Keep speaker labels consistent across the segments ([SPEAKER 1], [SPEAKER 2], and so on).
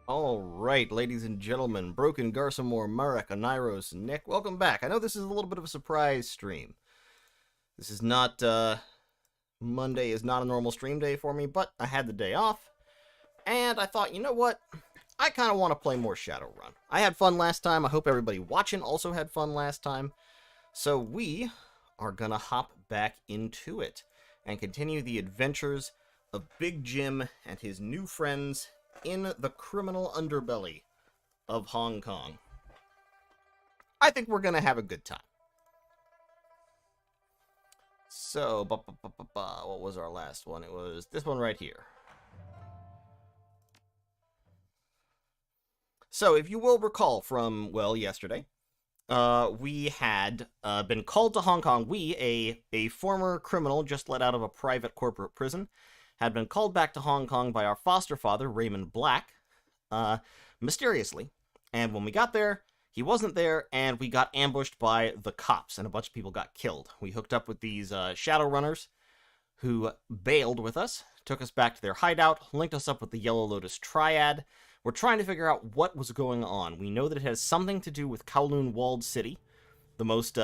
[SPEAKER 1] Alright, ladies and gentlemen, Broken, Garsamore, Marek, Aniros, and Nick, welcome back. I know this is a little bit of a surprise stream. This is not, Monday is not a normal stream day for me, but I had the day off, and I thought, you know what? I kind of want to play more Shadowrun. I had fun last time, I hope everybody watching also had fun last time, so we are gonna hop back into it, and continue the adventures of Big Jim and his new friends in the criminal underbelly of Hong Kong. I think we're gonna have a good time. So, what was our last one? It was this one right here. So, if you will recall from, well, yesterday, we had been called to Hong Kong. We, a former criminal just let out of a private corporate prison, had been called back to Hong Kong by our foster father, Raymond Black, mysteriously. And when we got there, he wasn't there, and we got ambushed by the cops, and a bunch of people got killed. We hooked up with these Shadowrunners, who bailed with us, took us back to their hideout, linked us up with the Yellow Lotus Triad. We're trying to figure out what was going on. We know that it has something to do with Kowloon Walled City, the most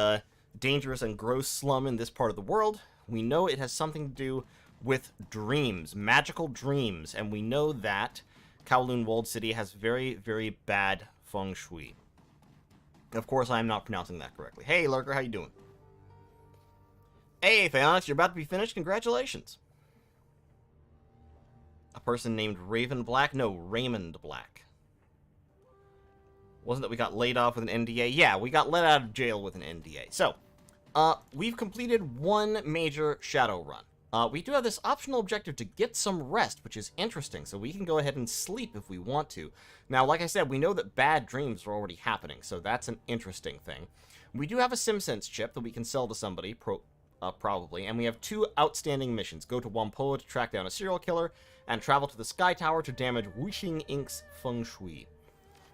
[SPEAKER 1] dangerous and gross slum in this part of the world. We know it has something to do with dreams, magical dreams, and we know that Kowloon Walled City has very, very bad feng shui. Of course, I am not pronouncing that correctly. Hey, Lurker, how you doing? Hey, Theonix, you're about to be finished? Congratulations. A person named Raven Black? No, Raymond Black. Wasn't it we got laid off with an NDA? Yeah, we got let out of jail with an NDA. So, we've completed one major Shadowrun. We do have this optional objective to get some rest, which is interesting, so we can go ahead and sleep if we want to. Now, like I said, we know that bad dreams are already happening, so that's an interesting thing. We do have a SimSense chip that we can sell to somebody, probably, and we have two outstanding missions. Go to WaPo to track down a serial killer, and travel to the Sky Tower to damage Wuxing Inc.'s feng shui.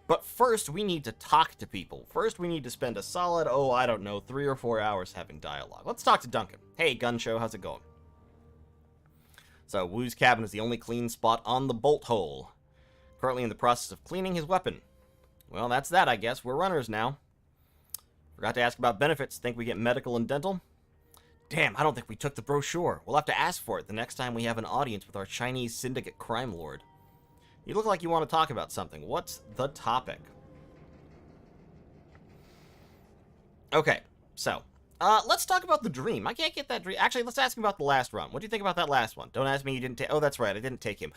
[SPEAKER 1] But first, we need to talk to people. First, we need to spend a solid, I don't know, 3 or 4 hours having dialogue. Let's talk to Duncan. Hey, Gun Show, how's it going? So, Wu's cabin is the only clean spot on the bolt hole. Currently in the process of cleaning his weapon. Well, that's that, I guess. We're runners now. Forgot to ask about benefits. Think we get medical and dental? Damn, I don't think we took the brochure. We'll have to ask for it the next time we have an audience with our Chinese syndicate crime lord. You look like you want to talk about something. What's the topic? Okay, so let's talk about the dream. I can't get that dream. Actually, let's ask him about the last run. What do you think about that last one? Don't ask me you didn't take... Oh, that's right. I didn't take him.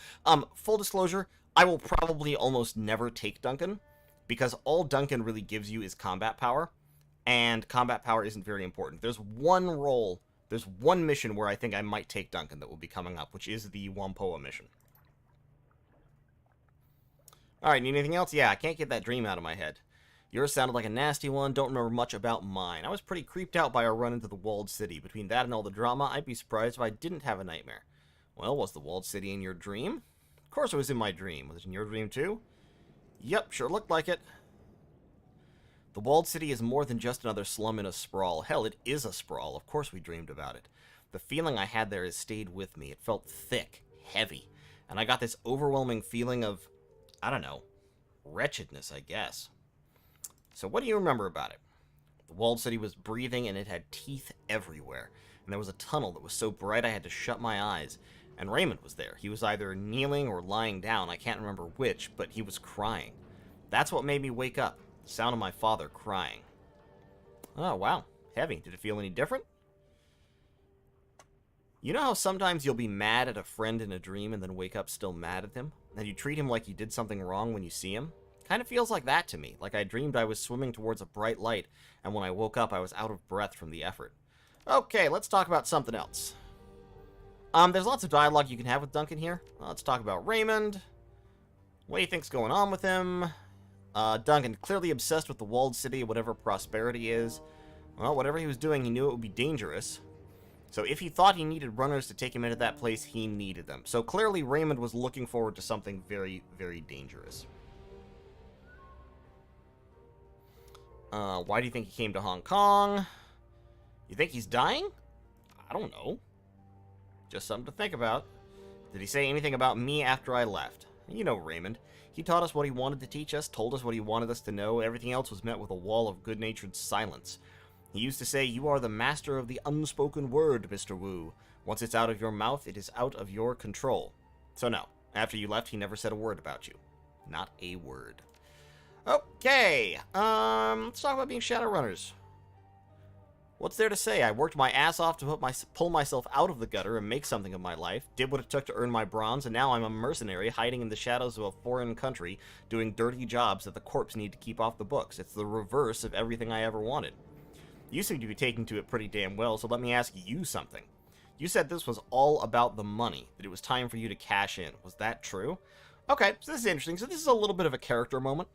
[SPEAKER 1] Full disclosure, I will probably almost never take Duncan, because all Duncan really gives you is combat power, and combat power isn't very important. There's one role, there's one mission where I think I might take Duncan that will be coming up, which is the Wampoa mission. Alright, need anything else? Yeah, I can't get that dream out of my head. Yours sounded like a nasty one, don't remember much about mine. I was pretty creeped out by our run into the walled city. Between that and all the drama, I'd be surprised if I didn't have a nightmare. Well, was the walled city in your dream? Of course it was in my dream. Was it in your dream too? Yep, sure looked like it. The walled city is more than just another slum in a sprawl. Hell, it is a sprawl. Of course we dreamed about it. The feeling I had there has stayed with me. It felt thick, heavy, and I got this overwhelming feeling of, I don't know, wretchedness, I guess. So what do you remember about it? The walled city was breathing, and it had teeth everywhere. And there was a tunnel that was so bright I had to shut my eyes. And Raymond was there. He was either kneeling or lying down. I can't remember which, but he was crying. That's what made me wake up. The sound of my father crying. Oh, wow. Heavy. Did it feel any different? You know how sometimes you'll be mad at a friend in a dream and then wake up still mad at him? And you treat him like you did something wrong when you see him? Kind of feels like that to me. Like I dreamed I was swimming towards a bright light, and when I woke up I was out of breath from the effort. Okay, let's talk about something else. There's lots of dialogue you can have with Duncan here. Let's talk about Raymond. What do you think's going on with him? Duncan, clearly obsessed with the walled city, whatever prosperity is. Well, whatever he was doing, he knew it would be dangerous. So if he thought he needed runners to take him into that place, he needed them. So clearly Raymond was looking forward to something very, very dangerous. Why do you think he came to Hong Kong? You think he's dying? I don't know. Just something to think about. Did he say anything about me after I left? You know Raymond. He taught us what he wanted to teach us, told us what he wanted us to know. Everything else was met with a wall of good-natured silence. He used to say, "You are the master of the unspoken word, Mr. Wu. Once it's out of your mouth, it is out of your control." So no, after you left, he never said a word about you. Not a word. Okay, let's talk about being Shadowrunners. What's there to say? I worked my ass off to pull myself out of the gutter and make something of my life, did what it took to earn my bronze, and now I'm a mercenary hiding in the shadows of a foreign country, doing dirty jobs that the corps need to keep off the books. It's the reverse of everything I ever wanted. You seem to be taking to it pretty damn well, so let me ask you something. You said this was all about the money, that it was time for you to cash in. Was that true? Okay, so this is interesting. So this is a little bit of a character moment.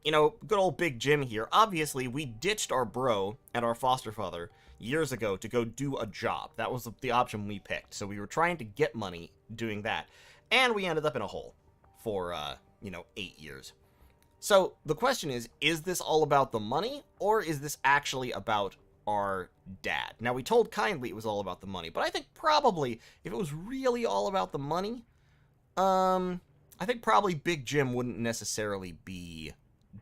[SPEAKER 1] You know, good old Big Jim here. Obviously, we ditched our bro and our foster father years ago to go do a job. That was the option we picked. So we were trying to get money doing that. And we ended up in a hole for, 8 years. So the question is this all about the money, or is this actually about our dad? Now, we told kindly it was all about the money, but I think probably if it was really all about the money, I think probably Big Jim wouldn't necessarily be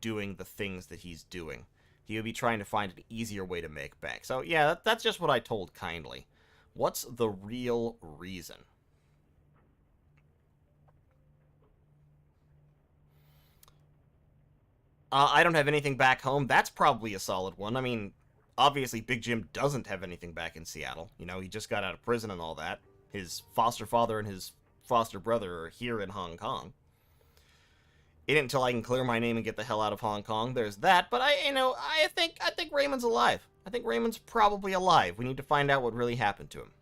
[SPEAKER 1] doing the things that he's doing. He would be trying to find an easier way to make bank. So yeah, that's just what I told kindly. What's the real reason? I don't have anything back home. That's probably a solid one. I mean, obviously Big Jim doesn't have anything back in Seattle. You know, he just got out of prison and all that. His foster father and his foster brother are here in Hong Kong. It isn't until I can clear my name and get the hell out of Hong Kong. There's that, but I think Raymond's alive. I think Raymond's probably alive. We need to find out what really happened to him.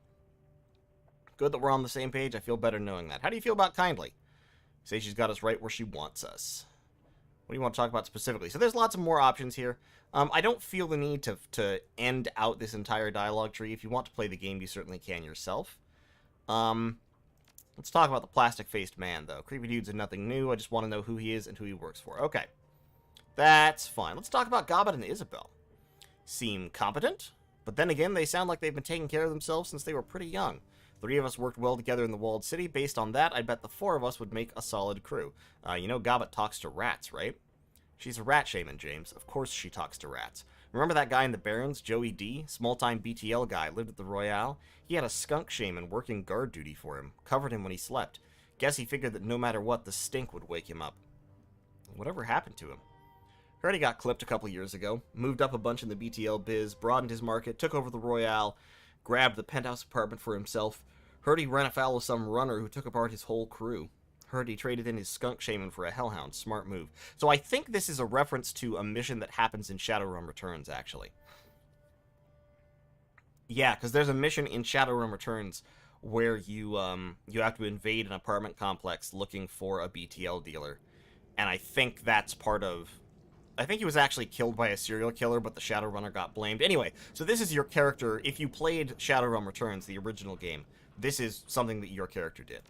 [SPEAKER 1] Good that we're on the same page. I feel better knowing that. How do you feel about kindly? Say she's got us right where she wants us. What do you want to talk about specifically? So there's lots of more options here. I don't feel the need to end out this entire dialogue tree. If you want to play the game, you certainly can yourself. Let's talk about the plastic-faced man, though. Creepy dudes are nothing new. I just want to know who he is and who he works for. Okay. That's fine. Let's talk about Gobbet and Isabel. Seem competent, but then again, they sound like they've been taking care of themselves since they were pretty young. 3 of us worked well together in the walled city. Based on that, I bet the 4 of us would make a solid crew. You know Gobbet talks to rats, right? She's a rat shaman, James. Of course she talks to rats. Remember that guy in the Barrens, Joey D? Small-time BTL guy, lived at the Royale? He had a skunk shaman working guard duty for him, covered him when he slept. Guess he figured that no matter what, the stink would wake him up. Whatever happened to him? Heard he got clipped a couple years ago, moved up a bunch in the BTL biz, broadened his market, took over the Royale, grabbed the penthouse apartment for himself. Heard he ran afoul of some runner who took apart his whole crew. Heard he traded in his skunk shaman for a hellhound. Smart move. So I think this is a reference to a mission that happens in Shadowrun Returns, actually. Yeah, because there's a mission in Shadowrun Returns where you have to invade an apartment complex looking for a BTL dealer. And I think that's part of... I think he was actually killed by a serial killer, but the Shadowrunner got blamed. Anyway, so this is your character. If you played Shadowrun Returns, the original game, this is something that your character did.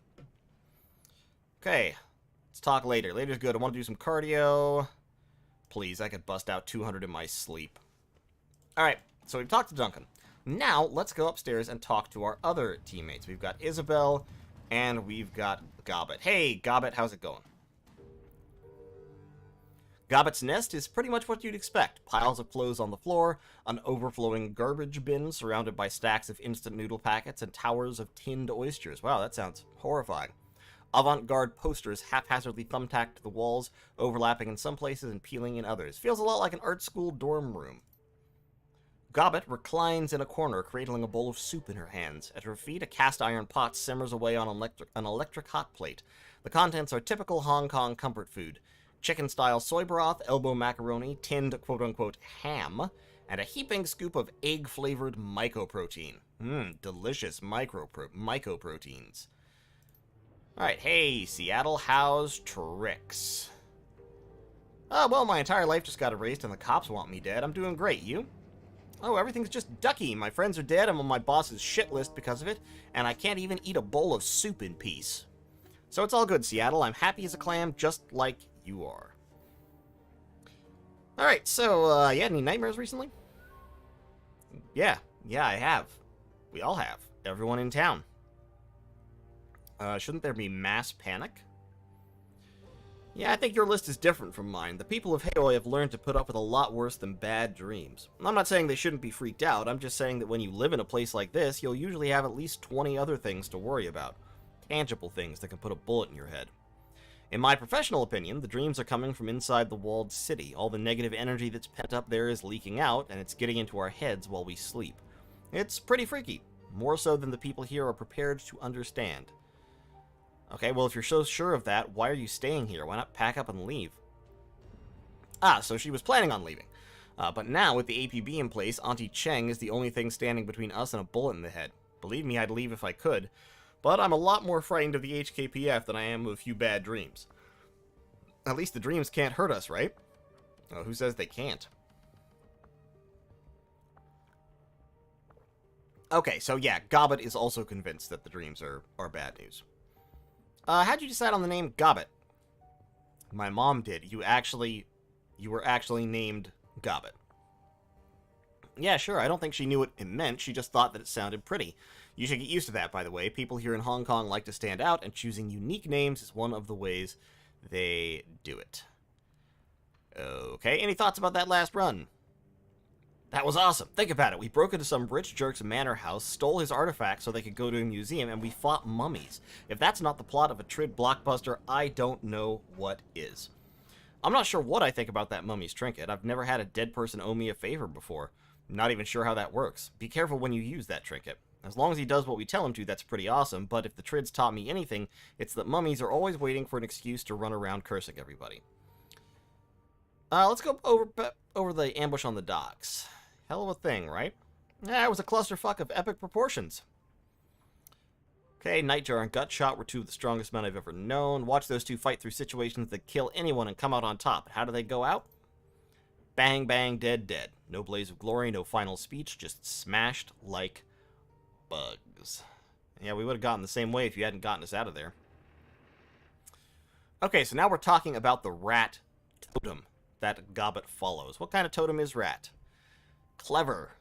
[SPEAKER 1] Okay, let's talk later. Later's good. I want to do some cardio. Please, I could bust out 200 in my sleep. Alright, so we've talked to Duncan. Now, let's go upstairs and talk to our other teammates. We've got Isabel, and we've got Gobbet. Hey, Gobbet, how's it going? Gobbets Nest is pretty much what you'd expect. Piles of clothes on the floor, an overflowing garbage bin surrounded by stacks of instant noodle packets, and towers of tinned oysters. Wow, that sounds horrifying. Avant-garde posters haphazardly thumbtacked to the walls, overlapping in some places and peeling in others. Feels a lot like an art school dorm room. Gobbet reclines in a corner, cradling a bowl of soup in her hands. At her feet, a cast-iron pot simmers away on an electric hot plate. The contents are typical Hong Kong comfort food. Chicken-style soy broth, elbow macaroni, tinned quote-unquote ham, and a heaping scoop of egg-flavored mycoprotein. Delicious mycoproteins. Alright, hey, Seattle, how's tricks? Well, my entire life just got erased and the cops want me dead. I'm doing great, you? Oh, everything's just ducky. My friends are dead, I'm on my boss's shit list because of it, and I can't even eat a bowl of soup in peace. So it's all good, Seattle. I'm happy as a clam, just like you are. Alright, so, you had any nightmares recently? Yeah, I have. We all have. Everyone in town. Shouldn't there be mass panic? Yeah, I think your list is different from mine. The people of Haoi have learned to put up with a lot worse than bad dreams. I'm not saying they shouldn't be freaked out, I'm just saying that when you live in a place like this, you'll usually have at least 20 other things to worry about. Tangible things that can put a bullet in your head. In my professional opinion, the dreams are coming from inside the walled city. All the negative energy that's pent up there is leaking out, and it's getting into our heads while we sleep. It's pretty freaky, more so than the people here are prepared to understand. Okay, well, if you're so sure of that, why are you staying here? Why not pack up and leave? Ah, so she was planning on leaving. But now, with the APB in place, Auntie Cheng is the only thing standing between us and a bullet in the head. Believe me, I'd leave if I could. But I'm a lot more frightened of the HKPF than I am of a few bad dreams. At least the dreams can't hurt us, right? Oh, who says they can't? Okay, so yeah, Gobbet is also convinced that the dreams are bad news. How'd you decide on the name Gobbet? My mom did. You were actually named Gobbet. Yeah, sure, I don't think she knew what it meant, she just thought that it sounded pretty. You should get used to that, by the way. People here in Hong Kong like to stand out, and choosing unique names is one of the ways they do it. Okay, any thoughts about that last run? That was awesome. Think about it. We broke into some rich jerk's manor house, stole his artifacts so they could go to a museum, and we fought mummies. If that's not the plot of a Trid blockbuster, I don't know what is. I'm not sure what I think about that mummy's trinket. I've never had a dead person owe me a favor before. I'm not even sure how that works. Be careful when you use that trinket. As long as he does what we tell him to, that's pretty awesome, but if the Trids taught me anything, it's that mummies are always waiting for an excuse to run around cursing everybody. Let's go over the ambush on the docks. Hell of a thing, right? Yeah, it was a clusterfuck of epic proportions. Okay, Nightjar and Gutshot were two of the strongest men I've ever known. Watch those two fight through situations that kill anyone and come out on top. How do they go out? Bang, bang, dead, dead. No blaze of glory, no final speech, just smashed like bugs. Yeah, we would have gotten the same way if you hadn't gotten us out of there. Okay, so now we're talking about the rat totem that Gobbet follows. What kind of totem is rat? Clever.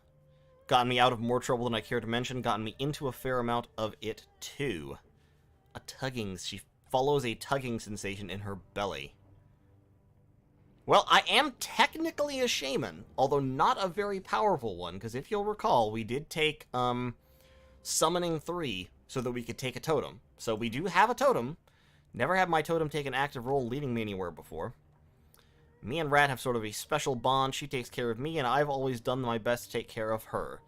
[SPEAKER 1] Gotten me out of more trouble than I care to mention. Gotten me into a fair amount of it, too. A tugging. She follows a tugging sensation in her belly. Well, I am technically a shaman, although not a very powerful one, because if you'll recall, we did take, Summoning 3 so that we could take a totem. So we do have a totem. Never had my totem take an active role leading me anywhere before. Me and Rat have sort of a special bond. She takes care of me, and I've always done my best to take care of her.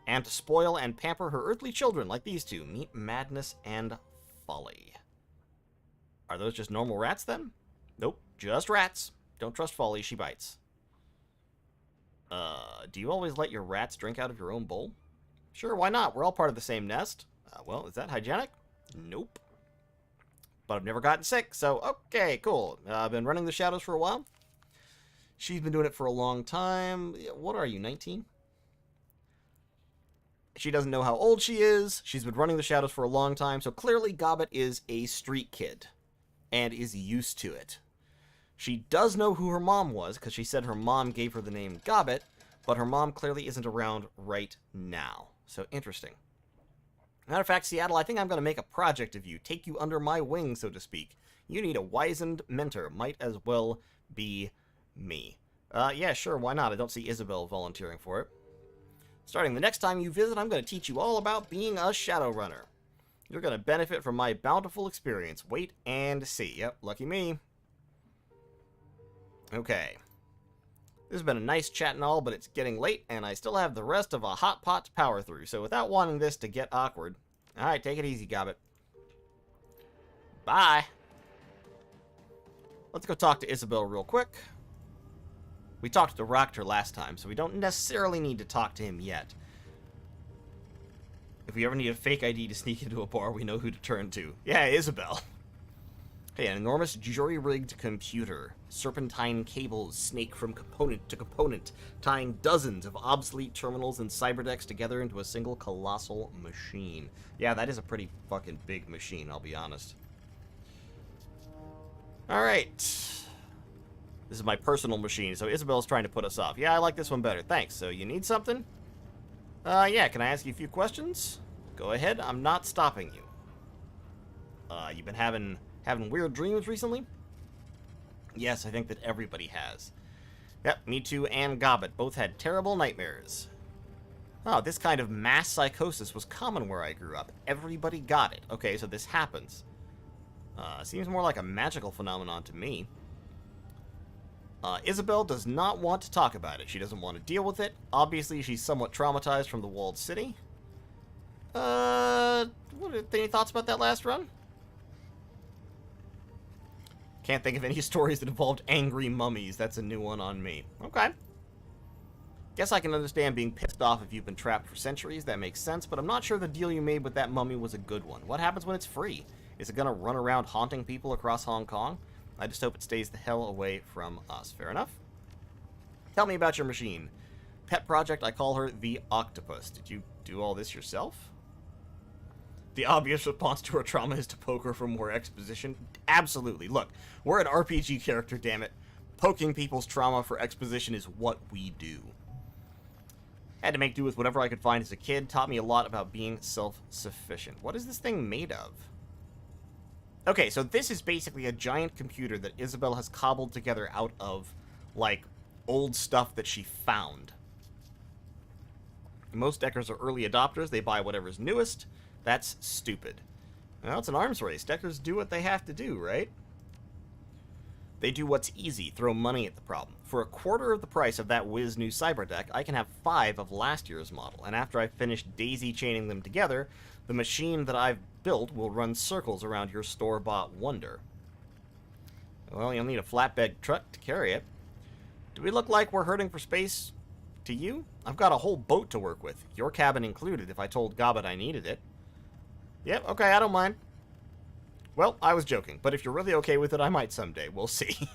[SPEAKER 1] And to spoil and pamper her earthly children like these two. Meet Madness and Folly. Are those just normal rats, then? Nope, just rats. Don't trust Folly, she bites. Do you always let your rats drink out of your own bowl? Sure, why not? We're all part of the same nest. Well, is that hygienic? Nope. But I've never gotten sick, so okay, cool. I've been running the shadows for a while. She's been doing it for a long time. What are you, 19? She doesn't know how old she is. She's been running the shadows for a long time, so clearly Gobbet is a street kid and is used to it. She does know who her mom was, because she said her mom gave her the name Gobbet, but her mom clearly isn't around right now. So, interesting. Matter of fact, Seattle, I think I'm going to make a project of you. Take you under my wing, so to speak. You need a wizened mentor. Might as well be me. Yeah, sure, why not? I don't see Isabel volunteering for it. Starting the next time you visit, I'm going to teach you all about being a Shadowrunner. You're going to benefit from my bountiful experience. Wait and see. Yep, lucky me. Okay. This has been a nice chat and all, but it's getting late, and I still have the rest of a hot pot to power through, so without wanting this to get awkward... Alright, take it easy, Gobbet. Bye! Let's go talk to Isabel real quick. We talked to Rockter last time, so we don't necessarily need to talk to him yet. If we ever need a fake ID to sneak into a bar, we know who to turn to. Yeah, Isabel. Okay, an enormous jury-rigged computer. Serpentine cables snake from component to component, tying dozens of obsolete terminals and cyberdecks together into a single colossal machine. Yeah, that is a pretty fucking big machine, I'll be honest. Alright. This is my personal machine, so Isabel's trying to put us off. Yeah, I like this one better. Thanks. So, you need something? Yeah, can I ask you a few questions? Go ahead, I'm not stopping you. You been having weird dreams recently? Yes, I think that everybody has. Yep, me too and Gobbet both had terrible nightmares. Oh, this kind of mass psychosis was common where I grew up. Everybody got it. Okay, so this happens. Seems more like a magical phenomenon to me. Isabel does not want to talk about it. She doesn't want to deal with it. Obviously, she's somewhat traumatized from the walled city. Any thoughts about that last run? Can't think of any stories that involved angry mummies. That's a new one on me. Okay. Guess I can understand being pissed off if you've been trapped for centuries. That makes sense, but I'm not sure the deal you made with that mummy was a good one. What happens when it's free? Is it gonna run around haunting people across Hong Kong? I just hope it stays the hell away from us. Fair enough. Tell me about your machine. Pet project, I call her the Octopus. Did you do all this yourself? The obvious response to her trauma is to poke her for more exposition. Absolutely. Look, we're an RPG character, damn it. Poking people's trauma for exposition is what we do. Had to make do with whatever I could find as a kid. Taught me a lot about being self-sufficient. What is this thing made of? Okay, so this is basically a giant computer that Isabel has cobbled together out of, like, old stuff that she found. Most deckers are early adopters. They buy whatever's newest. That's stupid. Well, it's an arms race. Deckers do what they have to do, right? They do what's easy, throw money at the problem. For a quarter of the price of that whiz new cyber deck, I can have 5 of last year's model, and after I've finished daisy-chaining them together, the machine that I've built will run circles around your store-bought wonder. Well, you'll need a flatbed truck to carry it. Do we look like we're hurting for space to you? I've got a whole boat to work with, your cabin included if I told Gobbet I needed it. Yep, okay, I don't mind. Well, I was joking, but if you're really okay with it, I might someday. We'll see.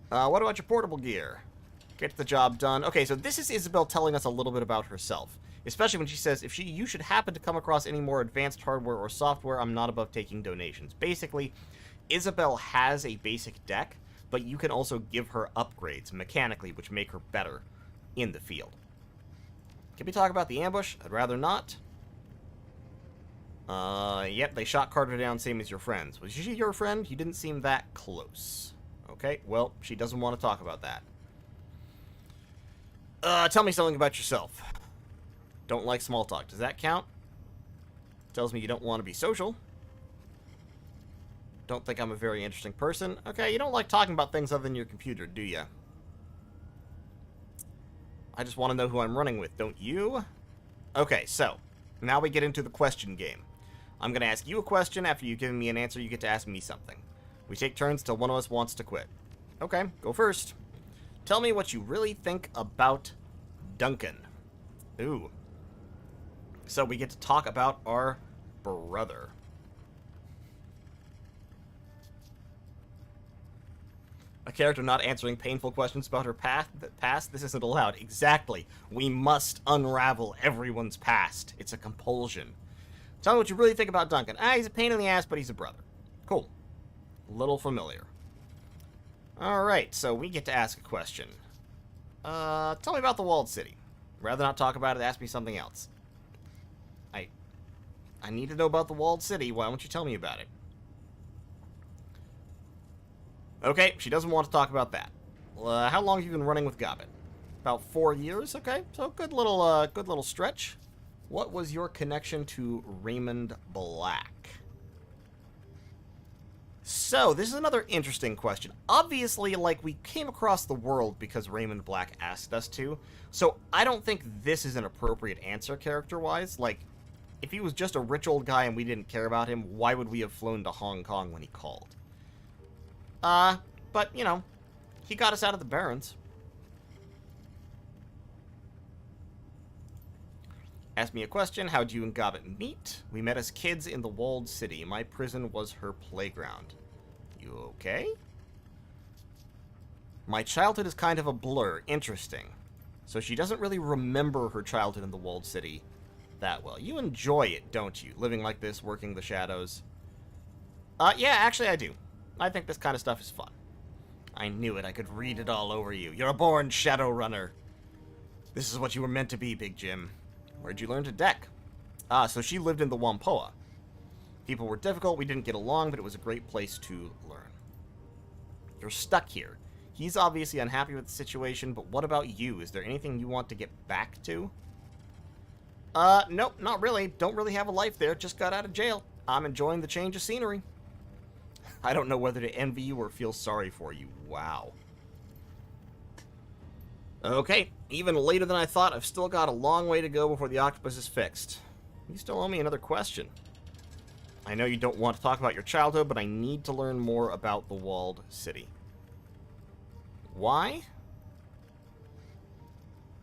[SPEAKER 1] What about your portable gear? Get the job done. Okay, so this is Isabel telling us a little bit about herself. Especially when she says, if you should happen to come across any more advanced hardware or software, I'm not above taking donations. Basically, Isabel has a basic deck, but you can also give her upgrades mechanically, which make her better in the field. Can we talk about the ambush? I'd rather not. Yep, they shot Carter down same as your friends. Was she your friend? You didn't seem that close. Okay, well, she doesn't want to talk about that. Tell me something about yourself. Don't like small talk. Does that count? Tells me you don't want to be social. Don't think I'm a very interesting person. Okay, you don't like talking about things other than your computer, do you? I just want to know who I'm running with, don't you? Okay, so, now we get into the question game. I'm going to ask you a question. After you've given me an answer, you get to ask me something. We take turns till one of us wants to quit. Okay, go first. Tell me what you really think about Duncan. Ooh. So we get to talk about our brother. A character not answering painful questions about her past? This isn't allowed. Exactly. We must unravel everyone's past. It's a compulsion. Tell me what you really think about Duncan. He's a pain in the ass, but he's a brother. Cool. Little familiar. Alright, so we get to ask a question. Tell me about the walled city. Rather not talk about it, ask me something else. I need to know about the walled city. Why don't you tell me about it? Okay, she doesn't want to talk about that. How long have you been running with Gobbet? About 4 years? Okay, so good little stretch. What was your connection to Raymond Black? So, this is another interesting question. Obviously, like, we came across the world because Raymond Black asked us to, so I don't think this is an appropriate answer character-wise. Like, if he was just a rich old guy and we didn't care about him, why would we have flown to Hong Kong when he called? But, you know, he got us out of the Barrens. Ask me a question. How'd you and Gobbet meet? We met as kids in the walled city. My prison was her playground. You okay? My childhood is kind of a blur. Interesting. So she doesn't really remember her childhood in the walled city that well. You enjoy it, don't you? Living like this, working the shadows. Yeah, actually I do. I think this kind of stuff is fun. I knew it. I could read it all over you. You're a born Shadowrunner. This is what you were meant to be, Big Jim. Where'd you learn to deck? Ah, so she lived in the Wampoa. People were difficult, we didn't get along, but it was a great place to learn. You're stuck here. He's obviously unhappy with the situation, but what about you? Is there anything you want to get back to? Nope, not really. Don't really have a life there. Just got out of jail. I'm enjoying the change of scenery. I don't know whether to envy you or feel sorry for you. Wow. Okay, even later than I thought. I've still got a long way to go before the octopus is fixed. You still owe me another question. I know you don't want to talk about your childhood, but I need to learn more about the walled city. Why?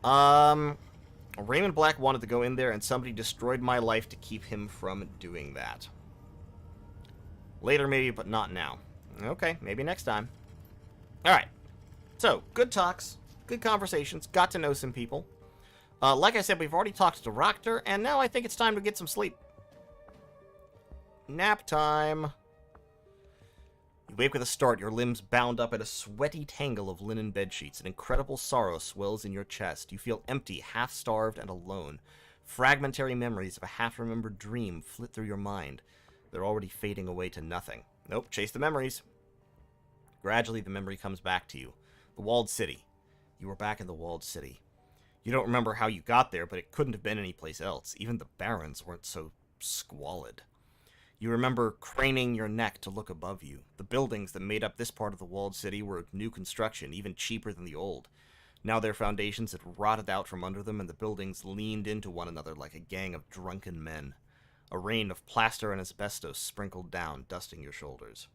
[SPEAKER 1] Raymond Black wanted to go in there, and somebody destroyed my life to keep him from doing that. Later, maybe, but not now. Okay, maybe next time. Alright. So, good talks, good conversations, got to know some people. Like I said, we've already talked to Roctor, and now I think it's time to get some sleep. Nap time. You wake with a start, your limbs bound up in a sweaty tangle of linen bedsheets. An incredible sorrow swells in your chest. You feel empty, half-starved, and alone. Fragmentary memories of a half-remembered dream flit through your mind. They're already fading away to nothing. Nope, chase the memories. Gradually, the memory comes back to you. The walled city. You were back in the walled city. You don't remember how you got there, but it couldn't have been anyplace else. Even the barrens weren't so squalid. You remember craning your neck to look above you. The buildings that made up this part of the walled city were of new construction, even cheaper than the old. Now their foundations had rotted out from under them, and the buildings leaned into one another like a gang of drunken men. A rain of plaster and asbestos sprinkled down, dusting your shoulders.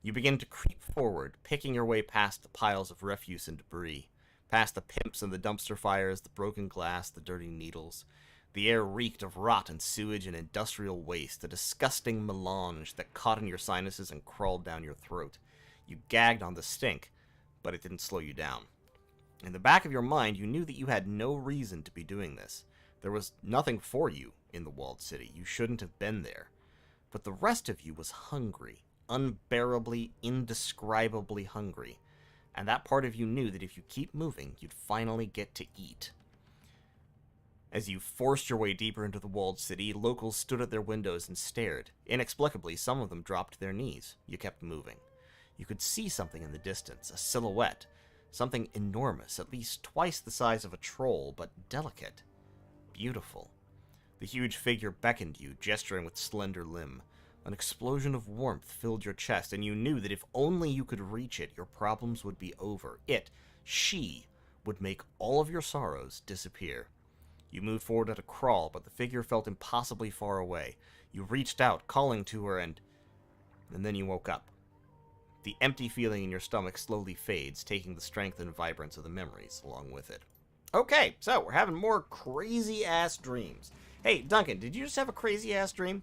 [SPEAKER 1] You begin to creep forward, picking your way past the piles of refuse and debris, past the pimps and the dumpster fires, the broken glass, the dirty needles. The air reeked of rot and sewage and industrial waste, a disgusting melange that caught in your sinuses and crawled down your throat. You gagged on the stink, but it didn't slow you down. In the back of your mind, you knew that you had no reason to be doing this. There was nothing for you in the walled city. You shouldn't have been there. But the rest of you was hungry, unbearably, indescribably hungry. And that part of you knew that if you keep moving, you'd finally get to eat. As you forced your way deeper into the walled city, locals stood at their windows and stared. Inexplicably, some of them dropped to their knees. You kept moving. You could see something in the distance, a silhouette. Something enormous, at least twice the size of a troll, but delicate. Beautiful. The huge figure beckoned you, gesturing with slender limb. An explosion of warmth filled your chest, and you knew that if only you could reach it, your problems would be over. She, would make all of your sorrows disappear. You moved forward at a crawl, but the figure felt impossibly far away. You reached out, calling to her, and then you woke up. The empty feeling in your stomach slowly fades, taking the strength and vibrance of the memories along with it. Okay, so we're having more crazy-ass dreams. Hey, Duncan, did you just have a crazy-ass dream?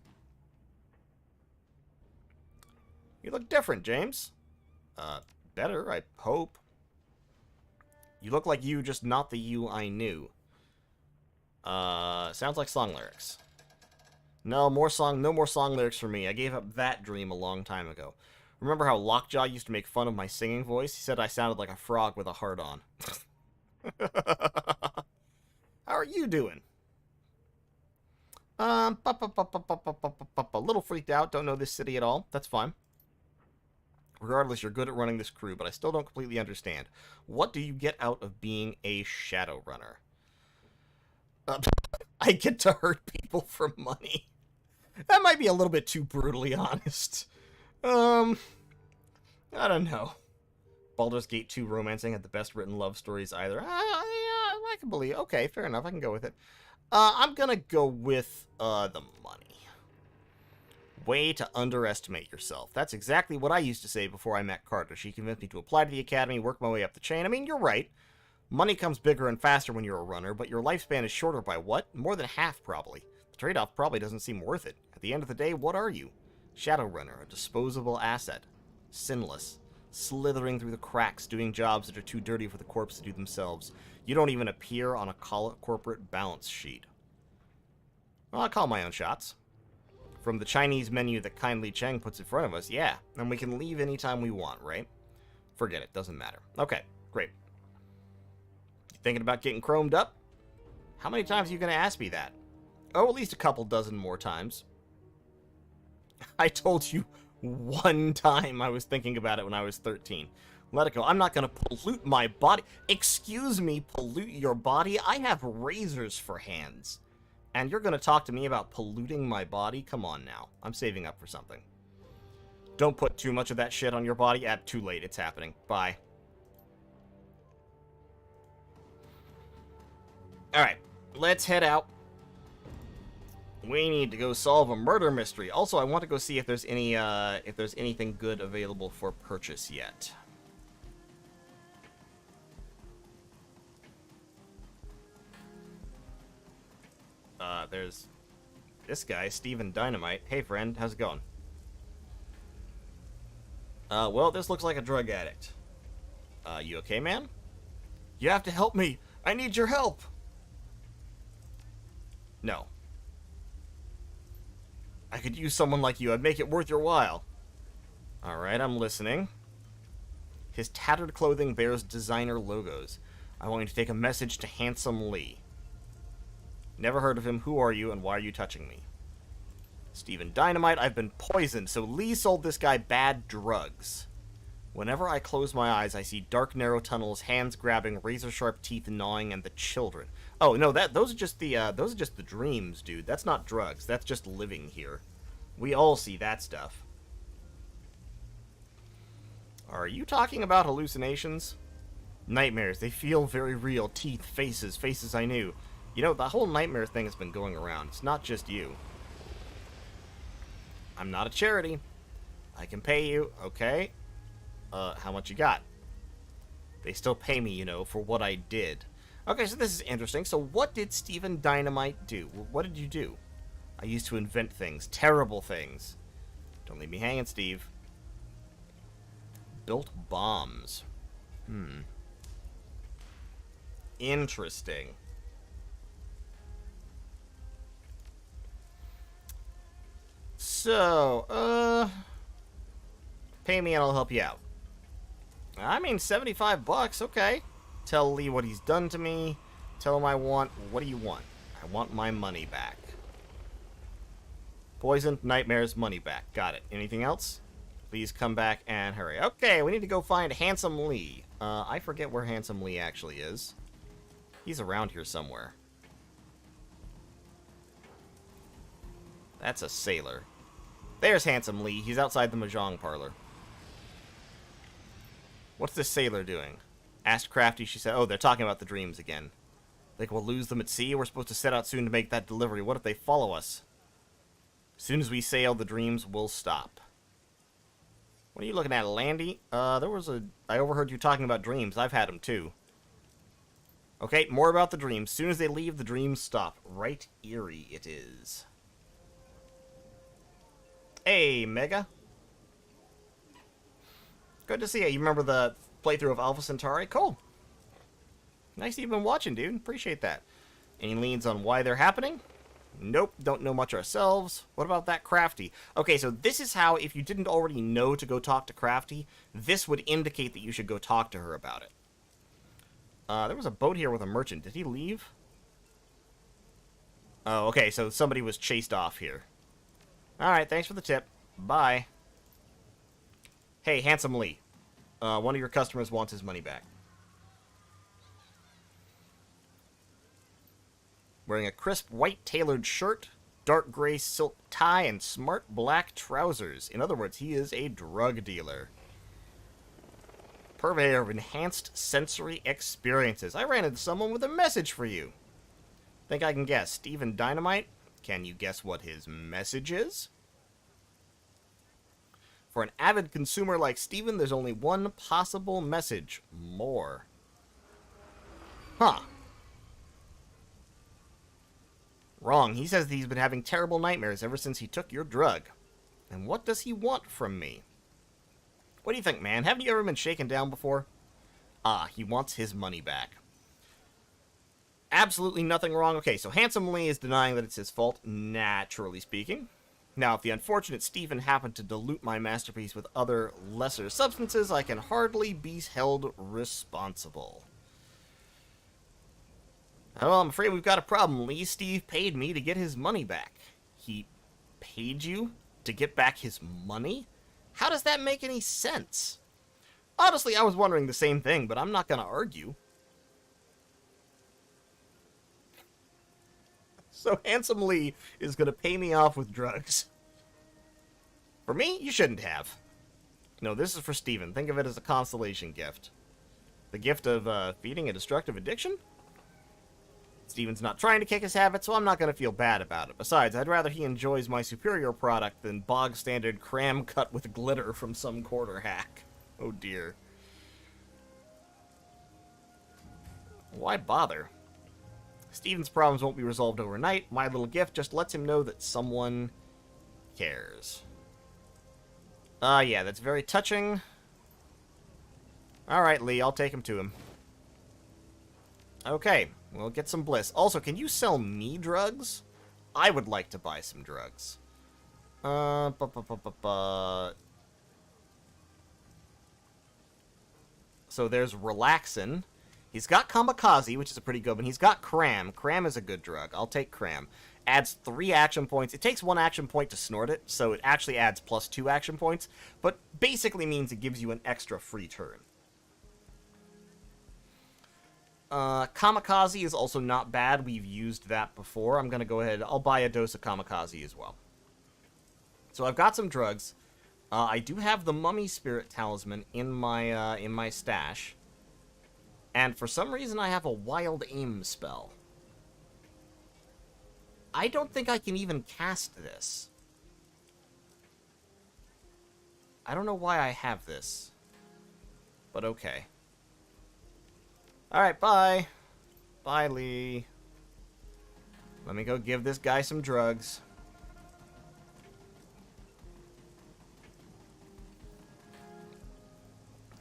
[SPEAKER 1] You look different, James. Better, I hope. You look like you, just not the you I knew. Sounds like song lyrics. No more song lyrics for me. I gave up that dream a long time ago. Remember how Lockjaw used to make fun of my singing voice? He said I sounded like a frog with a heart on. How are you doing? A little freaked out. Don't know this city at all. That's fine. Regardless, you're good at running this crew, but I still don't completely understand. What do you get out of being a Shadowrunner? I get to hurt people for money. That might be a little bit too brutally honest. I don't know. Baldur's Gate 2 romancing had the best written love stories either. I can believe. Okay, fair enough. I can go with it. I'm gonna go with the money. Way to underestimate yourself. That's exactly what I used to say before I met Carter. She convinced me to apply to the academy, work my way up the chain. I mean, you're right. Money comes bigger and faster when you're a runner, but your lifespan is shorter by what? More than half, probably. The trade-off probably doesn't seem worth it. At the end of the day, what are you? Shadowrunner, a disposable asset. Sinless. Slithering through the cracks, doing jobs that are too dirty for the corpse to do themselves. You don't even appear on a corporate balance sheet. Well, I'll call my own shots. From the Chinese menu that Kindly Cheng puts in front of us, yeah. And we can leave anytime we want, right? Forget it, doesn't matter. Okay, great. You thinking about getting chromed up? How many times are you going to ask me that? Oh, at least a couple dozen more times. I told you one time I was thinking about it when I was 13. Let it go. I'm not going to pollute my body. Excuse me, pollute your body? I have razors for hands. And you're going to talk to me about polluting my body? Come on now. I'm saving up for something. Don't put too much of that shit on your body. Too late. It's happening. Bye. Alright. Let's head out. We need to go solve a murder mystery. Also, I want to go see if there's any, if there's anything good available for purchase yet. There's this guy, Steven Dynamite. Hey, friend, how's it going? Well, this looks like a drug addict. You okay, man? You have to help me. I need your help. No. I could use someone like you. I'd make it worth your while. Alright, I'm listening. His tattered clothing bears designer logos. I want you to take a message to Handsome Lee. Never heard of him. Who are you, and why are you touching me? Steven Dynamite, I've been poisoned, so Lee sold this guy bad drugs. Whenever I close my eyes, I see dark, narrow tunnels, hands grabbing, razor-sharp teeth gnawing, and the children. Oh, no, those are just the dreams, dude. That's not drugs. That's just living here. We all see that stuff. Are you talking about hallucinations? Nightmares. They feel very real. Teeth, faces I knew. You know, the whole nightmare thing has been going around. It's not just you. I'm not a charity. I can pay you. Okay. How much you got? They still pay me, you know, for what I did. Okay, so this is interesting. So what did Steven Dynamite do? What did you do? I used to invent things. Terrible things. Don't leave me hanging, Steve. Built bombs. Interesting. So, pay me and I'll help you out. I mean, 75 bucks, okay. Tell Lee what he's done to me. Tell him what do you want? I want my money back. Poison, nightmares, money back. Got it. Anything else? Please come back and hurry. Okay, we need to go find Handsome Lee. I forget where Handsome Lee actually is. He's around here somewhere. That's a sailor. There's Handsome Lee. He's outside the Mahjong parlor. What's this sailor doing? Asked Crafty. She said, oh, they're talking about the dreams again. Like we'll lose them at sea? We're supposed to set out soon to make that delivery. What if they follow us? As soon as we sail, the dreams will stop. What are you looking at, Landy? I overheard you talking about dreams. I've had them too. Okay, more about the dreams. As soon as they leave, the dreams stop. Right eerie it is. Hey, Mega. Good to see you. You remember the playthrough of Alpha Centauri? Cool. Nice you've been watching, dude. Appreciate that. Any leads on why they're happening? Nope. Don't know much ourselves. What about that Crafty? Okay, so this is how, if you didn't already know to go talk to Crafty, this would indicate that you should go talk to her about it. There was a boat here with a merchant. Did he leave? Oh, okay, so somebody was chased off here. Alright, thanks for the tip. Bye. Hey, Handsome Lee. One of your customers wants his money back. Wearing a crisp white tailored shirt, dark gray silk tie, and smart black trousers. In other words, he is a drug dealer. Purveyor of enhanced sensory experiences. I ran into someone with a message for you. Think I can guess. Steven Dynamite? Can you guess what his message is? For an avid consumer like Steven, there's only one possible message. More. Huh. Wrong. He says that he's been having terrible nightmares ever since he took your drug. And what does he want from me? What do you think, man? Haven't you ever been shaken down before? Ah, he wants his money back. Absolutely nothing wrong. Okay, so Handsome Lee is denying that it's his fault, naturally speaking. Now, if the unfortunate Stephen happened to dilute my masterpiece with other lesser substances, I can hardly be held responsible. Oh, I'm afraid we've got a problem. Lee Steve paid me to get his money back. He paid you to get back his money? How does that make any sense? Honestly, I was wondering the same thing, but I'm not going to argue. So Handsome Lee is going to pay me off with drugs. For me, you shouldn't have. No, this is for Steven. Think of it as a consolation gift. The gift of feeding a destructive addiction? Steven's not trying to kick his habit, so I'm not going to feel bad about it. Besides, I'd rather he enjoys my superior product than bog-standard cram cut with glitter from some quarter hack. Oh dear. Why bother? Steven's problems won't be resolved overnight. My little gift just lets him know that someone cares. Yeah, that's very touching. Alright, Lee, I'll take him to him. Okay, we'll get some bliss. Also, can you sell me drugs? I would like to buy some drugs. So there's Relaxin. He's got Kamikaze, which is a pretty good one. He's got Cram. Cram is a good drug. I'll take Cram. Adds 3 action points. It takes 1 action point to snort it, so it actually adds plus 2 action points, but basically means it gives you an extra free turn. Kamikaze is also not bad. We've used that before. I'm going to go ahead. I'll buy a dose of Kamikaze as well. So I've got some drugs. I do have the Mummy Spirit Talisman in my stash. And for some reason, I have a Wild Aim spell. I don't think I can even cast this. I don't know why I have this. But okay. Alright, bye. Bye, Lee. Let me go give this guy some drugs.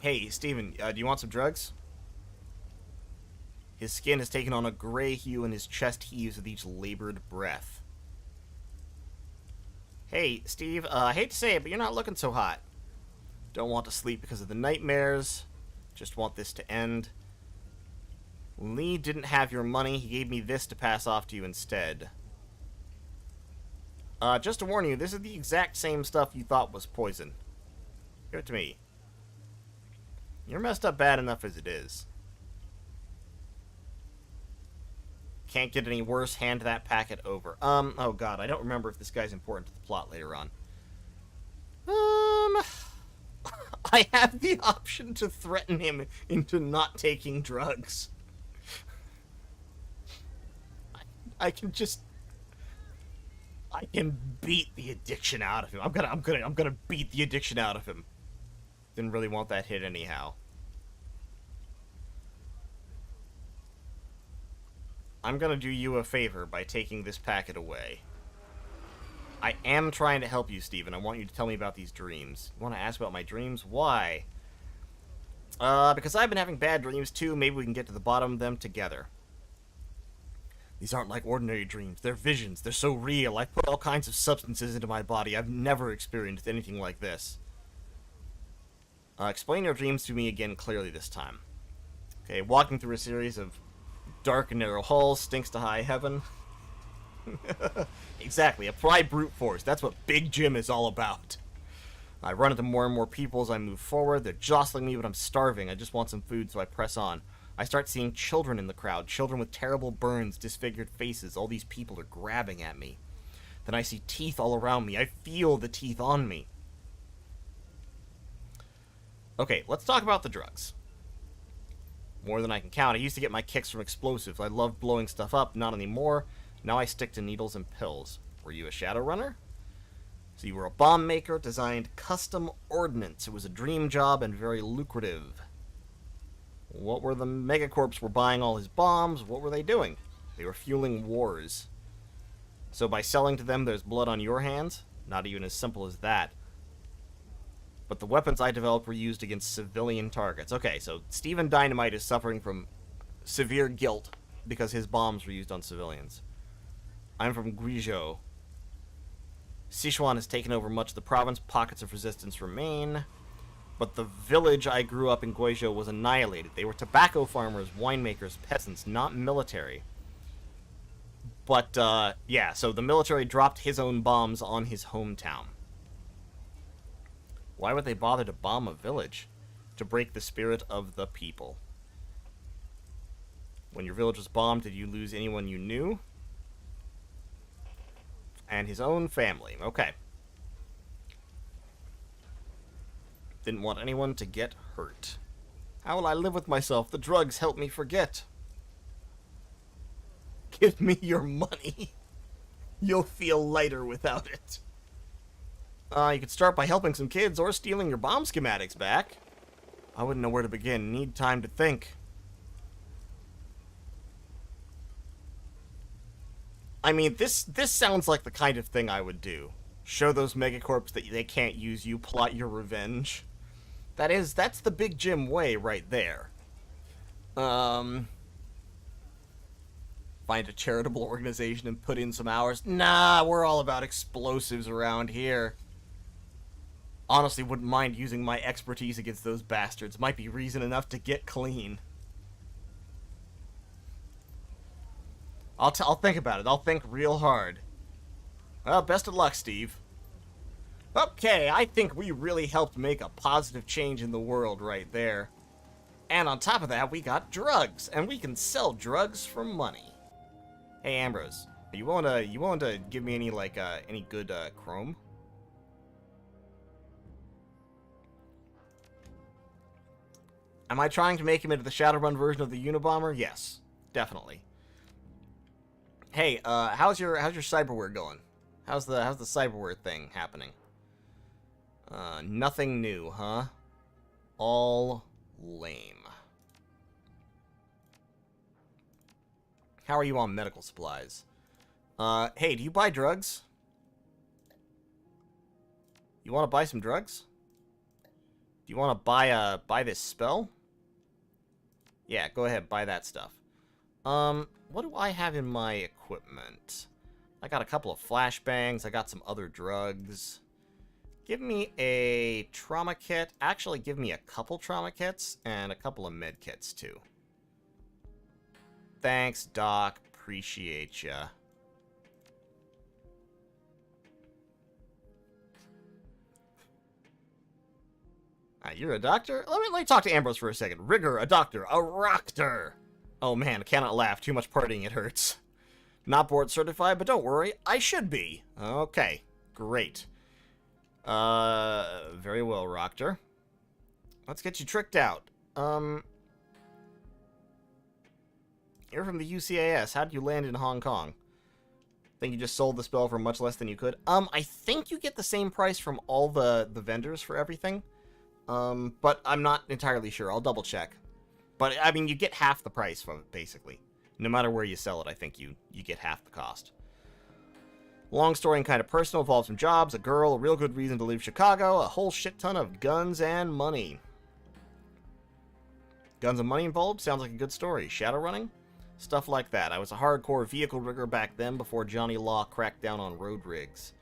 [SPEAKER 1] Hey, Steven, do you want some drugs? His skin has taken on a gray hue and his chest heaves with each labored breath. Hey, Steve, I hate to say it, but you're not looking so hot. Don't want to sleep because of the nightmares. Just want this to end. Lee didn't have your money. He gave me this to pass off to you instead. Just to warn you, this is the exact same stuff you thought was poison. Give it to me. You're messed up bad enough as it is. Can't get any worse. Hand that packet over. Oh god, I don't remember if this guy's important to the plot later on. I have the option to threaten him into not taking drugs. I can beat the addiction out of him. I'm gonna beat the addiction out of him. Didn't really want that hit anyhow. I'm gonna do you a favor by taking this packet away. I am trying to help you, Steven. I want you to tell me about these dreams. You want to ask about my dreams? Why? Because I've been having bad dreams too. Maybe we can get to the bottom of them together. These aren't like ordinary dreams. They're visions. They're so real. I've put all kinds of substances into my body. I've never experienced anything like this. Explain your dreams to me again clearly this time. Okay, walking through a series of dark and narrow halls stinks to high heaven. Exactly, apply brute force. That's what Big Jim is all about. I run into more and more people as I move forward. They're jostling me, but I'm starving. I just want some food, so I press on. I start seeing children in the crowd. Children with terrible burns, disfigured faces. All these people are grabbing at me. Then I see teeth all around me. I feel the teeth on me. Okay, let's talk about the drugs. More than I can count. I used to get my kicks from explosives. I loved blowing stuff up. Not anymore. Now I stick to needles and pills. Were you a Shadowrunner? So you were a bomb maker, designed custom ordnance. It was a dream job and very lucrative. What were the megacorps were buying all his bombs? What were they doing? They were fueling wars. So by selling to them, there's blood on your hands? Not even as simple as that. But the weapons I developed were used against civilian targets. Okay, so Steven Dynamite is suffering from severe guilt because his bombs were used on civilians. I'm from Guizhou. Sichuan has taken over much of the province. Pockets of resistance remain. But the village I grew up in Guizhou was annihilated. They were tobacco farmers, winemakers, peasants, not military. But, yeah, so the military dropped his own bombs on his hometown. Why would they bother to bomb a village? To break the spirit of the people. When your village was bombed, did you lose anyone you knew? And his own family. Okay. Didn't want anyone to get hurt. How will I live with myself? The drugs help me forget. Give me your money. You'll feel lighter without it. You could start by helping some kids or stealing your bomb schematics back. I wouldn't know where to begin. Need time to think. I mean, this sounds like the kind of thing I would do. Show those megacorps that they can't use you, plot your revenge. That's the Big Jim way right there. Find a charitable organization and put in some hours. Nah, we're all about explosives around here. Honestly, wouldn't mind using my expertise against those bastards. Might be reason enough to get clean. I'll think about it. I'll think real hard. Well, best of luck, Steve. Okay, I think we really helped make a positive change in the world right there. And on top of that, we got drugs, and we can sell drugs for money. Hey, Ambrose, you willing to give me any any good chrome? Am I trying to make him into the Shadowrun version of the Unabomber? Yes, definitely. Hey, how's your cyberware going? How's the cyberware thing happening? Nothing new, huh? All lame. How are you on medical supplies? Hey, do you buy drugs? You want to buy some drugs? Do you want to buy this spell? Yeah, go ahead, buy that stuff. What do I have in my equipment? I got a couple of flashbangs, I got some other drugs. Give me a trauma kit. Actually, give me a couple trauma kits and a couple of med kits, too. Thanks, Doc. Appreciate ya. You're a doctor? Let me talk to Ambrose for a second. Rigger, a doctor, a rockter. Oh man, I cannot laugh. Too much partying, it hurts. Not board certified, but don't worry. I should be. Okay, great. Very well, Rockter. Let's get you tricked out. You're from the UCAS. How'd you land in Hong Kong? Think you just sold the spell for much less than you could? I think you get the same price from all the vendors for everything. But I'm not entirely sure. I'll double check. But, I mean, you get half the price from it, basically. No matter where you sell it, I think you get half the cost. Long story and kind of personal, involves some jobs, a girl, a real good reason to leave Chicago, a whole shit ton of guns and money. Guns and money involved? Sounds like a good story. Shadowrunning? Stuff like that. I was a hardcore vehicle rigger back then before Johnny Law cracked down on road rigs.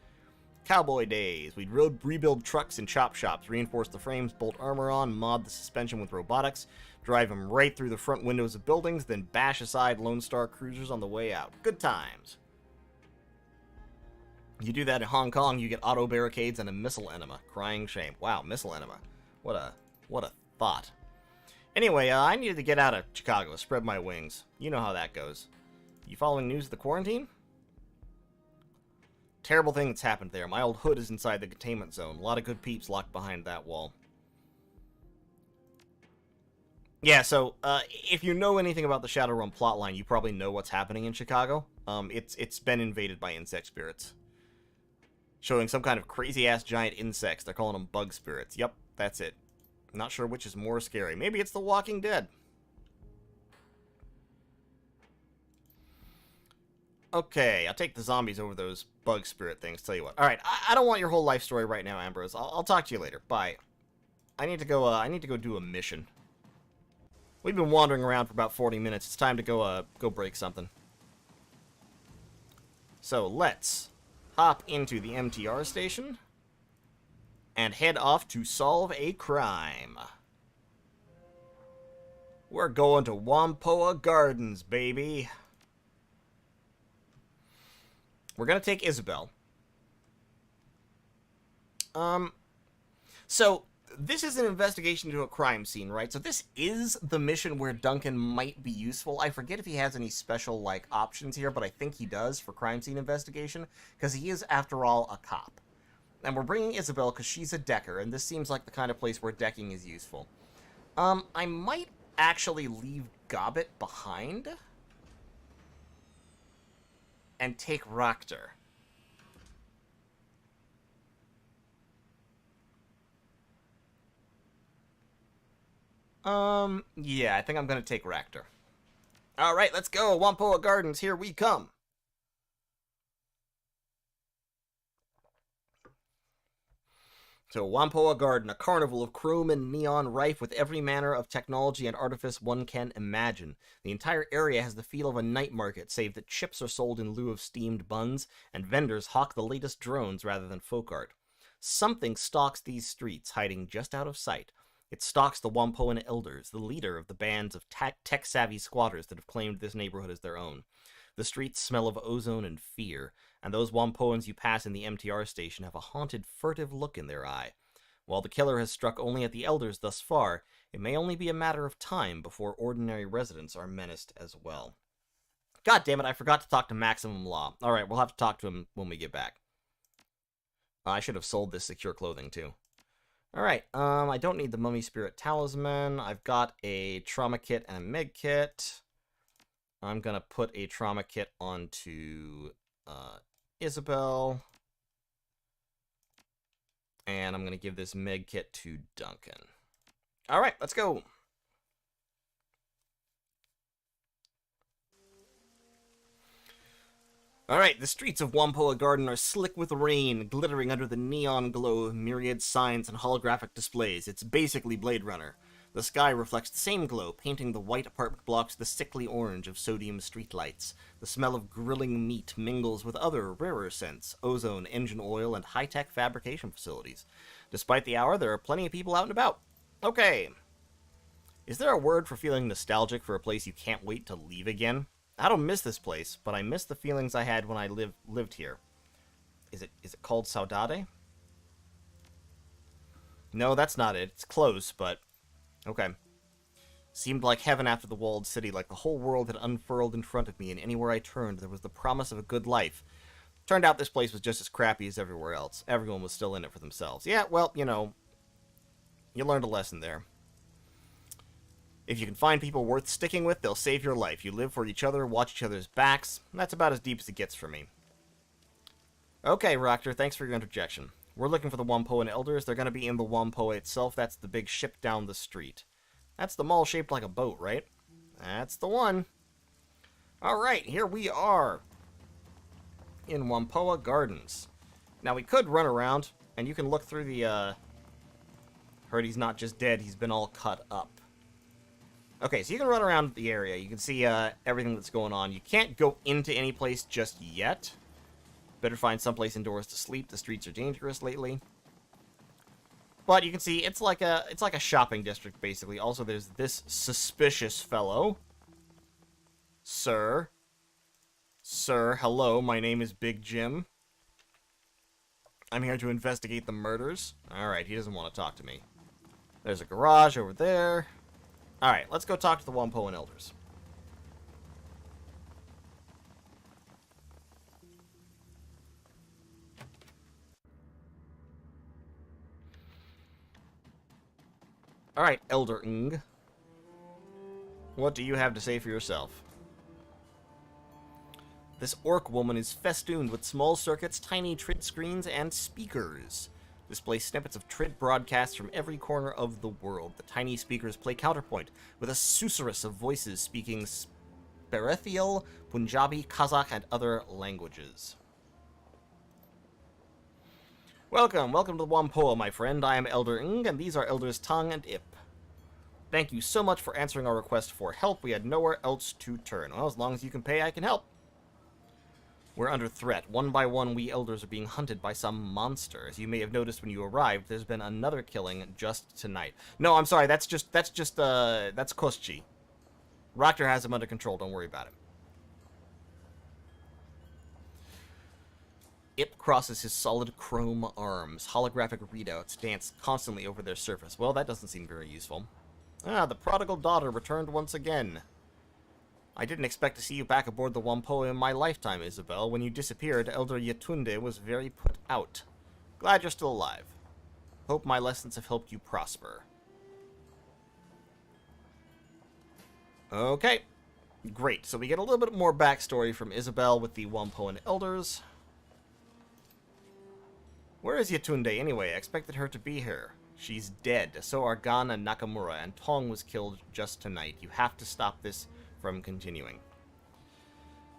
[SPEAKER 1] Cowboy days. We'd rebuild trucks in chop shops, reinforce the frames, bolt armor on, mod the suspension with robotics, drive them right through the front windows of buildings, then bash aside Lone Star cruisers on the way out. Good times. You do that in Hong Kong, you get auto barricades and a missile enema. Crying shame. Wow, missile enema. What a thought. Anyway, I needed to get out of Chicago, spread my wings. You know how that goes. You following news of the quarantine? Terrible thing that's happened there. My old hood is inside the containment zone. A lot of good peeps locked behind that wall. Yeah, so, if you know anything about the Shadowrun plotline, you probably know what's happening in Chicago. It's been invaded by insect spirits. Showing some kind of crazy-ass giant insects. They're calling them bug spirits. Yep, that's it. Not sure which is more scary. Maybe it's The Walking Dead. Okay, I'll take the zombies over those bug spirit things, tell you what. Alright, I don't want your whole life story right now, Ambrose. I'll talk to you later. Bye. I need to go do a mission. We've been wandering around for about 40 minutes. It's time to go break something. So, let's hop into the MTR station and head off to solve a crime. We're going to WaPo Gardens, baby. we're gonna take Isabel. So this is an investigation into a crime scene, right? So this is the mission where Duncan might be useful. I forget if he has any special, like, options here, but I think he does for crime scene investigation, because he is, after all, a cop. And we're bringing Isabel because she's a decker, and this seems like the kind of place where decking is useful. I might actually leave Gobbet behind and take Rakter. Yeah, I think I'm gonna take Rakter. Alright, let's go! WaPo Gardens, here we come! So, WaPo Garden, a carnival of chrome and neon rife with every manner of technology and artifice one can imagine. The entire area has the feel of a night market, save that chips are sold in lieu of steamed buns, and vendors hawk the latest drones rather than folk art. Something stalks these streets, hiding just out of sight. It stalks the Wampoan elders, the leader of the bands of tech-savvy squatters that have claimed this neighborhood as their own. The streets smell of ozone and fear, and those Wampoans you pass in the MTR station have a haunted, furtive look in their eye. While the killer has struck only at the elders thus far, it may only be a matter of time before ordinary residents are menaced as well. God damn it, I forgot to talk to Maximum Law. Alright, we'll have to talk to him when we get back. I should have sold this secure clothing, too. Alright, I don't need the Mummy Spirit Talisman. I've got a Trauma Kit and a Meg Kit. I'm gonna put a Trauma Kit onto Isabel. And I'm gonna give this Meg Kit to Duncan. Alright, let's go! Alright, the streets of WaPo Garden are slick with rain, glittering under the neon glow of myriad signs and holographic displays. It's basically Blade Runner. The sky reflects the same glow, painting the white apartment blocks the sickly orange of sodium streetlights. The smell of grilling meat mingles with other, rarer scents, ozone, engine oil, and high-tech fabrication facilities. Despite the hour, there are plenty of people out and about. Okay. Is there a word for feeling nostalgic for a place you can't wait to leave again? I don't miss this place, but I miss the feelings I had when I lived here. Is it called Saudade? No, that's not it. It's close, but... okay. Seemed like heaven after the walled city, like the whole world had unfurled in front of me, and anywhere I turned, there was the promise of a good life. Turned out this place was just as crappy as everywhere else. Everyone was still in it for themselves. Yeah, well, you know, you learned a lesson there. If you can find people worth sticking with, they'll save your life. You live for each other, watch each other's backs. That's about as deep as it gets for me. Okay, Rakter, thanks for your interjection. We're looking for the Wampoan elders. They're going to be in the Wampo itself. That's the big ship down the street. That's the mall shaped like a boat, right? That's the one. Alright, here we are. In WaPo Gardens. Now, we could run around, and you can look through the, heard he's not just dead, he's been all cut up. Okay, so you can run around the area. You can see everything that's going on. You can't go into any place just yet. Better find someplace indoors to sleep. The streets are dangerous lately. But you can see it's like a shopping district, basically. Also, there's this suspicious fellow. Sir. Sir, hello. My name is Big Jim. I'm here to investigate the murders. Alright, he doesn't want to talk to me. There's a garage over there. Alright, let's go talk to the Wampoan elders. Alright, Elder Ng. What do you have to say for yourself? This orc woman is festooned with small circuits, tiny trid screens, and speakers. Display snippets of trid broadcasts from every corner of the world. The tiny speakers play counterpoint, with a susurrus of voices speaking Berethiel, Punjabi, Kazakh, and other languages. Welcome to the Wampoa, my friend. I am Elder Ng, and these are Elders Tang and Ip. Thank you so much for answering our request for help. We had nowhere else to turn. Well, as long as you can pay, I can help. We're under threat. One by one, we elders are being hunted by some monster. As you may have noticed when you arrived, there's been another killing just tonight. No, I'm sorry, that's Koschi. Rakter has him under control, don't worry about it. Ip crosses his solid chrome arms. Holographic readouts dance constantly over their surface. Well, that doesn't seem very useful. Ah, the prodigal daughter returned once again. I didn't expect to see you back aboard the WaPo in my lifetime, Isabel. When you disappeared, Elder Yetunde was very put out. Glad you're still alive. Hope my lessons have helped you prosper. Okay. Great. So we get a little bit more backstory from Isabel with the WaPo and Elders. Where is Yetunde anyway? I expected her to be here. She's dead. So are Gan and Nakamura, and Tong was killed just tonight. You have to stop this from continuing.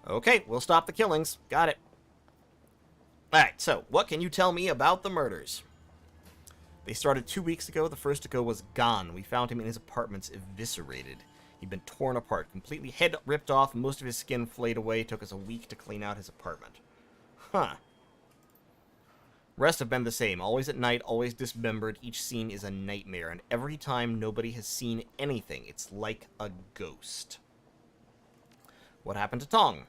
[SPEAKER 1] Okay, we'll stop the killings. Got it. Alright, so what can you tell me about the murders? They started 2 weeks ago. The first to go was Gan. We found him in his apartments eviscerated. He'd been torn apart, completely head ripped off, most of his skin flayed away. Took us a week to clean out his apartment. Huh. Rest have been the same. Always at night, always dismembered. Each scene is a nightmare, and every time nobody has seen anything. It's like a ghost. What happened to Tong?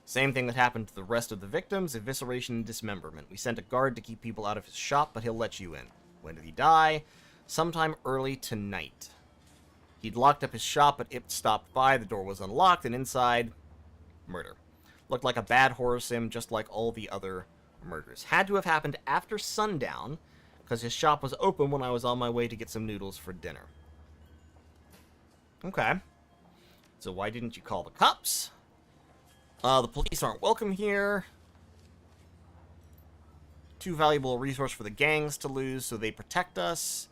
[SPEAKER 1] Same thing that happened to the rest of the victims, evisceration and dismemberment. We sent a guard to keep people out of his shop, but he'll let you in. When did he die? Sometime early tonight. He'd locked up his shop, but Ip stopped by. The door was unlocked, and inside, murder. Looked like a bad horror sim, just like all the other murders. Had to have happened after sundown, because his shop was open when I was on my way to get some noodles for dinner. Okay. So why didn't you call the cops? The police aren't welcome here. Too valuable a resource for the gangs to lose, so they protect us.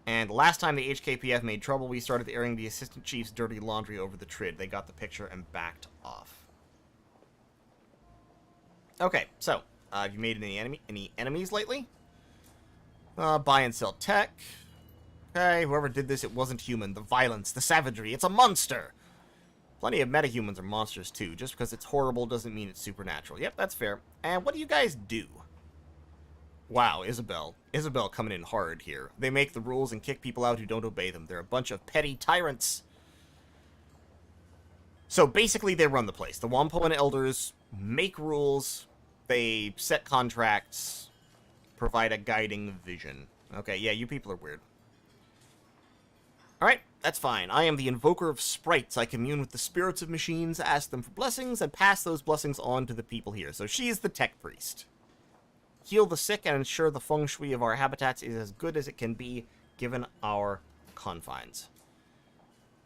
[SPEAKER 1] And last time the HKPF made trouble, we started airing the assistant chief's dirty laundry over the Trid. They got the picture and backed off. Okay, so, have you made any enemies lately? Buy and sell tech. Okay, whoever did this, it wasn't human. The violence, the savagery, it's a monster! Plenty of metahumans are monsters, too. Just because it's horrible doesn't mean it's supernatural. Yep, that's fair. And what do you guys do? Wow, Isabel. Isabel coming in hard here. They make the rules and kick people out who don't obey them. They're a bunch of petty tyrants. So basically, they run the place. The WaPo and Elders make rules. They set contracts. Provide a guiding vision. Okay, yeah, you people are weird. Alright, that's fine. I am the invoker of sprites. I commune with the spirits of machines, ask them for blessings, and pass those blessings on to the people here. So she's the tech priest. Heal the sick and ensure the feng shui of our habitats is as good as it can be, given our confines.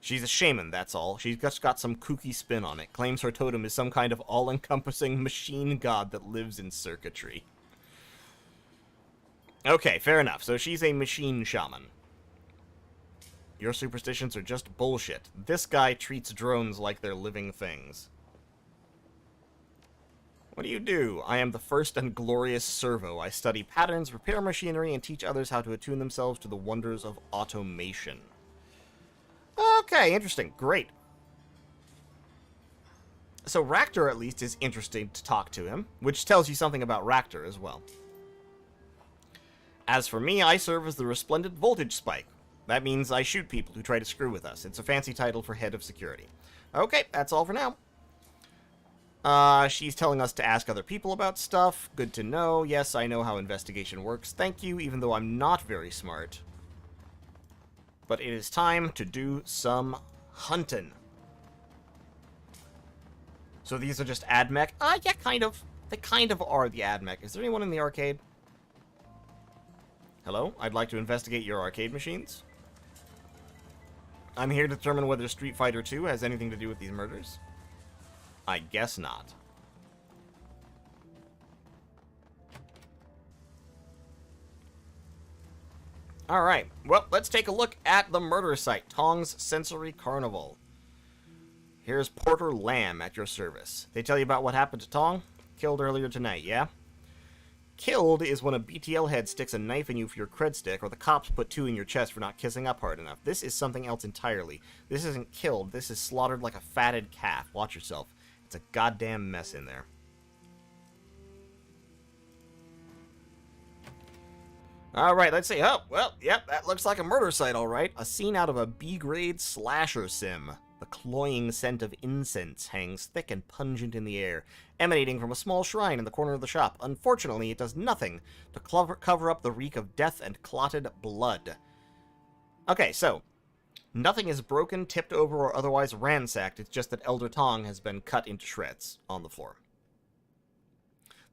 [SPEAKER 1] She's a shaman, that's all. She's just got some kooky spin on it. Claims her totem is some kind of all-encompassing machine god that lives in circuitry. Okay, fair enough. So she's a machine shaman. Your superstitions are just bullshit. This guy treats drones like they're living things. What do you do? I am the first and glorious servo. I study patterns, repair machinery, and teach others how to attune themselves to the wonders of automation. Okay, interesting. Great. So Ractor, at least, is interesting to talk to him, which tells you something about Ractor as well. As for me, I serve as the Resplendent Voltage Spike. That means I shoot people who try to screw with us. It's a fancy title for head of security. Okay, that's all for now. She's telling us to ask other people about stuff. Good to know. Yes, I know how investigation works. Thank you, even though I'm not very smart. But it is time to do some hunting. So these are just AdMech? Yeah, kind of. They kind of are the AdMech. Is there anyone in the arcade? Hello? I'd like to investigate your arcade machines. I'm here to determine whether Street Fighter 2 has anything to do with these murders. I guess not. Alright, well, let's take a look at the murder site, Tong's Sensory Carnival. Here's Porter Lamb at your service. They tell you about what happened to Tong? Killed earlier tonight, yeah? Killed is when a BTL head sticks a knife in you for your cred stick, or the cops put 2 in your chest for not kissing up hard enough. This is something else entirely. This isn't killed, this is slaughtered like a fatted calf. Watch yourself. It's a goddamn mess in there. Alright, let's see. Oh, well, yep, that looks like a murder site, alright. A scene out of a B-grade slasher sim. The cloying scent of incense hangs thick and pungent in the air, emanating from a small shrine in the corner of the shop. Unfortunately, it does nothing to cover up the reek of death and clotted blood. Okay, so nothing is broken, tipped over, or otherwise ransacked. It's just that Elder Tong has been cut into shreds on the floor.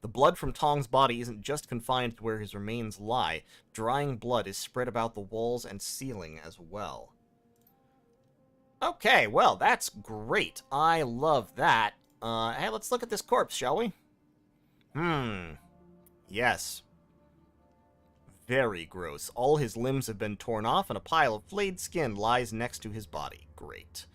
[SPEAKER 1] The blood from Tong's body isn't just confined to where his remains lie. Drying blood is spread about the walls and ceiling as well. Okay, well, that's great. I love that. Hey, let's look at this corpse, shall we? Yes. Very gross. All his limbs have been torn off, and a pile of flayed skin lies next to his body. Great.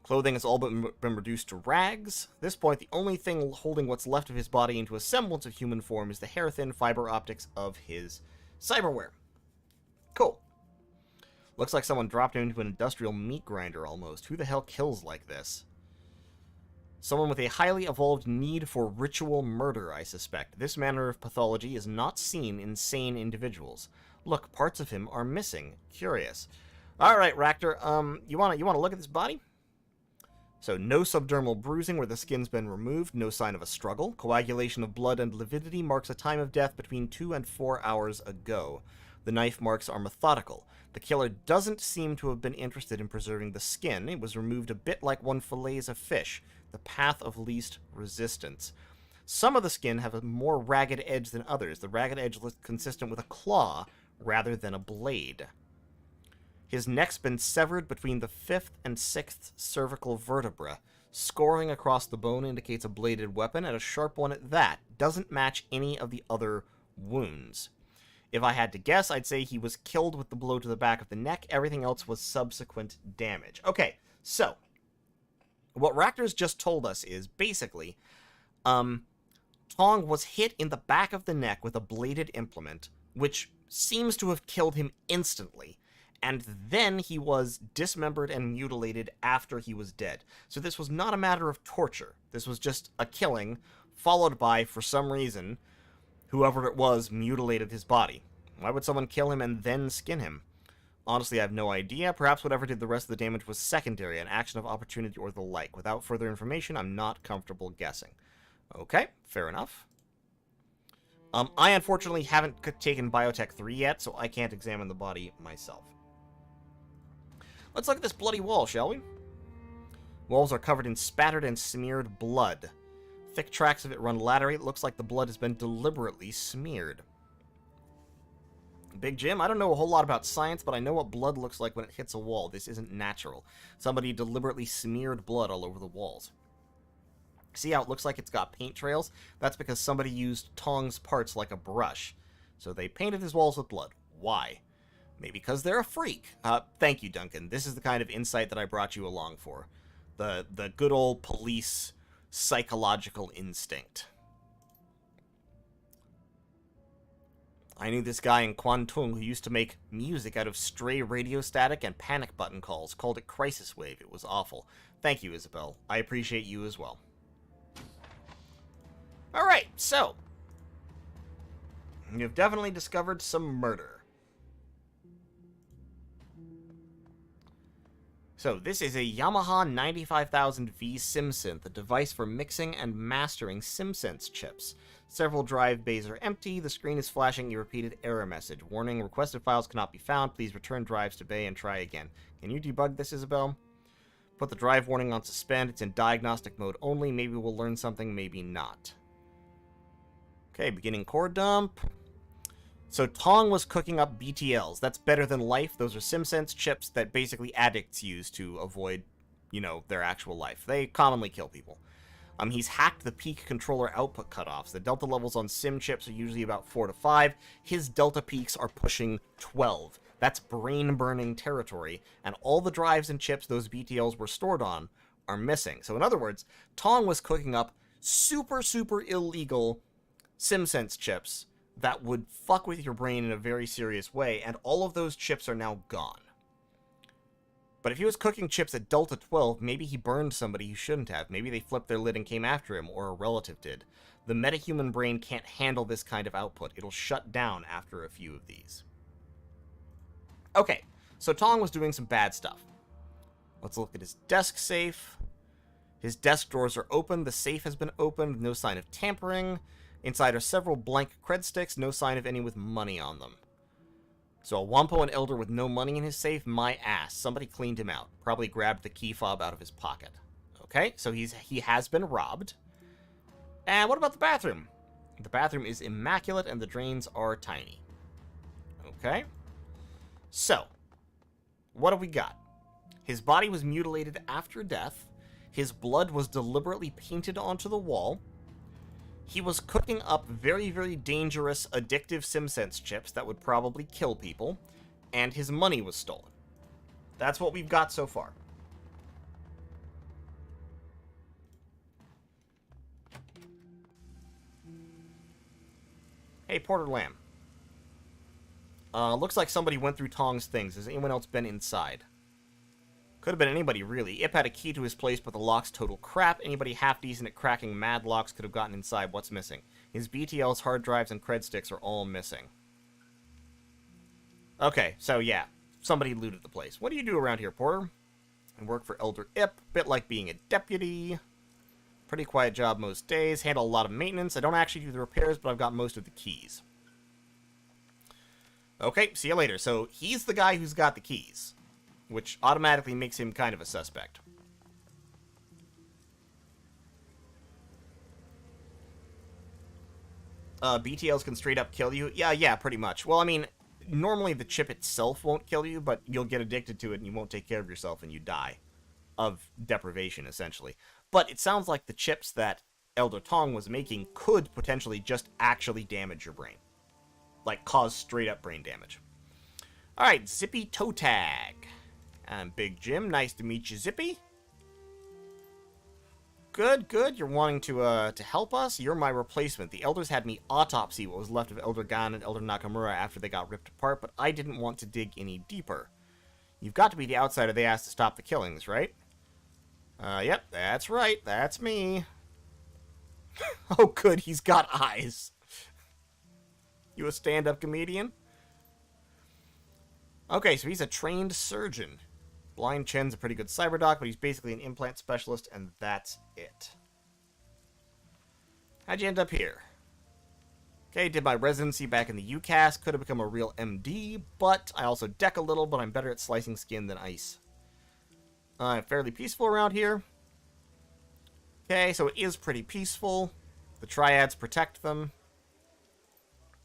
[SPEAKER 1] Clothing has all but been reduced to rags. At this point, the only thing holding what's left of his body into a semblance of human form is the hair-thin fiber optics of his cyberware. Cool. Looks like someone dropped him into an industrial meat grinder, almost. Who the hell kills like this? Someone with a highly evolved need for ritual murder, I suspect. This manner of pathology is not seen in sane individuals. Look, parts of him are missing. Curious. Alright, Ractor, you wanna look at this body? So, no subdermal bruising where the skin's been removed, no sign of a struggle. Coagulation of blood and lividity marks a time of death between 2 and 4 hours ago. The knife marks are methodical. The killer doesn't seem to have been interested in preserving the skin. It was removed a bit like one fillets a fish, the path of least resistance. Some of the skin have a more ragged edge than others. The ragged edge looks consistent with a claw rather than a blade. His neck's been severed between the 5th and 6th cervical vertebra. Scoring across the bone indicates a bladed weapon, and a sharp one at that. Doesn't match any of the other wounds. If I had to guess, I'd say he was killed with the blow to the back of the neck. Everything else was subsequent damage. Okay, so what Ractor's just told us is basically, Tong was hit in the back of the neck with a bladed implement, which seems to have killed him instantly, and then he was dismembered and mutilated after he was dead. So this was not a matter of torture. This was just a killing, followed by, for some reason, whoever it was mutilated his body. Why would someone kill him and then skin him? Honestly, I have no idea. Perhaps whatever did the rest of the damage was secondary, an action of opportunity or the like. Without further information, I'm not comfortable guessing. Okay, fair enough. I unfortunately haven't taken Biotech 3 yet, so I can't examine the body myself. Let's look at this bloody wall, shall we? Walls are covered in spattered and smeared blood. Thick tracks of it run laterally. It looks like the blood has been deliberately smeared. Big Jim, I don't know a whole lot about science, but I know what blood looks like when it hits a wall. This isn't natural. Somebody deliberately smeared blood all over the walls. See how it looks like it's got paint trails? That's because somebody used Tong's parts like a brush. So they painted his walls with blood. Why? Maybe because they're a freak. Thank you, Duncan. This is the kind of insight that I brought you along for. The good old police psychological instinct. I knew this guy in Kwantung who used to make music out of stray radio static and panic button calls. Called it Crisis Wave. It was awful. Thank you, Isabel. I appreciate you as well. Alright, so you've definitely discovered some murder. So, this is a Yamaha 95000V SimSynth, a device for mixing and mastering SimSense chips. Several drive bays are empty. The screen is flashing a repeated error message. Warning, requested files cannot be found. Please return drives to bay and try again. Can you debug this, Isabel? Put the drive warning on suspend. It's in diagnostic mode only. Maybe we'll learn something, maybe not. Okay, beginning core dump. So Tong was cooking up BTLs. That's better than life. Those are SimSense chips that basically addicts use to avoid, you know, their actual life. They commonly kill people. He's hacked the peak controller output cutoffs. The delta levels on Sim chips are usually about 4 to 5. His delta peaks are pushing 12. That's brain-burning territory, and all the drives and chips those BTLs were stored on are missing. So in other words, Tong was cooking up super, super illegal SimSense chips that would fuck with your brain in a very serious way, and all of those chips are now gone. But if he was cooking chips at Delta 12, maybe he burned somebody he shouldn't have. Maybe they flipped their lid and came after him, or a relative did. The metahuman brain can't handle this kind of output. It'll shut down after a few of these. Okay, so Tong was doing some bad stuff. Let's look at his desk safe. His desk drawers are open. The safe has been opened. No sign of tampering. Inside are several blank cred sticks. No sign of any with money on them. So a WaPo and Elder with no money in his safe? My ass. Somebody cleaned him out. Probably grabbed the key fob out of his pocket. Okay, so he has been robbed. And what about the bathroom? The bathroom is immaculate and the drains are tiny. Okay. So, what have we got? His body was mutilated after death. His blood was deliberately painted onto the wall. He was cooking up very, very dangerous, addictive SimSense chips that would probably kill people. And his money was stolen. That's what we've got so far. Hey, Porter Lamb. Looks like somebody went through Tong's things. Has anyone else been inside? Could have been anybody, really. Ip had a key to his place, but the lock's total crap. Anybody half-decent at cracking mad locks could have gotten inside. What's missing? His BTLs, hard drives, and cred sticks are all missing. Okay, so yeah. Somebody looted the place. What do you do around here, Porter? I work for Elder Ip. Bit like being a deputy. Pretty quiet job most days. Handle a lot of maintenance. I don't actually do the repairs, but I've got most of the keys. Okay, see you later. So, he's the guy who's got the keys, which automatically makes him kind of a suspect. BTLs can straight up kill you? Yeah, pretty much. Well, I mean, normally the chip itself won't kill you, but you'll get addicted to it and you won't take care of yourself and you die. Of deprivation, essentially. But it sounds like the chips that Elder Tong was making could potentially just actually damage your brain. Like, cause straight-up brain damage. Alright, Zippy Toe Tag. I'm Big Jim. Nice to meet you, Zippy. Good. You're wanting to help us? You're my replacement. The Elders had me autopsy what was left of Elder Gan and Elder Nakamura after they got ripped apart, but I didn't want to dig any deeper. You've got to be the outsider they asked to stop the killings, right? Yep, that's right. That's me. Oh, good. He's got eyes. You a stand-up comedian? Okay, so he's a trained surgeon. Blind Chen's a pretty good cyberdoc, but he's basically an implant specialist, and that's it. How'd you end up here? Okay, did my residency back in the UCAS. Could have become a real MD, but I also deck a little, but I'm better at slicing skin than ice. Fairly peaceful around here. Okay, so it is pretty peaceful. The triads protect them.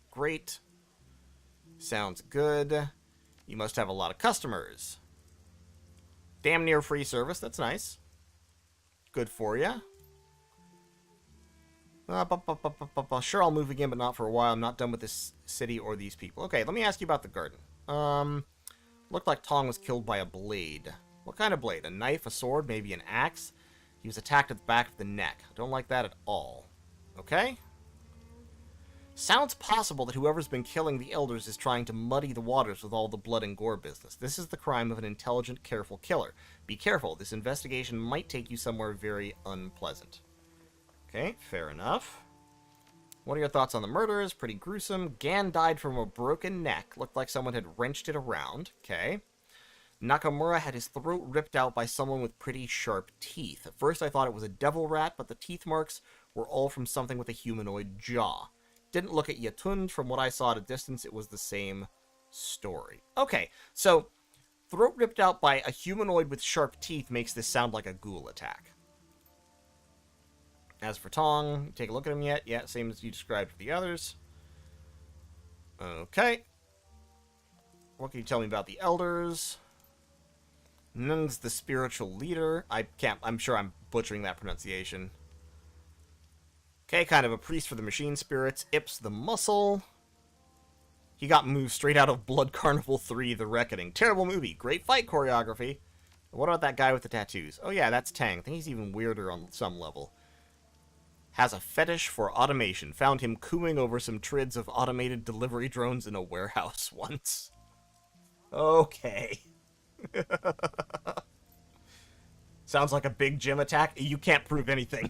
[SPEAKER 1] Great. Sounds good. You must have a lot of customers. Damn near free service. That's nice. Good for you. Sure, I'll move again, but not for a while. I'm not done with this city or these people. Okay, let me ask you about the garden. Looked like Tong was killed by a blade. What kind of blade? A knife, a sword, maybe an axe? He was attacked at the back of the neck. Don't like that at all. Okay? Sounds possible that whoever's been killing the elders is trying to muddy the waters with all the blood and gore business. This is the crime of an intelligent, careful killer. Be careful. This investigation might take you somewhere very unpleasant. Okay, fair enough. What are your thoughts on the murders? Pretty gruesome. Gan died from a broken neck. Looked like someone had wrenched it around. Okay. Nakamura had his throat ripped out by someone with pretty sharp teeth. At first I thought it was a devil rat, but the teeth marks were all from something with a humanoid jaw. Didn't look at Yatun. From what I saw at a distance, it was the same story. Okay, so throat ripped out by a humanoid with sharp teeth makes this sound like a ghoul attack. As for Tong, take a look at him yet? Yeah, same as you described for the others. Okay. What can you tell me about the elders? Nung's the spiritual leader. I'm sure I'm butchering that pronunciation. Okay, kind of a priest for the machine spirits. Ip's the muscle. He got moved straight out of Blood Carnival 3, The Reckoning. Terrible movie. Great fight choreography. What about that guy with the tattoos? Oh yeah, that's Tang. I think he's even weirder on some level. Has a fetish for automation. Found him cooing over some trids of automated delivery drones in a warehouse once. Okay. Sounds like a big gym attack. You can't prove anything.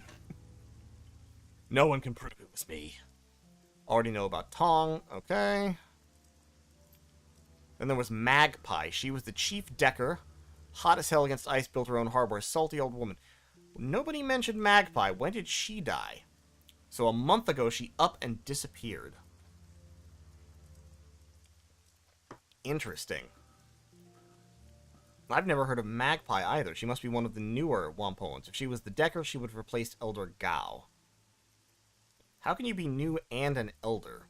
[SPEAKER 1] No one can prove it was me. Already know about Tong. Okay. Then there was Magpie. She was the chief decker Hot as hell against ice, built her own harbor. Salty old woman. Nobody mentioned Magpie. When did she die? So a month ago, she up and disappeared. Interesting. I've never heard of Magpie either. She must be one of the newer WaPoans. If she was the Decker, she would have replaced Elder Gao. How can you be new and an Elder?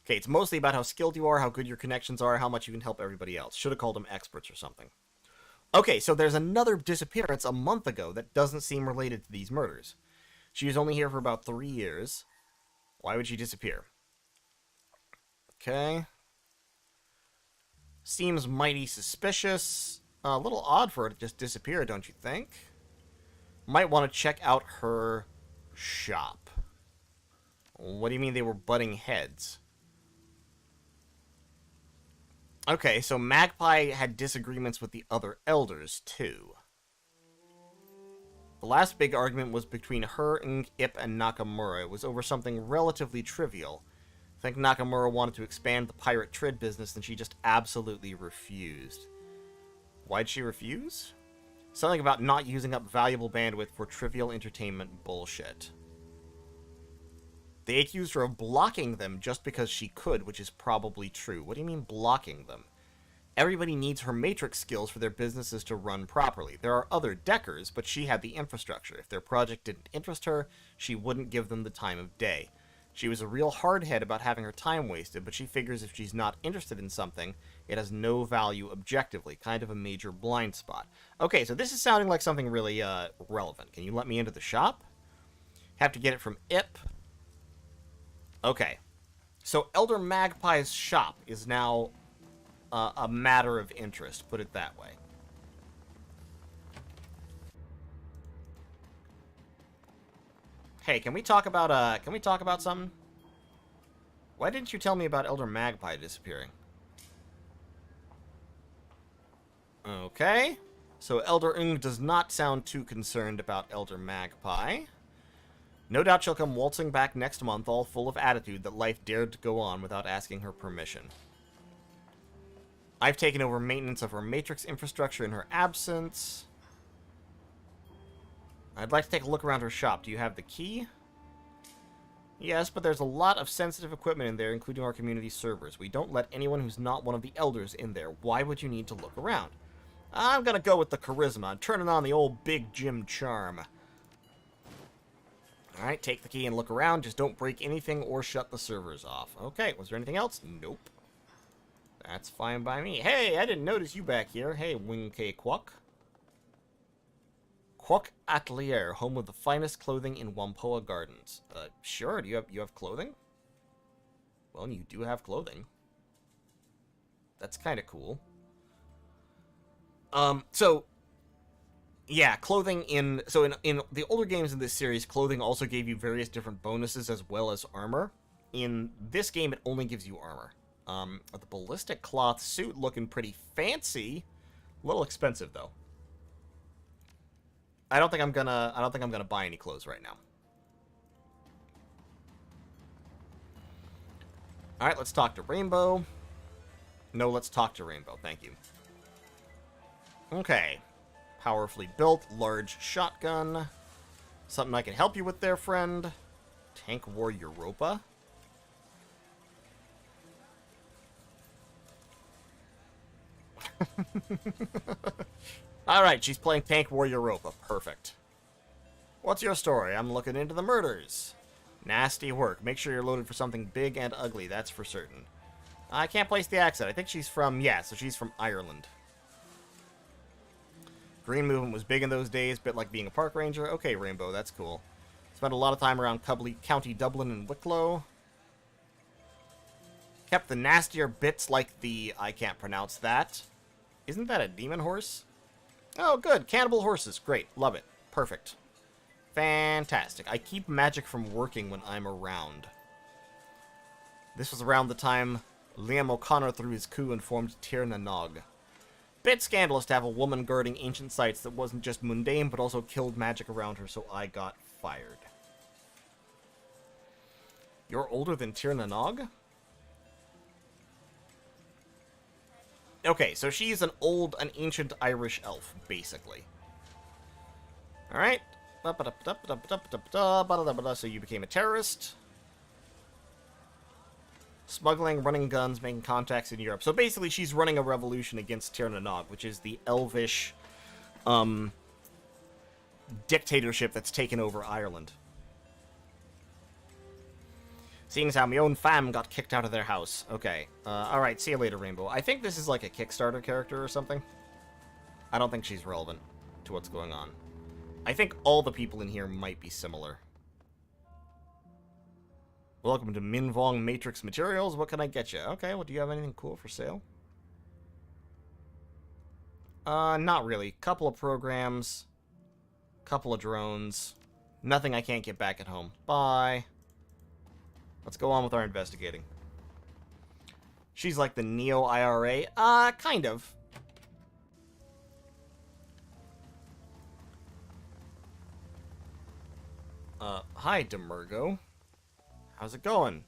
[SPEAKER 1] Okay, it's mostly about how skilled you are, how good your connections are, how much you can help everybody else. Should have called them experts or something. Okay, so there's another disappearance a month ago that doesn't seem related to these murders. She was only here for about 3 years. Why would she disappear? Okay. Seems mighty suspicious. A little odd for her to just disappear, don't you think? Might want to check out her shop. What do you mean they were butting heads? Okay, so Magpie had disagreements with the other elders, too. The last big argument was between her, Ip, and Nakamura. It was over something relatively trivial. I think Nakamura wanted to expand the pirate trade business, and she just absolutely refused. Why'd she refuse? Something about not using up valuable bandwidth for trivial entertainment bullshit. They accused her of blocking them just because she could, which is probably true. What do you mean blocking them? Everybody needs her matrix skills for their businesses to run properly. There are other Deckers, but she had the infrastructure. If their project didn't interest her, she wouldn't give them the time of day. She was a real hardhead about having her time wasted, but she figures if she's not interested in something, it has no value objectively. Kind of a major blind spot. Okay, so this is sounding like something really relevant. Can you let me into the shop? Have to get it from Ip. Okay. So Elder Magpie's shop is now a matter of interest, put it that way. Hey, can we talk about something? Why didn't you tell me about Elder Magpie disappearing? Okay. So Elder Ung does not sound too concerned about Elder Magpie. No doubt she'll come waltzing back next month, all full of attitude that life dared to go on without asking her permission. I've taken over maintenance of her matrix infrastructure in her absence. I'd like to take a look around her shop. Do you have the key? Yes, but there's a lot of sensitive equipment in there, including our community servers. We don't let anyone who's not one of the elders in there. Why would you need to look around? I'm gonna go with the charisma. I'm turning on the old Big Jim charm. Alright, take the key and look around. Just don't break anything or shut the servers off. Okay, was there anything else? Nope. That's fine by me. Hey, I didn't notice you back here. Hey, Wing K Quok. Quok Atelier, home of the finest clothing in WaPo Gardens. Sure, do you have clothing? Well, you do have clothing. That's kind of cool. Yeah, clothing in the older games in this series, clothing also gave you various different bonuses as well as armor. In this game, it only gives you armor. The ballistic cloth suit looking pretty fancy. A little expensive though. I don't think I'm gonna buy any clothes right now. Alright, let's talk to Rainbow. No, let's talk to Rainbow, thank you. Okay. Powerfully built, large shotgun. Something I can help you with there, friend. Tank War Europa. Alright, she's playing Tank War Europa. Perfect. What's your story? I'm looking into the murders. Nasty work. Make sure you're loaded for something big and ugly, that's for certain. I can't place the accent. I think she's from, yeah, so she's from Ireland. Green movement was big in those days, bit like being a park ranger. Okay, Rainbow, that's cool. Spent a lot of time around County Dublin and Wicklow. Kept the nastier bits like the... I can't pronounce that. Isn't that a demon horse? Oh, good. Cannibal horses. Great. Love it. Perfect. Fantastic. I keep magic from working when I'm around. This was around the time Liam O'Connor threw his coup and formed Tir na Nog. Bit scandalous to have a woman guarding ancient sites that wasn't just mundane, but also killed magic around her, so I got fired. You're older than Tir na Nog? Okay, so she's an ancient Irish elf, basically. Alright. So you became a terrorist. Smuggling, running guns, making contacts in Europe. So basically, she's running a revolution against Tir na Nog, which is the elvish dictatorship that's taken over Ireland. Seeing as how my own fam got kicked out of their house. Okay. Alright, see you later, Rainbow. I think this is like a Kickstarter character or something. I don't think she's relevant to what's going on. I think all the people in here might be similar. Welcome to Minvong Matrix Materials. What can I get you? Okay, well, do you have anything cool for sale? Not really. Couple of programs. Couple of drones. Nothing I can't get back at home. Bye. Let's go on with our investigating. She's like the Neo-IRA. Kind of. Hi, Demergo. How's it going?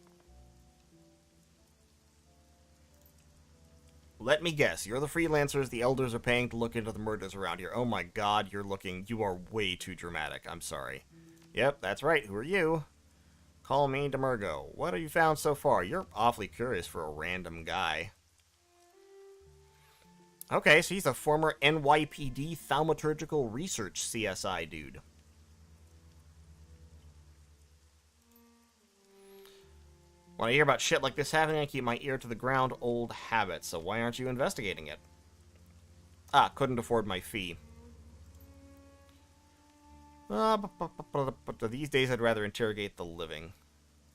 [SPEAKER 1] Let me guess, you're the freelancers the elders are paying to look into the murders around here. Oh my god, you are way too dramatic. I'm sorry. Yep, that's right. Who are you? Call me Demergo. What have you found so far? You're awfully curious for a random guy. Okay, so he's a former NYPD Thaumaturgical Research CSI dude. When I hear about shit like this happening, I keep my ear to the ground. Old habit. So why aren't you investigating it? Couldn't afford my fee. But these days I'd rather interrogate the living.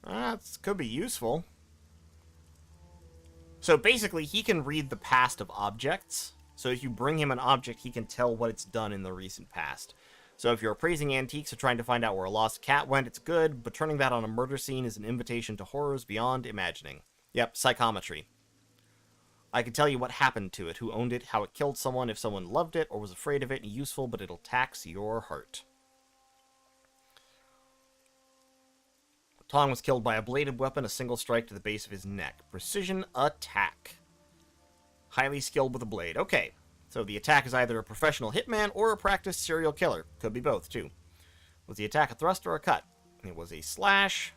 [SPEAKER 1] It could be useful. So basically, he can read the past of objects. So if you bring him an object, he can tell what it's done in the recent past. So if you're appraising antiques or trying to find out where a lost cat went, it's good, but turning that on a murder scene is an invitation to horrors beyond imagining. Yep, psychometry. I can tell you what happened to it, who owned it, how it killed someone, if someone loved it or was afraid of it, useful, but it'll tax your heart. Tong was killed by a bladed weapon, a single strike to the base of his neck. Precision attack. Highly skilled with a blade. Okay. So the attack is either a professional hitman or a practiced serial killer. Could be both, too. Was the attack a thrust or a cut? It was a slash.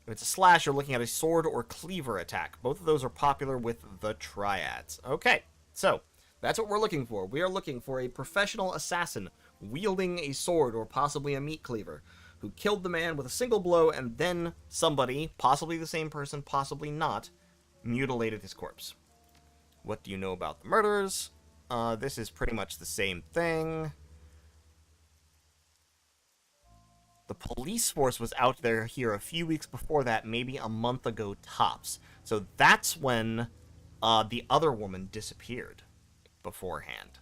[SPEAKER 1] If it's a slash, you're looking at a sword or cleaver attack. Both of those are popular with the triads. Okay, so that's what we're looking for. We are looking for a professional assassin wielding a sword or possibly a meat cleaver who killed the man with a single blow and then somebody, possibly the same person, possibly not, mutilated his corpse. What do you know about the murders? This is pretty much the same thing. The police force was out there here a few weeks before that, maybe a month ago tops. So that's when the other woman disappeared beforehand.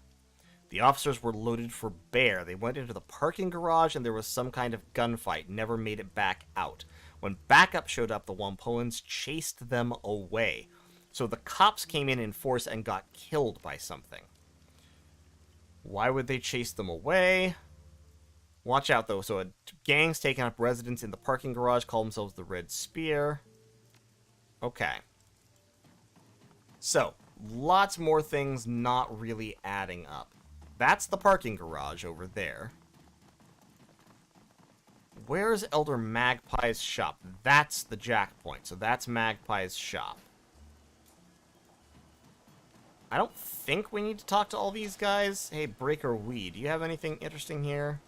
[SPEAKER 1] The officers were loaded for bear. They went into the parking garage and there was some kind of gunfight. Never made it back out. When backup showed up, the Wampoans chased them away. So the cops came in force and got killed by something. Why would they chase them away? Watch out, though. So a gang's taking up residence in the parking garage, call themselves the Red Spear. Okay. So, lots more things not really adding up. That's the parking garage over there. Where's Elder Magpie's shop? That's the jack point. So that's Magpie's shop. I don't think we need to talk to all these guys. Hey, Breaker Weed, do you have anything interesting here?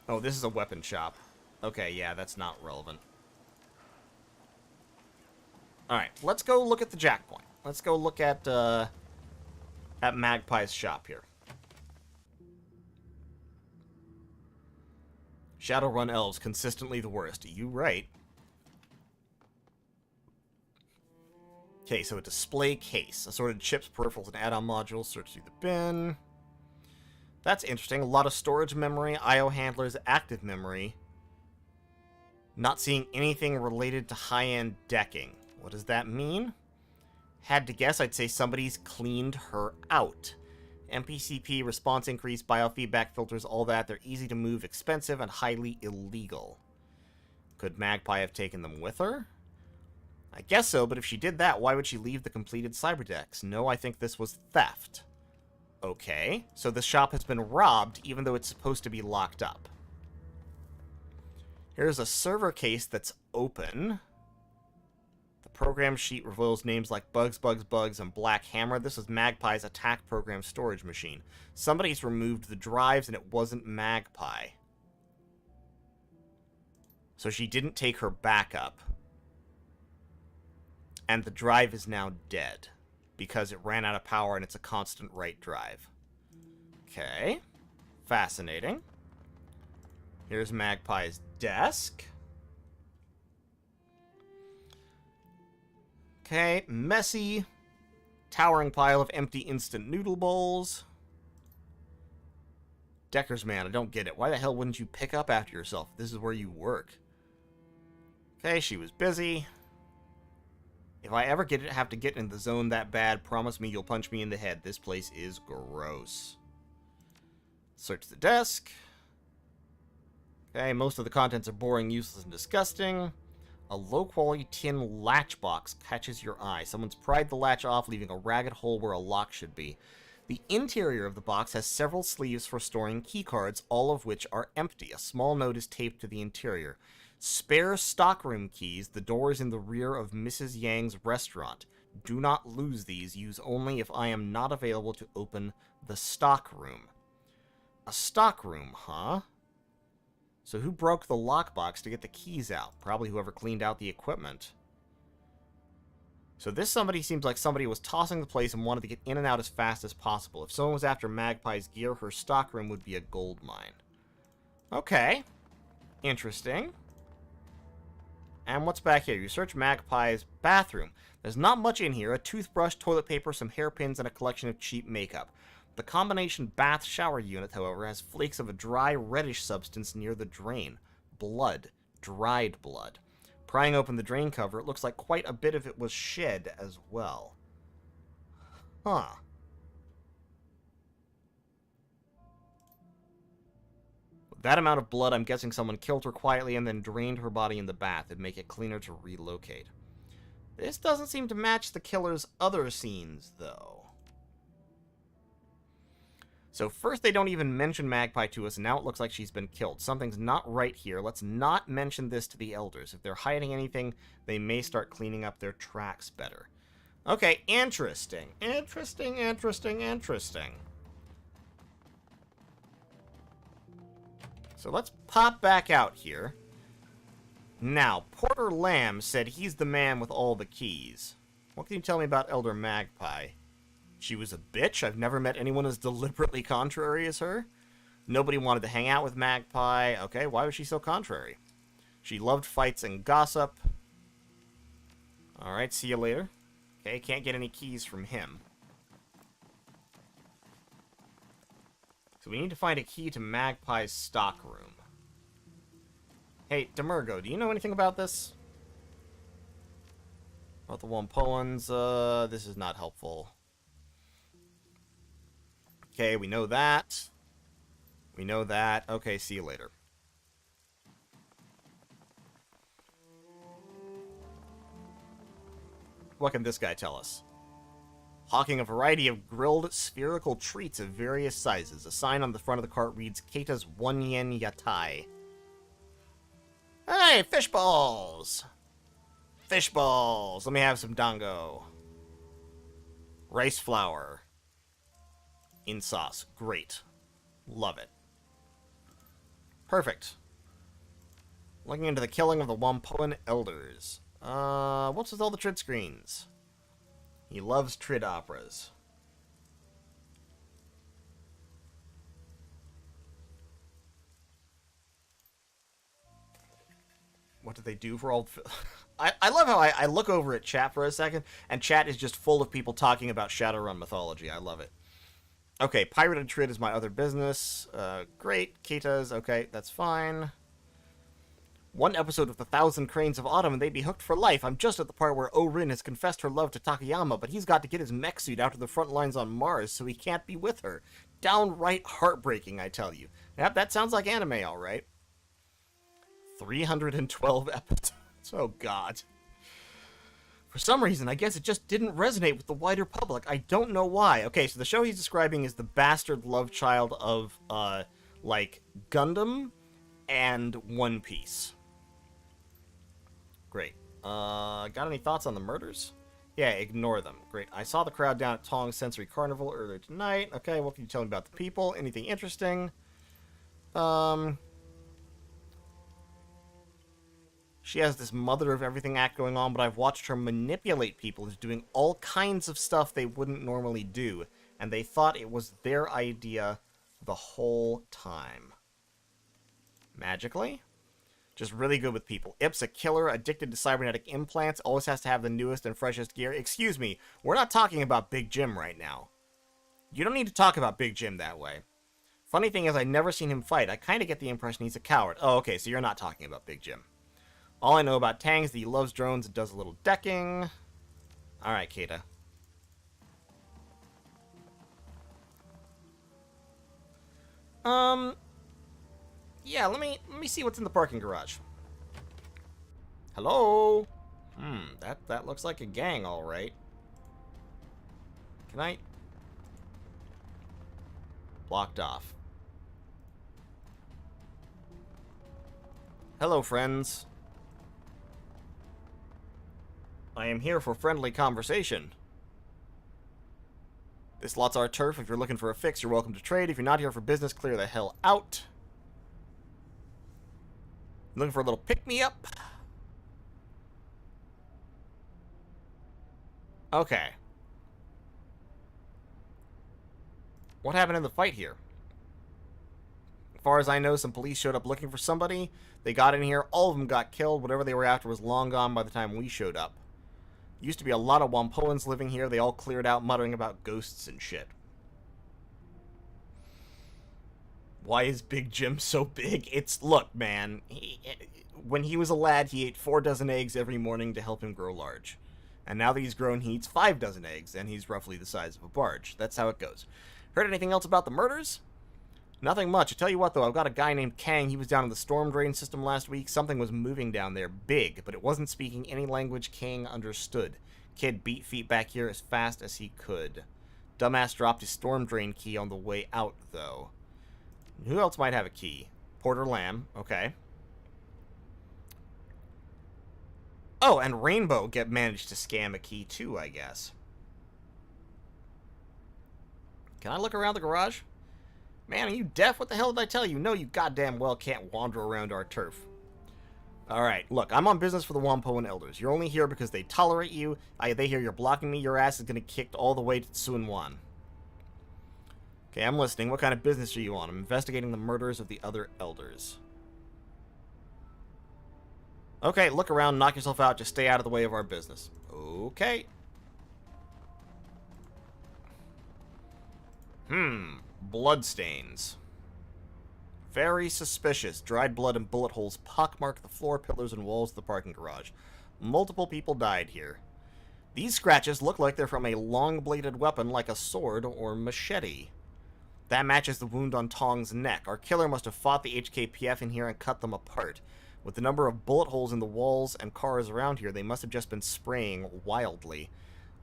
[SPEAKER 1] Oh, this is a weapon shop. Okay, yeah, that's not relevant. Alright, let's go look at the jack point. Let's go look at Magpie's shop here. Shadowrun elves, consistently the worst. You right. Okay, so a display case. Assorted chips, peripherals, and add-on modules. Search through the bin. That's interesting. A lot of storage memory, I/O handlers, active memory. Not seeing anything related to high-end decking. What does that mean? Had to guess, I'd say somebody's cleaned her out. MPCP, response increase, biofeedback filters, all that. They're easy to move, expensive, and highly illegal. Could Magpie have taken them with her? I guess so, but if she did that, why would she leave the completed cyberdex? No, I think this was theft. Okay, so the shop has been robbed, even though it's supposed to be locked up. Here's a server case that's open. The program sheet reveals names like Bugs, Bugs, Bugs, and Black Hammer. This is Magpie's attack program storage machine. Somebody's removed the drives, and it wasn't Magpie. So she didn't take her backup. And the drive is now dead, because it ran out of power and it's a constant write drive. Okay. Fascinating. Here's Magpie's desk. Okay, messy, towering pile of empty instant noodle bowls. Decker's man, I don't get it. Why the hell wouldn't you pick up after yourself? This is where you work. Okay, she was busy. If I ever have to get in the zone that bad, promise me you'll punch me in the head. This place is gross. Search the desk. Okay, most of the contents are boring, useless, and disgusting. A low-quality tin latch box catches your eye. Someone's pried the latch off, leaving a ragged hole where a lock should be. The interior of the box has several sleeves for storing keycards, all of which are empty. A small note is taped to the interior. Spare stockroom keys. The door is in the rear of Mrs. Yang's restaurant. Do not lose these. Use only if I am not available to open the stockroom. A stockroom, huh? So who broke the lockbox to get the keys out? Probably whoever cleaned out the equipment. So this somebody seems like somebody was tossing the place and wanted to get in and out as fast as possible. If someone was after Magpie's gear, her stockroom would be a gold mine. Okay. Interesting. And what's back here? You search Magpie's bathroom. There's not much in here. A toothbrush, toilet paper, some hairpins, and a collection of cheap makeup. The combination bath shower unit, however, has flakes of a dry reddish substance near the drain. Blood. Dried blood. Prying open the drain cover, it looks like quite a bit of it was shed as well. Huh. With that amount of blood, I'm guessing someone killed her quietly and then drained her body in the bath. It'd make it cleaner to relocate. This doesn't seem to match the killer's other scenes, though. So first they don't even mention Magpie to us, and now it looks like she's been killed. Something's not right here. Let's not mention this to the elders. If they're hiding anything, they may start cleaning up their tracks better. Okay, interesting. Interesting, interesting, interesting. So let's pop back out here. Now, Porter Lamb said he's the man with all the keys. What can you tell me about Elder Magpie? She was a bitch. I've never met anyone as deliberately contrary as her. Nobody wanted to hang out with Magpie. Okay, why was she so contrary? She loved fights and gossip. Alright, see you later. Okay, can't get any keys from him. So we need to find a key to Magpie's stockroom. Hey, Demergo, do you know anything about this? About the WaPoans? This is not helpful. Okay, we know that. We know that. Okay, see you later. What can this guy tell us? Hawking a variety of grilled spherical treats of various sizes. A sign on the front of the cart reads, Keita's 1 yen yatai. Hey, fish balls! Fish balls! Let me have some dango. Rice flour. In sauce. Great. Love it. Perfect. Looking into the killing of the WaPoan elders. What's with all the trid screens? He loves trid operas. What did they do for all... I love how I look over at chat for a second, and chat is just full of people talking about Shadowrun mythology. I love it. Okay, pirated trid is my other business. Great. Keita's. Okay, that's fine. One episode of the 1,000 Cranes of Autumn and they'd be hooked for life. I'm just at the part where O-Rin has confessed her love to Takayama, but he's got to get his mech suit out to the front lines on Mars, so he can't be with her. Downright heartbreaking, I tell you. Yep, that sounds like anime, alright. 312 episodes. Oh, God. For some reason, I guess it just didn't resonate with the wider public. I don't know why. Okay, so the show he's describing is the bastard love child of, like, Gundam and One Piece. Great. Got any thoughts on the murders? Yeah, ignore them. Great. I saw the crowd down at Tong's Sensory Carnival earlier tonight. Okay, what can you tell me about the people? Anything interesting? She has this mother of everything act going on, but I've watched her manipulate people into doing all kinds of stuff they wouldn't normally do, and they thought it was their idea the whole time. Magically? Just really good with people. Ip's a killer, addicted to cybernetic implants, always has to have the newest and freshest gear. Excuse me, we're not talking about Big Jim right now. You don't need to talk about Big Jim that way. Funny thing is, I've never seen him fight. I kind of get the impression he's a coward. Oh, okay, so you're not talking about Big Jim. All I know about Tang is that he loves drones and does a little decking. Alright, Kata. Yeah, let me see what's in the parking garage. Hello? That looks like a gang, alright. Can I... Blocked off. Hello, friends. I am here for friendly conversation. This lot's our turf. If you're looking for a fix, you're welcome to trade. If you're not here for business, clear the hell out. Looking for a little pick-me-up? Okay. What happened in the fight here? As far as I know, some police showed up looking for somebody. They got in here. All of them got killed. Whatever they were after was long gone by the time we showed up. Used to be a lot of Wampoans living here. They all cleared out, muttering about ghosts and shit. Why is Big Jim so big? Look, man. When he was a lad, he ate 4 dozen eggs every morning to help him grow large. And now that he's grown, he eats 5 dozen eggs, and he's roughly the size of a barge. That's how it goes. Heard anything else about the murders? Nothing much. I tell you what, though, I've got a guy named Kang. He was down in the storm drain system last week. Something was moving down there, big, but it wasn't speaking any language Kang understood. Kid beat feet back here as fast as he could. Dumbass dropped his storm drain key on the way out, though. Who else might have a key? Porter Lamb. Okay. Oh, and Rainbow managed to scam a key, too, I guess. Can I look around the garage? Man, are you deaf? What the hell did I tell you? No, you goddamn well can't wander around our turf. Alright, look, I'm on business for the Wampoan Elders. You're only here because they tolerate you. They hear you're blocking me. Your ass is gonna get kicked all the way to Tsunwan. Okay, I'm listening. What kind of business are you on? I'm investigating the murders of the other Elders. Okay, look around, knock yourself out. Just stay out of the way of our business. Okay. Bloodstains. Very suspicious. Dried blood and bullet holes pockmark the floor, pillars, and walls of the parking garage. Multiple people died here. These scratches look like they're from a long-bladed weapon like a sword or machete. That matches the wound on Tong's neck. Our killer must have fought the HKPF in here and cut them apart. With the number of bullet holes in the walls and cars around here, they must have just been spraying wildly.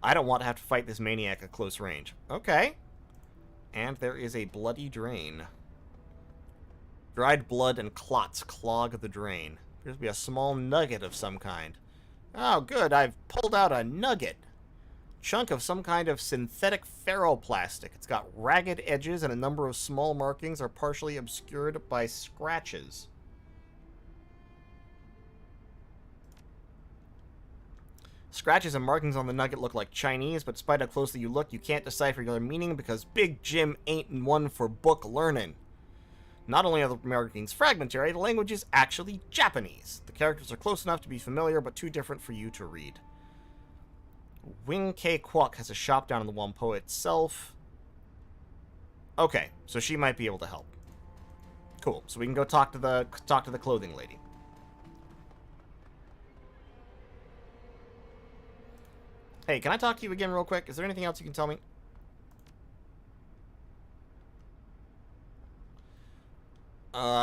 [SPEAKER 1] I don't want to have to fight this maniac at close range. Okay. And there is a bloody drain. Dried blood and clots clog the drain. Appears to be a small nugget of some kind. Oh, good. I've pulled out a nugget. Chunk of some kind of synthetic ferroplastic. It's got ragged edges and a number of small markings are partially obscured by scratches. Scratches and markings on the nugget look like Chinese, but despite how closely you look, you can't decipher their meaning because Big Jim ain't one for book learning. Not only are the markings fragmentary, the language is actually Japanese. The characters are close enough to be familiar, but too different for you to read. Wing K Kwok has a shop down in the Wampo itself. Okay, so she might be able to help. Cool. So we can go talk to the clothing lady. Hey, can I talk to you again real quick? Is there anything else you can tell me?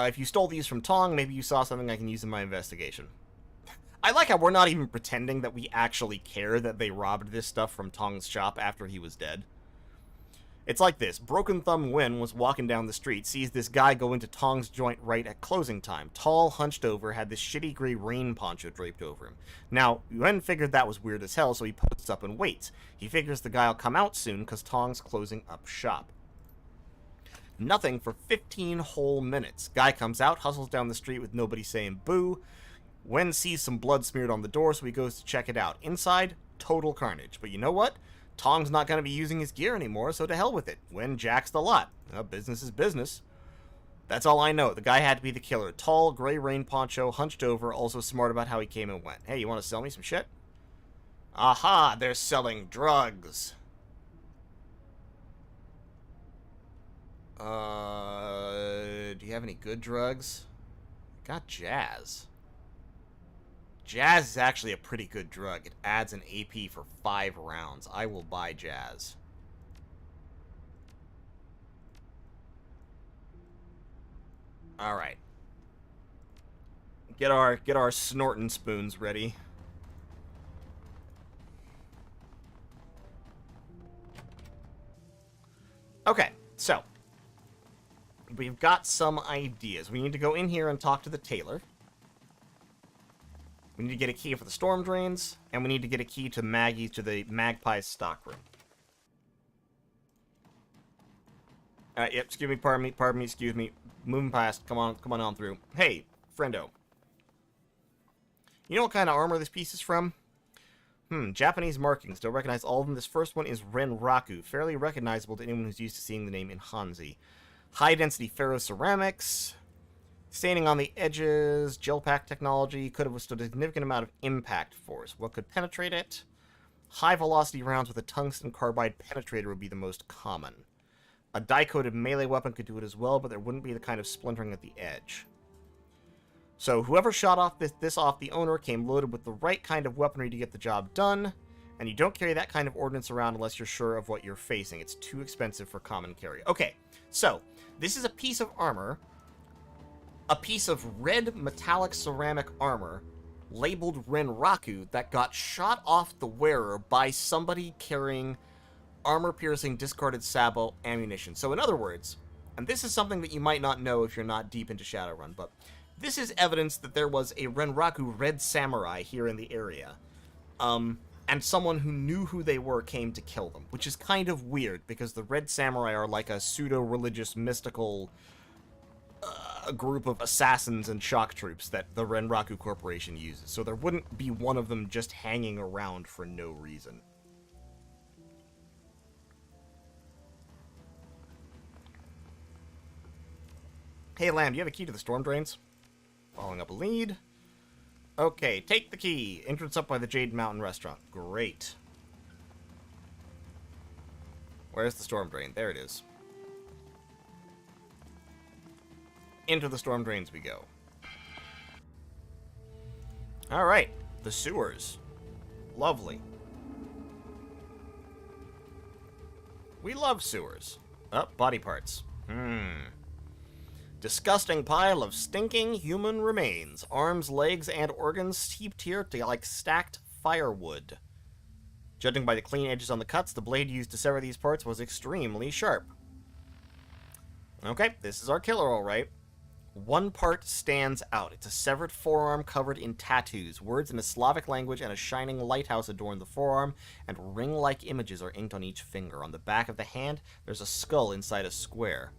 [SPEAKER 1] If you stole these from Tong, maybe you saw something I can use in my investigation. I like how we're not even pretending that we actually care that they robbed this stuff from Tong's shop after he was dead. It's like this. Broken Thumb Nguyen was walking down the street, sees this guy go into Tong's joint right at closing time. Tall, hunched over, had this shitty gray rain poncho draped over him. Now, Nguyen figured that was weird as hell, so he posts up and waits. He figures the guy'll come out soon because Tong's closing up shop. Nothing for 15 whole minutes. Guy comes out, hustles down the street with nobody saying boo. Nguyen sees some blood smeared on the door, so he goes to check it out. Inside, total carnage. But you know what? Tong's not going to be using his gear anymore, so to hell with it. Nguyen jacks the lot. Well, business is business. That's all I know. The guy had to be the killer. Tall, gray rain poncho, hunched over, also smart about how he came and went. Hey, you want to sell me some shit? Aha, they're selling drugs. Do you have any good drugs? Got jazz. Jazz is actually a pretty good drug. It adds an AP for 5 rounds. I will buy jazz. Alright. Get our snorting spoons ready. Okay, so we've got some ideas. We need to go in here and talk to the tailor. We need to get a key for the storm drains, and we need to get a key to the Magpie's stockroom. Yep, excuse me, pardon me, excuse me. Moving past, come on through. Hey, friendo. You know what kind of armor this piece is from? Japanese markings. Don't recognize all of them. This first one is Renraku, fairly recognizable to anyone who's used to seeing the name in Hanzi. High-density ferroceramics. Staining on the edges, gel pack technology, could have withstood a significant amount of impact force. What could penetrate it? High-velocity rounds with a tungsten carbide penetrator would be the most common. A die-coated melee weapon could do it as well, but there wouldn't be the kind of splintering at the edge. So whoever shot off this off the owner came loaded with the right kind of weaponry to get the job done, and you don't carry that kind of ordnance around unless you're sure of what you're facing. It's too expensive for common carry. Okay, so this is a piece of armor. A piece of red metallic ceramic armor labeled Renraku that got shot off the wearer by somebody carrying armor-piercing discarded sabot ammunition. So in other words, and this is something that you might not know if you're not deep into Shadowrun, but this is evidence that there was a Renraku Red Samurai here in the area. And someone who knew who they were came to kill them, which is kind of weird because the Red Samurai are like a pseudo-religious, mystical a group of assassins and shock troops that the Renraku Corporation uses, so there wouldn't be one of them just hanging around for no reason. Hey, Lamb, do you have a key to the storm drains? Following up a lead. Okay, take the key. Entrance up by the Jade Mountain Restaurant. Great. Where's the storm drain? There it is. Into the storm drains we go. Alright, the sewers. Lovely. We love sewers. Oh, body parts. Disgusting pile of stinking human remains. Arms, legs, and organs steeped here like stacked firewood. Judging by the clean edges on the cuts, the blade used to sever these parts was extremely sharp. Okay, this is our killer, alright. One part stands out. It's a severed forearm covered in tattoos. Words in a Slavic language and a shining lighthouse adorn the forearm, and ring-like images are inked on each finger. On the back of the hand, there's a skull inside a square.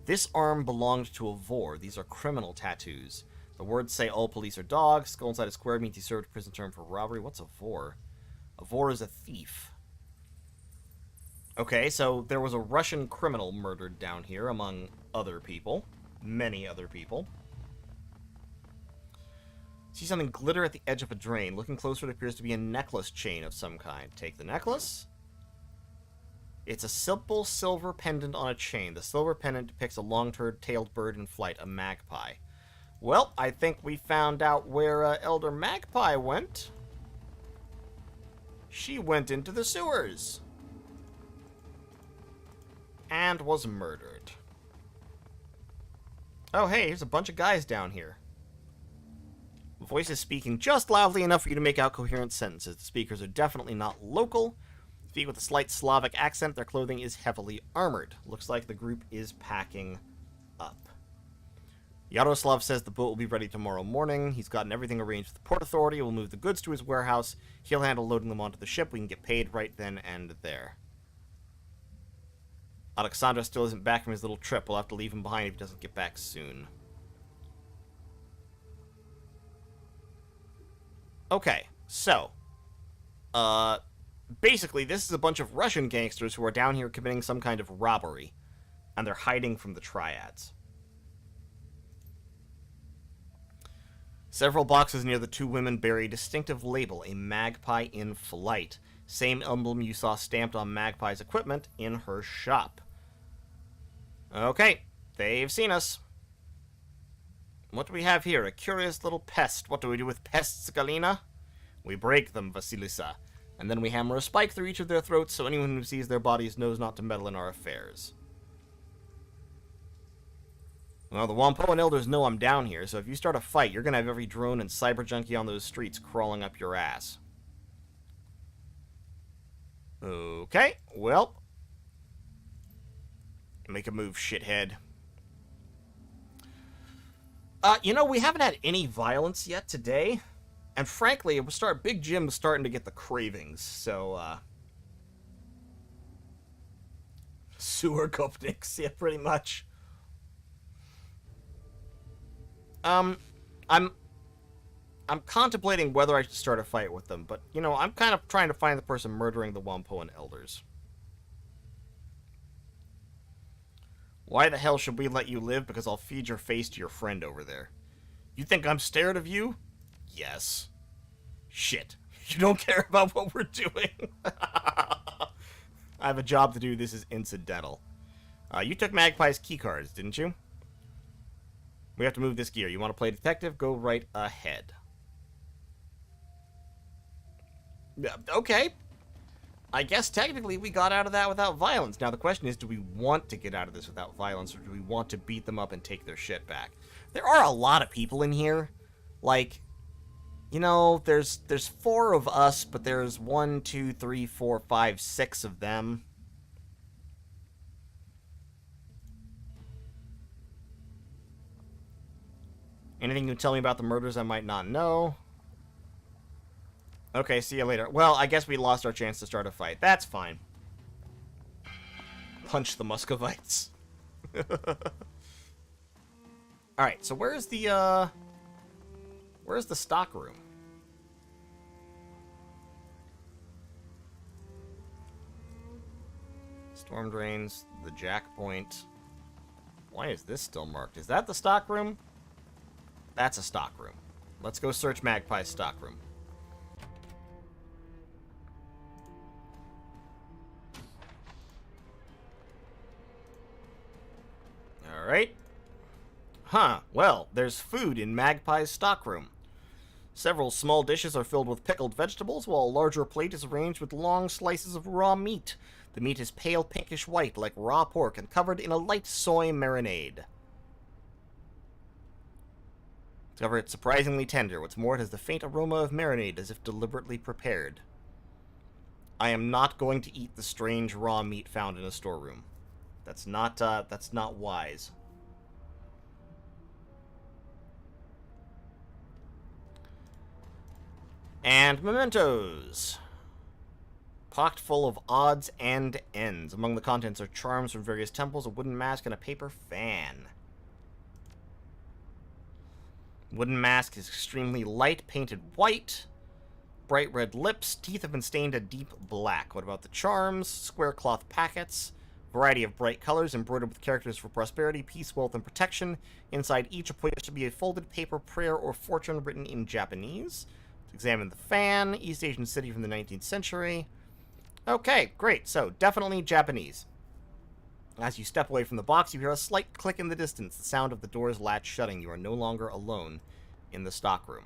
[SPEAKER 1] This arm belonged to a vor. These are criminal tattoos. The words say all police are dogs. Skull inside a square means he served a prison term for robbery. What's a vor? A vor is a thief. Okay, so there was a Russian criminal murdered down here, among other people. Many other people. See something glitter at the edge of a drain. Looking closer, it appears to be a necklace chain of some kind. Take the necklace. It's a simple silver pendant on a chain. The silver pendant depicts a long-tailed bird in flight, a magpie. Well, I think we found out where Elder Magpie went. She went into the sewers. And was murdered. Oh, hey, here's a bunch of guys down here. The voice is speaking just loudly enough for you to make out coherent sentences. The speakers are definitely not local. Speak with a slight Slavic accent. Their clothing is heavily armored. Looks like the group is packing up. Yaroslav says the boat will be ready tomorrow morning. He's gotten everything arranged with the Port Authority. We'll move the goods to his warehouse. He'll handle loading them onto the ship. We can get paid right then and there. Alexandra still isn't back from his little trip. We'll have to leave him behind if he doesn't get back soon. Okay, so, basically this is a bunch of Russian gangsters who are down here committing some kind of robbery, and they're hiding from the triads. Several boxes near the two women bear a distinctive label, a magpie in flight. Same emblem you saw stamped on Magpie's equipment in her shop. Okay, they've seen us. What do we have here? A curious little pest. What do we do with pests, Galina? We break them, Vasilisa. And then we hammer a spike through each of their throats so anyone who sees their bodies knows not to meddle in our affairs. Well, the WaPo and Elders know I'm down here, so if you start a fight, you're gonna have every drone and cyber junkie on those streets crawling up your ass. Okay, well. Make a move, shithead. You know, we haven't had any violence yet today. And frankly, Big Jim's starting to get the cravings, so, sewer Gopniks, yeah, pretty much. I'm contemplating whether I should start a fight with them, but, you know, I'm kind of trying to find the person murdering the WaPo and Elders. Why the hell should we let you live? Because I'll feed your face to your friend over there. You think I'm scared of you? Yes. Shit. You don't care about what we're doing. I have a job to do. This is incidental. You took Magpie's keycards, didn't you? We have to move this gear. You want to play detective? Go right ahead. Okay. I guess technically we got out of that without violence. Now the question is, do we want to get out of this without violence, or do we want to beat them up and take their shit back? There are a lot of people in here. Like, you know, there's 4 of us, but there's 1, 2, 3, 4, 5, 6 of them. Anything you can tell me about the murders I might not know? Okay, see you later. Well, I guess we lost our chance to start a fight. That's fine. Punch the Muscovites. Alright, so where's the stock room? Storm drains, the jack point. Why is this still marked? Is that the stock room? That's a stock room. Let's go search Magpie's stock room. Alright. Huh, well, there's food in Magpie's stockroom. Several small dishes are filled with pickled vegetables, while a larger plate is arranged with long slices of raw meat. The meat is pale pinkish white, like raw pork, and covered in a light soy marinade. Discover it's surprisingly tender. What's more, it has the faint aroma of marinade, as if deliberately prepared. I am not going to eat the strange raw meat found in a storeroom. That's not wise. And mementos. Pocked full of odds and ends. Among the contents are charms from various temples, a wooden mask, and a paper fan. Wooden mask is extremely light, painted white. Bright red lips. Teeth have been stained a deep black. What about the charms? Square cloth packets. Variety of bright colors embroidered with characters for prosperity, peace, wealth, and protection. Inside each appears to be a folded paper prayer or fortune written in Japanese. Let's examine the fan. East Asian city from the 19th century. Okay, great. So, definitely Japanese. As you step away from the box, you hear a slight click in the distance, the sound of the door's latch shutting. You are no longer alone in the stockroom.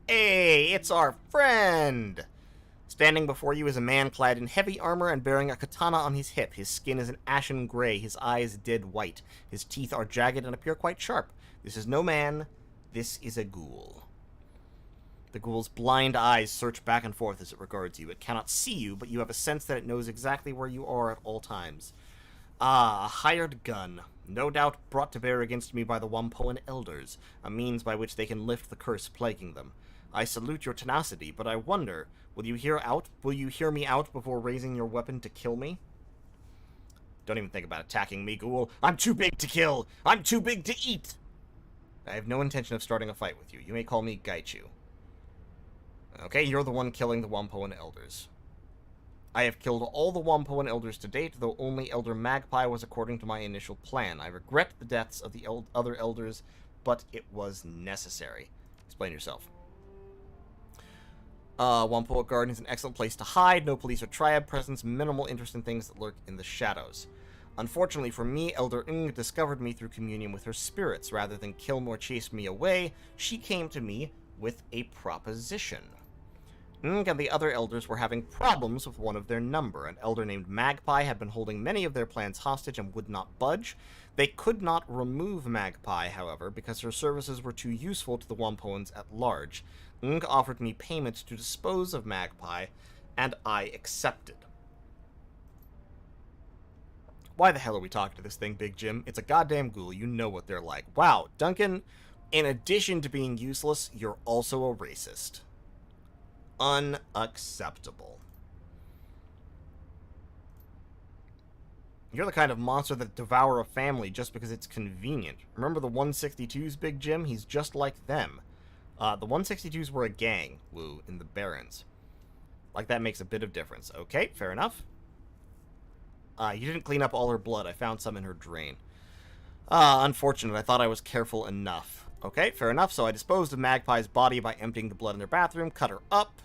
[SPEAKER 1] Hey, it's our friend! Standing before you is a man clad in heavy armor and bearing a katana on his hip. His skin is an ashen gray, his eyes dead white. His teeth are jagged and appear quite sharp. This is no man. This is a ghoul. The ghoul's blind eyes search back and forth as it regards you. It cannot see you, but you have a sense that it knows exactly where you are at all times. Ah, a hired gun. No doubt brought to bear against me by the WaPo elders, a means by which they can lift the curse plaguing them. I salute your tenacity, but I wonder, will you hear me out before raising your weapon to kill me? Don't even think about attacking me, ghoul. I'm too big to kill! I'm too big to eat! I have no intention of starting a fight with you. You may call me Gaichu. Okay, you're the one killing the WaPo elders. I have killed all the WaPo elders to date, though only Elder Magpie was according to my initial plan. I regret the deaths of the other elders, but it was necessary. Explain yourself. WaPo Gardens is an excellent place to hide. No police or triad presence. Minimal interest in things that lurk in the shadows. Unfortunately for me, Elder Ng discovered me through communion with her spirits. Rather than kill me or chase me away, she came to me with a proposition. Ng and the other elders were having problems with one of their number. An elder named Magpie had been holding many of their plans hostage and would not budge. They could not remove Magpie, however, because her services were too useful to the WaPoans at large. Ng offered me payment to dispose of Magpie, and I accepted. Why the hell are we talking to this thing, Big Jim? It's a goddamn ghoul. You know what they're like. Wow, Duncan, in addition to being useless, you're also a racist. Unacceptable. You're the kind of monster that devour a family just because it's convenient. Remember the 162s, Big Jim? He's just like them. The 162s were a gang, Woo, in the Barrens. Like, that makes a bit of difference. Okay, fair enough. You didn't clean up all her blood. I found some in her drain. Unfortunate. I thought I was careful enough. Okay, fair enough. So I disposed of Magpie's body by emptying the blood in her bathroom, cut her up,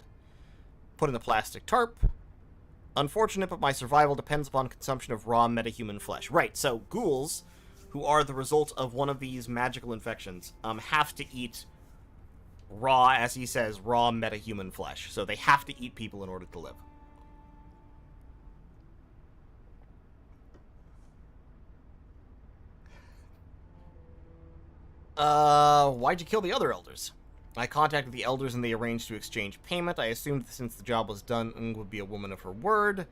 [SPEAKER 1] put in a plastic tarp. Unfortunate, but my survival depends upon consumption of raw metahuman flesh. Right, so ghouls, who are the result of one of these magical infections, have to eat raw, as he says, raw metahuman flesh. So they have to eat people in order to live. Why'd you kill the other elders? I contacted the elders and they arranged to exchange payment. I assumed that since the job was done, Ng would be a woman of her word.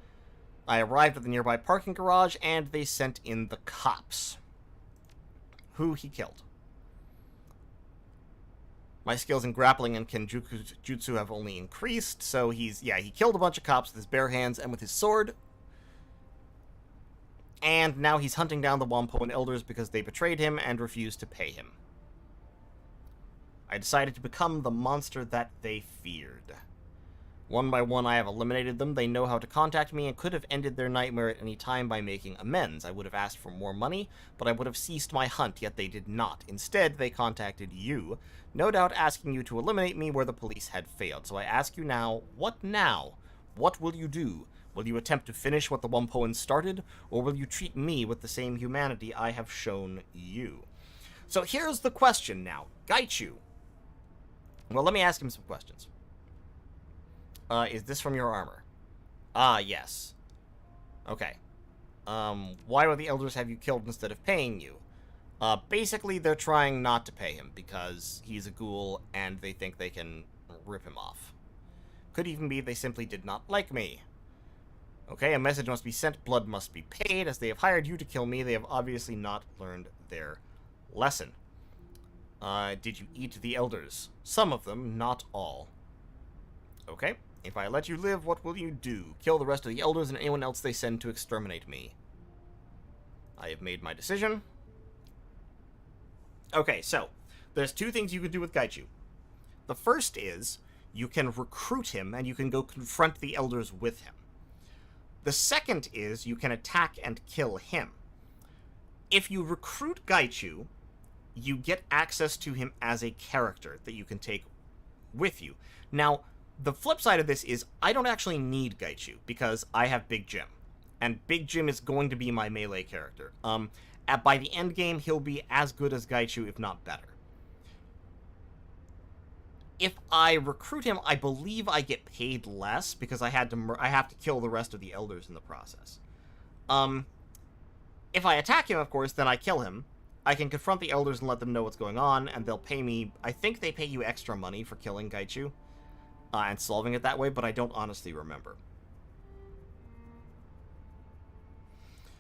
[SPEAKER 1] I arrived at the nearby parking garage and they sent in the cops. Who he killed. My skills in grappling and kenjutsu have only increased, so he killed a bunch of cops with his bare hands and with his sword. And now he's hunting down the WaPo elders because they betrayed him and refused to pay him. I decided to become the monster that they feared. One by one, I have eliminated them. They know how to contact me and could have ended their nightmare at any time by making amends. I would have asked for more money, but I would have ceased my hunt, yet they did not. Instead, they contacted you, no doubt asking you to eliminate me where the police had failed. So I ask you now? What will you do? Will you attempt to finish what the WaPoans started, or will you treat me with the same humanity I have shown you? So here's the question now. Gaichu. Well, let me ask him some questions. Is this from your armor? Ah, yes. Okay. Why would the elders have you killed instead of paying you? Basically, they're trying not to pay him because he's a ghoul and they think they can rip him off. Could even be they simply did not like me. Okay, a message must be sent, blood must be paid. As they have hired you to kill me, they have obviously not learned their lesson. Did you eat the elders? Some of them, not all. Okay, if I let you live, what will you do? Kill the rest of the elders and anyone else they send to exterminate me. I have made my decision. Okay, so, there's two things you can do with Gaichu. The first is, you can recruit him and you can go confront the elders with him. The second is, you can attack and kill him. If you recruit Gaichu, you get access to him as a character that you can take with you. Now, the flip side of this is, I don't actually need Gaichu, because I have Big Jim. And Big Jim is going to be my melee character. By the end game, he'll be as good as Gaichu, if not better. If I recruit him, I believe I get paid less, because I have to kill the rest of the elders in the process. If I attack him, of course, then I kill him. I can confront the elders and let them know what's going on, and they'll pay me... I think they pay you extra money for killing Gaichu and solving it that way, but I don't honestly remember.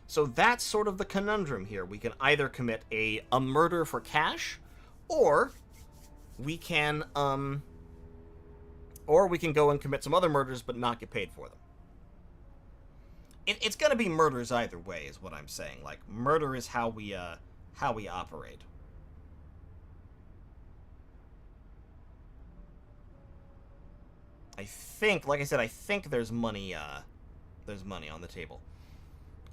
[SPEAKER 1] So that's sort of the conundrum here. We can either commit a murder for cash, or we can go and commit some other murders but not get paid for them. It's gonna be murders either way, is what I'm saying. Like, murder is how we operate. I think, like I said, I think there's money on the table.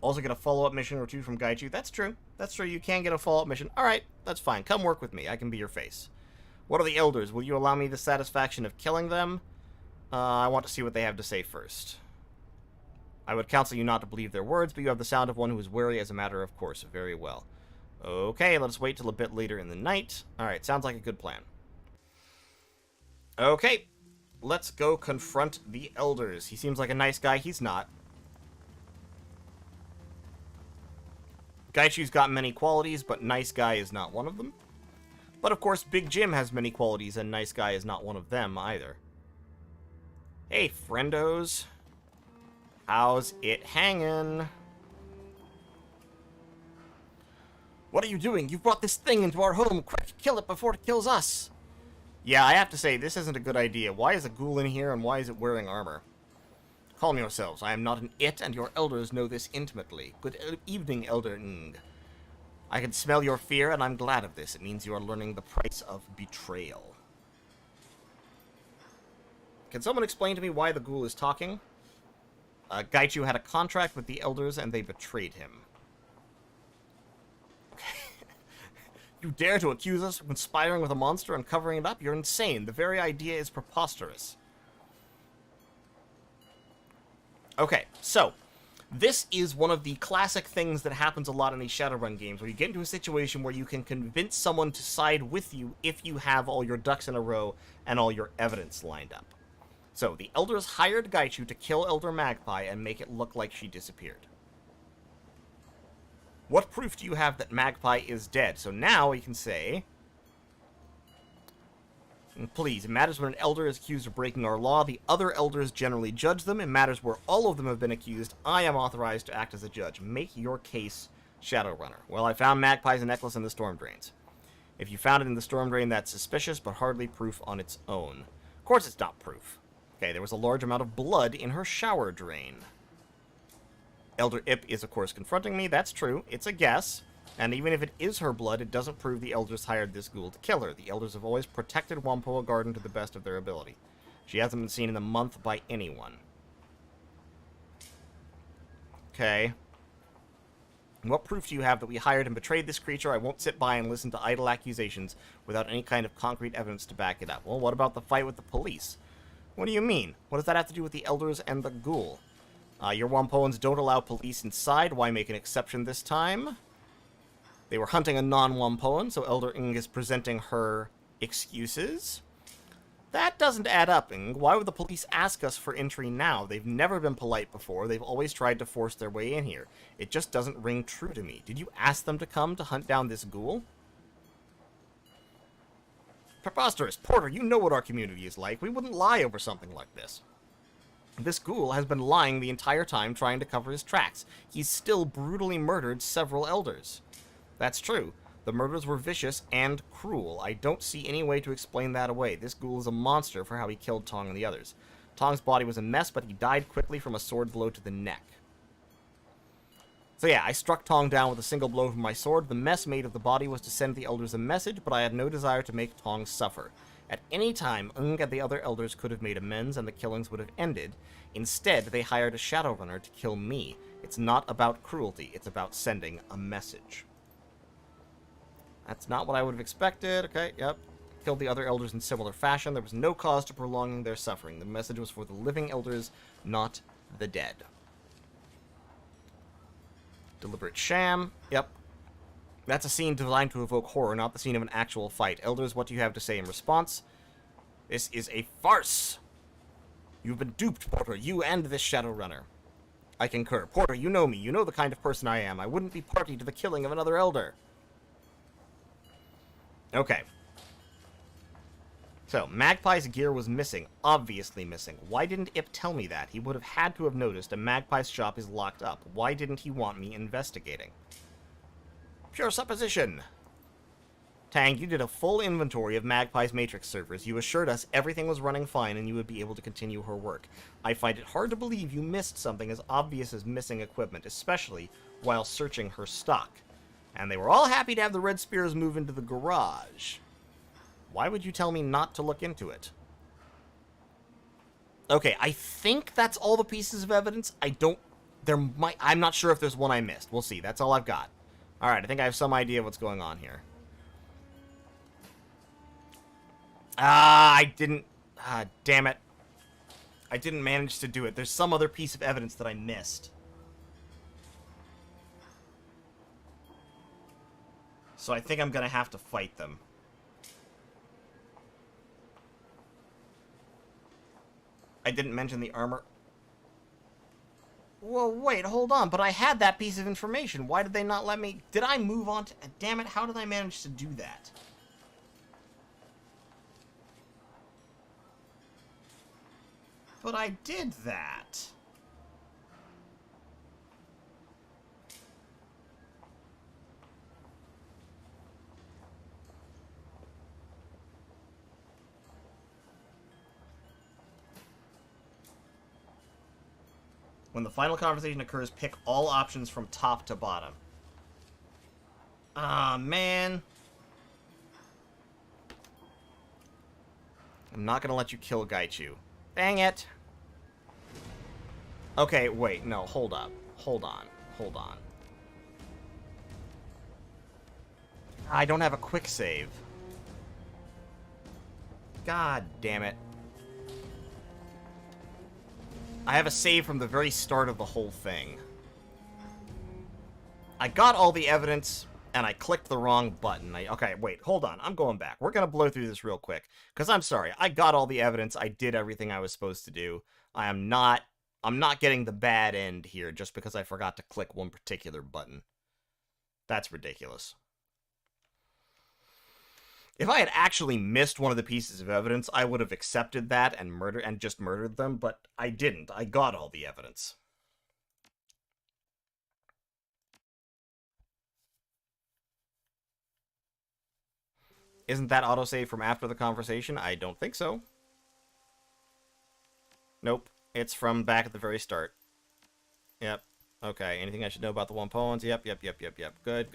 [SPEAKER 1] Also get a follow-up mission or two from Gaichu. That's true. That's true. You can get a follow-up mission. Alright, that's fine. Come work with me. I can be your face. What are the elders? Will you allow me the satisfaction of killing them? I want to see what they have to say first. I would counsel you not to believe their words, but you have the sound of one who is wary as a matter of course. Very well. Okay, let us wait till a bit later in the night. Alright, sounds like a good plan. Okay, let's go confront the elders. He seems like a nice guy. He's not. Gaichu's got many qualities, but nice guy is not one of them. But of course, Big Jim has many qualities, and nice guy is not one of them either. Hey, friendos. How's it hanging? What are you doing? You brought this thing into our home. Quick, kill it before it kills us. Yeah, I have to say, this isn't a good idea. Why is a ghoul in here, and why is it wearing armor? Calm yourselves. I am not an it, and your elders know this intimately. Good evening, Elder Ng. I can smell your fear, and I'm glad of this. It means you are learning the price of betrayal. Can someone explain to me why the ghoul is talking? Gaichu had a contract with the elders, and they betrayed him. You dare to accuse us of conspiring with a monster and covering it up? You're insane. The very idea is preposterous. Okay, so, this is one of the classic things that happens a lot in these Shadowrun games, where you get into a situation where you can convince someone to side with you if you have all your ducks in a row and all your evidence lined up. So, the elders hired Gaichu to kill Elder Magpie and make it look like she disappeared. What proof do you have that Magpie is dead? So now we can say... Please, it matters when an elder is accused of breaking our law. The other elders generally judge them. It matters where all of them have been accused. I am authorized to act as a judge. Make your case, Shadowrunner. Well, I found Magpie's necklace in the storm drains. If you found it in the storm drain, that's suspicious, but hardly proof on its own. Of course it's not proof. Okay, there was a large amount of blood in her shower drain. Elder Ip is, of course, confronting me. That's true. It's a guess. And even if it is her blood, it doesn't prove the elders hired this ghoul to kill her. The elders have always protected WaPo Garden to the best of their ability. She hasn't been seen in a month by anyone. Okay. What proof do you have that we hired and betrayed this creature? I won't sit by and listen to idle accusations without any kind of concrete evidence to back it up. Well, what about the fight with the police? What do you mean? What does that have to do with the elders and the ghoul? Your Wampoans don't allow police inside. Why make an exception this time? They were hunting a non-Wampoan, so Elder Ng is presenting her excuses. That doesn't add up, Ng. Why would the police ask us for entry now? They've never been polite before. They've always tried to force their way in here. It just doesn't ring true to me. Did you ask them to come to hunt down this ghoul? Preposterous. Porter, you know what our community is like. We wouldn't lie over something like this. This ghoul has been lying the entire time trying to cover his tracks. He's still brutally murdered several elders. That's true. The murders were vicious and cruel. I don't see any way to explain that away. This ghoul is a monster for how he killed Tong and the others. Tong's body was a mess, but he died quickly from a sword blow to the neck. So yeah, I struck Tong down with a single blow from my sword. The mess made of the body was to send the elders a message, but I had no desire to make Tong suffer. At any time, Ng and the other elders could have made amends and the killings would have ended. Instead, they hired a Shadowrunner to kill me. It's not about cruelty, it's about sending a message. That's not what I would have expected. Okay, yep. Killed the other elders in similar fashion. There was no cause to prolonging their suffering. The message was for the living elders, not the dead. Deliberate sham. Yep. That's a scene designed to evoke horror, not the scene of an actual fight. Elders, what do you have to say in response? This is a farce. You've been duped, Porter. You and this Shadowrunner. I concur. Porter, you know me. You know the kind of person I am. I wouldn't be party to the killing of another elder. Okay. So, Magpie's gear was missing. Obviously missing. Why didn't Ip tell me that? He would have had to have noticed a Magpie's shop is locked up. Why didn't he want me investigating? Pure supposition. Tang, you did a full inventory of Magpie's Matrix servers. You assured us everything was running fine and you would be able to continue her work. I find it hard to believe you missed something as obvious as missing equipment, especially while searching her stock. And they were all happy to have the Red Spears move into the garage. Why would you tell me not to look into it? Okay, I think that's all the pieces of evidence. I'm not sure if there's one I missed. We'll see. That's all I've got. Alright, I think I have some idea of what's going on here. Damn it. I didn't manage to do it. There's some other piece of evidence that I missed. So I think I'm gonna have to fight them. I didn't mention the armor. Well, wait, hold on. But I had that piece of information. Why did they not let me... Did I move on to... Damn it, how did I manage to do that? But I did that. When the final conversation occurs, pick all options from top to bottom. Ah, man. I'm not gonna let you kill Gaichu. Dang it. Okay, wait, no, hold up. Hold on. Hold on. I don't have a quick save. God damn it. I have a save from the very start of the whole thing. I got all the evidence, and I clicked the wrong button. Okay, wait, hold on. I'm going back. We're gonna blow through this real quick. Because I'm sorry, I got all the evidence. I did everything I was supposed to do. I'm not getting the bad end here just because I forgot to click one particular button. That's ridiculous. If I had actually missed one of the pieces of evidence, I would have accepted that and just murdered them, but I didn't. I got all the evidence. Isn't that autosave from after the conversation? I don't think so. Nope. It's from back at the very start. Yep. Okay. Anything I should know about the WaPo's? Yep. Good.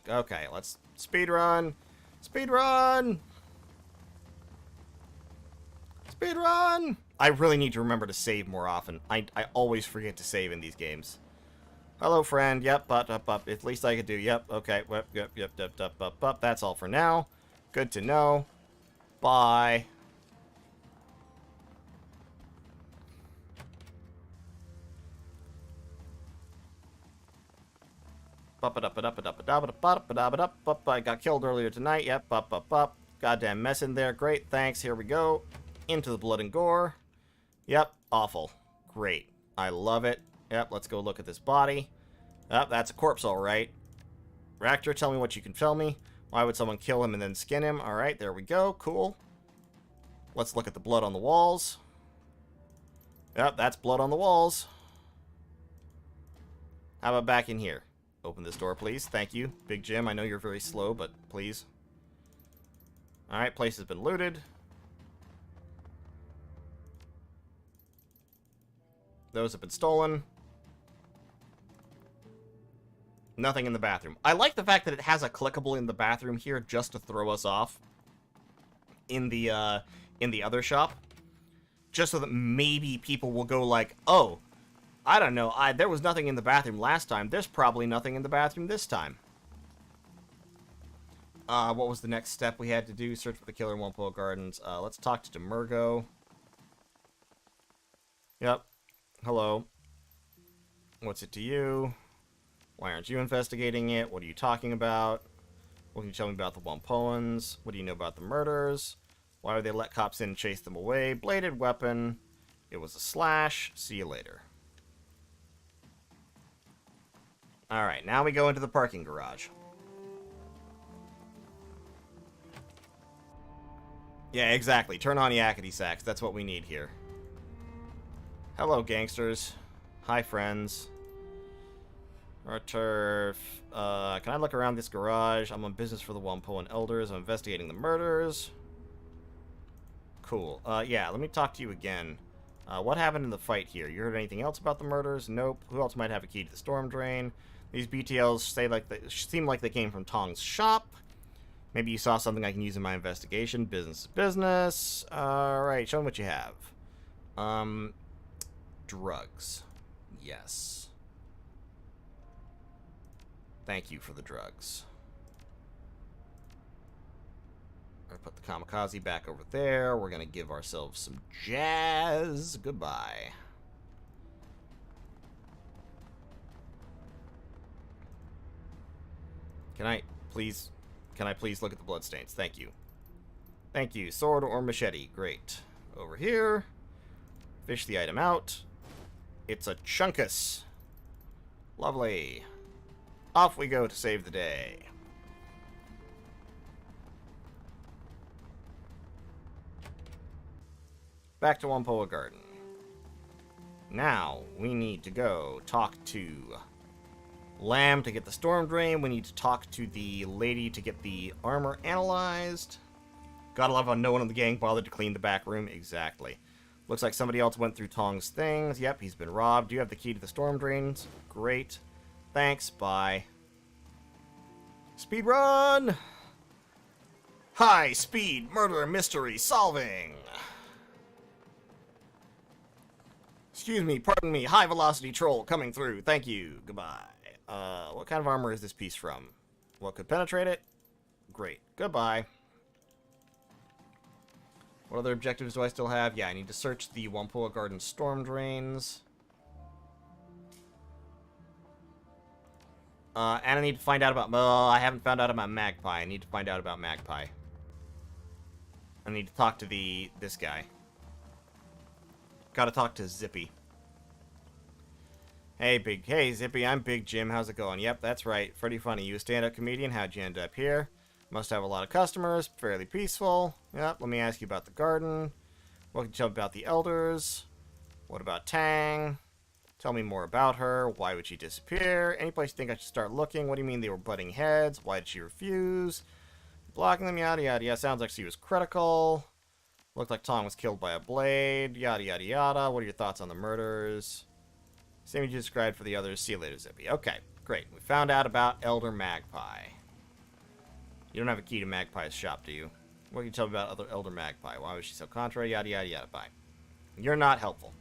[SPEAKER 1] Okay, let's speedrun. Speedrun! Speedrun! I really need to remember to save more often. I always forget to save in these games. Hello, friend. Yep, up. At least I could do. Yep, okay. Yep. That's all for now. Good to know. Bye. I got killed earlier tonight. Yep, Goddamn mess in there. Great, thanks. Here we go. Into the blood and gore. Yep, awful. Great. I love it. Yep, let's go look at this body. Yep, that's a corpse, alright. Reactor, tell me what you can tell me. Why would someone kill him and then skin him? Alright, there we go. Cool. Let's look at the blood on the walls. Yep, that's blood on the walls. How about back in here? Open this door, please. Thank you. Big Jim, I know you're very slow, but please. Alright, place has been looted. Those have been stolen. Nothing in the bathroom. I like the fact that it has a clickable in the bathroom here just to throw us off in the other shop. Just so that maybe people will go like, oh, I don't know, there was nothing in the bathroom last time. There's probably nothing in the bathroom this time. What was the next step we had to do? Search for the killer in WaPo Gardens. Let's talk to Demergo. Yep. Hello. What's it to you? Why aren't you investigating it? What are you talking about? What can you tell me about the WaPo's? What do you know about the murders? Why would they let cops in and chase them away? Bladed weapon. It was a slash. See you later. Alright, now we go into the parking garage. Yeah, exactly. Turn on yakety sacks. That's what we need here. Hello, gangsters. Hi, friends. Our turf. Can I look around this garage? I'm on business for the WaPo and Elders. I'm investigating the murders. Cool. Yeah, let me talk to you again. What happened in the fight here? You heard anything else about the murders? Nope. Who else might have a key to the storm drain? These BTLs seem like they came from Tong's shop. Maybe you saw something I can use in my investigation. Business is business. Alright, show me what you have. Drugs. Yes. Thank you for the drugs. I'm gonna put the kamikaze back over there. We're gonna give ourselves some jazz. Goodbye. Can I please look at the bloodstains? Thank you. Thank you. Sword or machete. Great. Over here. Fish the item out. It's a chunkus. Lovely. Off we go to save the day. Back to WaPo Garden. Now, we need to go talk to Lamb to get the storm drain. We need to talk to the lady to get the armor analyzed. Gotta love how no one in the gang bothered to clean the back room. Exactly. Looks like somebody else went through Tong's things. Yep, he's been robbed. Do you have the key to the storm drains? Great. Thanks, bye. Speed run! High speed murder mystery solving! Excuse me, pardon me, high velocity troll coming through. Thank you. Goodbye. What kind of armor is this piece from? What could penetrate it? Great. Goodbye. What other objectives do I still have? Yeah, I need to search the WaPo Gardens storm drains. And I need to find out about... I haven't found out about Magpie. I need to find out about Magpie. I need to talk to this guy. Gotta talk to Zippy. Hey, Zippy, I'm Big Jim. How's it going? Yep, that's right. Pretty funny. You a stand-up comedian? How'd you end up here? Must have a lot of customers. Fairly peaceful. Yep, let me ask you about the garden. What can you tell me about the elders? What about Tang? Tell me more about her. Why would she disappear? Any place you think I should start looking? What do you mean they were butting heads? Why did she refuse? Blocking them, yada yada yada. Sounds like she was critical. Looked like Tong was killed by a blade. Yada yada yada. What are your thoughts on the murders? Same as you described for the others. See you later, Zippy. Okay, great. We found out about Elder Magpie. You don't have a key to Magpie's shop, do you? What can you tell me about other Elder Magpie? Why was she so contrary? Yada yada yada. Bye. You're not helpful.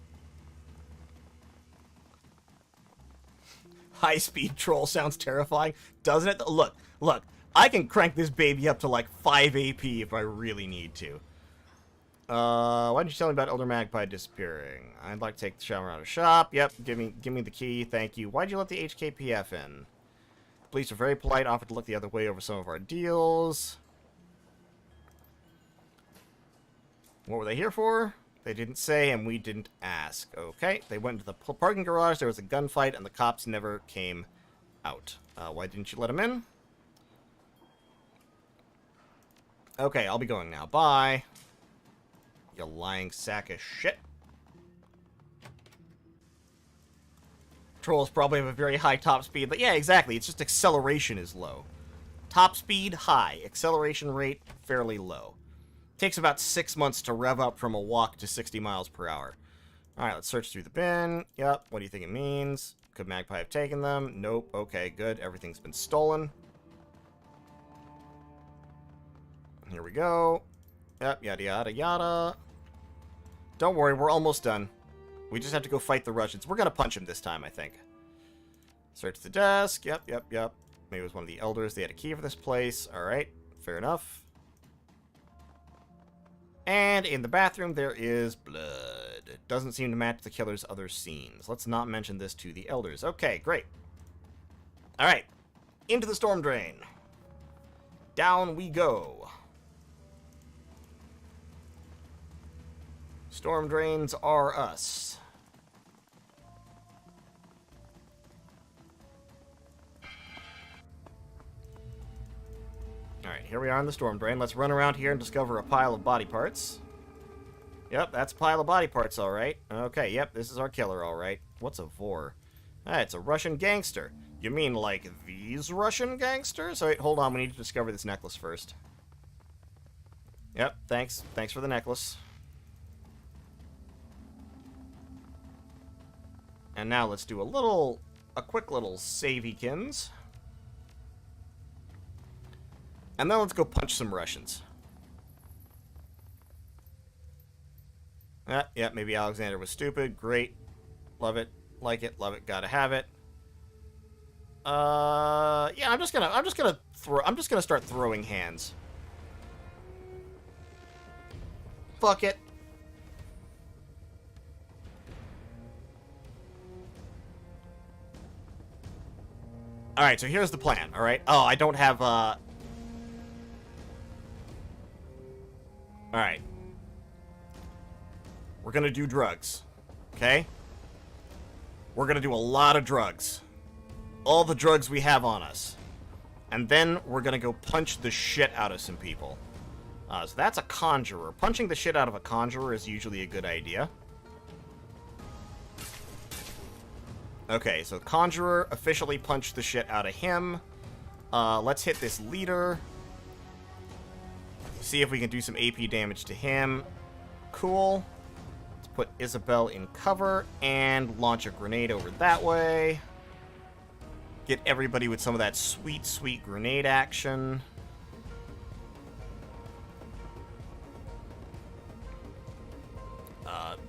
[SPEAKER 1] High-speed troll sounds terrifying, doesn't it? Look, I can crank this baby up to like 5 AP if I really need to. Why didn't you tell me about Elder Magpie disappearing? I'd like to take the shower out of shop. Yep, give me the key, thank you. Why'd you let the HKPF in? The police are very polite, offered to look the other way over some of our deals. What were they here for? They didn't say, and we didn't ask. Okay, they went into the parking garage, there was a gunfight, and the cops never came out. Why didn't you let them in? Okay, I'll be going now. Bye. You lying sack of shit. Trolls probably have a very high top speed, but yeah, exactly, it's just acceleration is low. Top speed, high. Acceleration rate, fairly low. Takes about 6 months to rev up from a walk to 60 miles per hour. Alright, let's search through the bin. Yep, what do you think it means? Could Magpie have taken them? Nope. Okay, good. Everything's been stolen. Here we go. Yep, yada yada yada. Don't worry, we're almost done. We just have to go fight the Russians. We're gonna punch him this time, I think. Search the desk. Yep. Maybe it was one of the elders. They had a key for this place. Alright, fair enough. And in the bathroom, there is blood. It doesn't seem to match the killer's other scenes. Let's not mention this to the elders. Okay, great. Alright. Into the storm drain. Down we go. Storm drains are us. Alright, here we are in the storm drain. Let's run around here and discover a pile of body parts. Yep, that's a pile of body parts, alright. Okay, yep, this is our killer, alright. What's a vor? Ah, it's a Russian gangster. You mean like these Russian gangsters? Alright, hold on, we need to discover this necklace first. Yep, thanks. Thanks for the necklace. And now let's do a quick little savey-kins. And then let's go punch some Russians. Yeah, maybe Alexander was stupid. Great. Love it. Like it. Love it. Gotta have it. Yeah, I'm just gonna start throwing hands. Fuck it. Alright, so here's the plan, alright? Oh, I don't have, Alright. We're gonna do drugs. Okay? We're gonna do a lot of drugs. All the drugs we have on us. And then we're gonna go punch the shit out of some people. So that's a conjurer. Punching the shit out of a conjurer is usually a good idea. Okay, so conjurer officially punched the shit out of him. Let's hit this leader. See if we can do some AP damage to him. Cool. Let's put Isabel in cover and launch a grenade over that way. Get everybody with some of that sweet, sweet grenade action.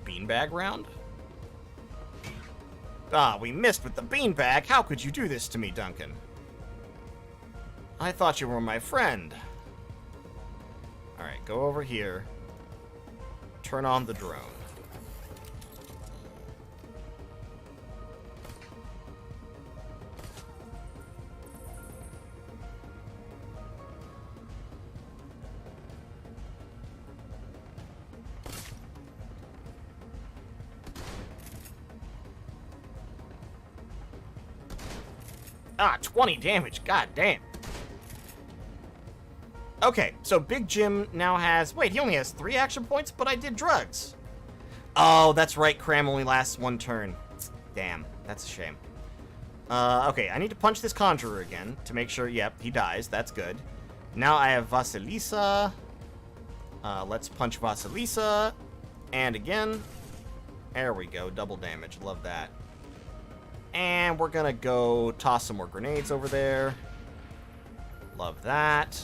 [SPEAKER 1] Beanbag round? Ah, we missed with the beanbag. How could you do this to me, Duncan? I thought you were my friend. Alright, go over here. Turn on the drone. Ah, 20 damage. God damn. Okay, so Big Jim now has... Wait, he only has 3 action points, but I did drugs. Oh, that's right. Cram only lasts 1 turn. Damn, that's a shame. Okay, I need to punch this Conjurer again to make sure... Yep, he dies. That's good. Now I have Vasilisa. Let's punch Vasilisa. And again. There we go. Double damage. Love that. And we're gonna go toss some more grenades over there. Love that.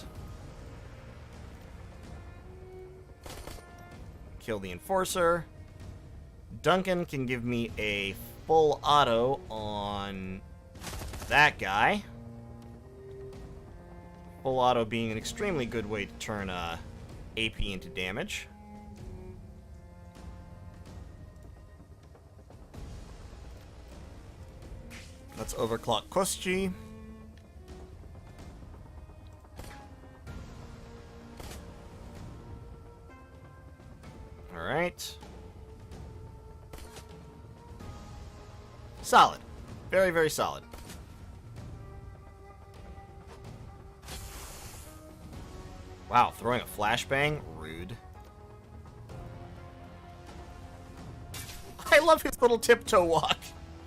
[SPEAKER 1] Kill the Enforcer. Duncan can give me a full auto on that guy. Full auto being an extremely good way to turn AP into damage. Let's overclock Kości. Alright. Solid. Very, very solid. Wow, throwing a flashbang? Rude. I love his little tiptoe walk.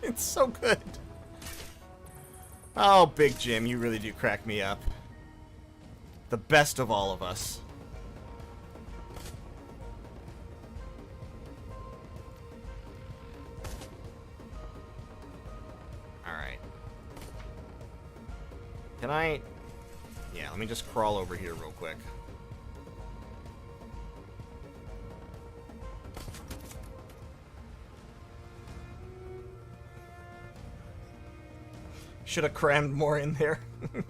[SPEAKER 1] It's so good. Oh, Big Jim, you really do crack me up. The best of all of us. Alright. Can I... Yeah, let me just crawl over here real quick. Should have crammed more in there.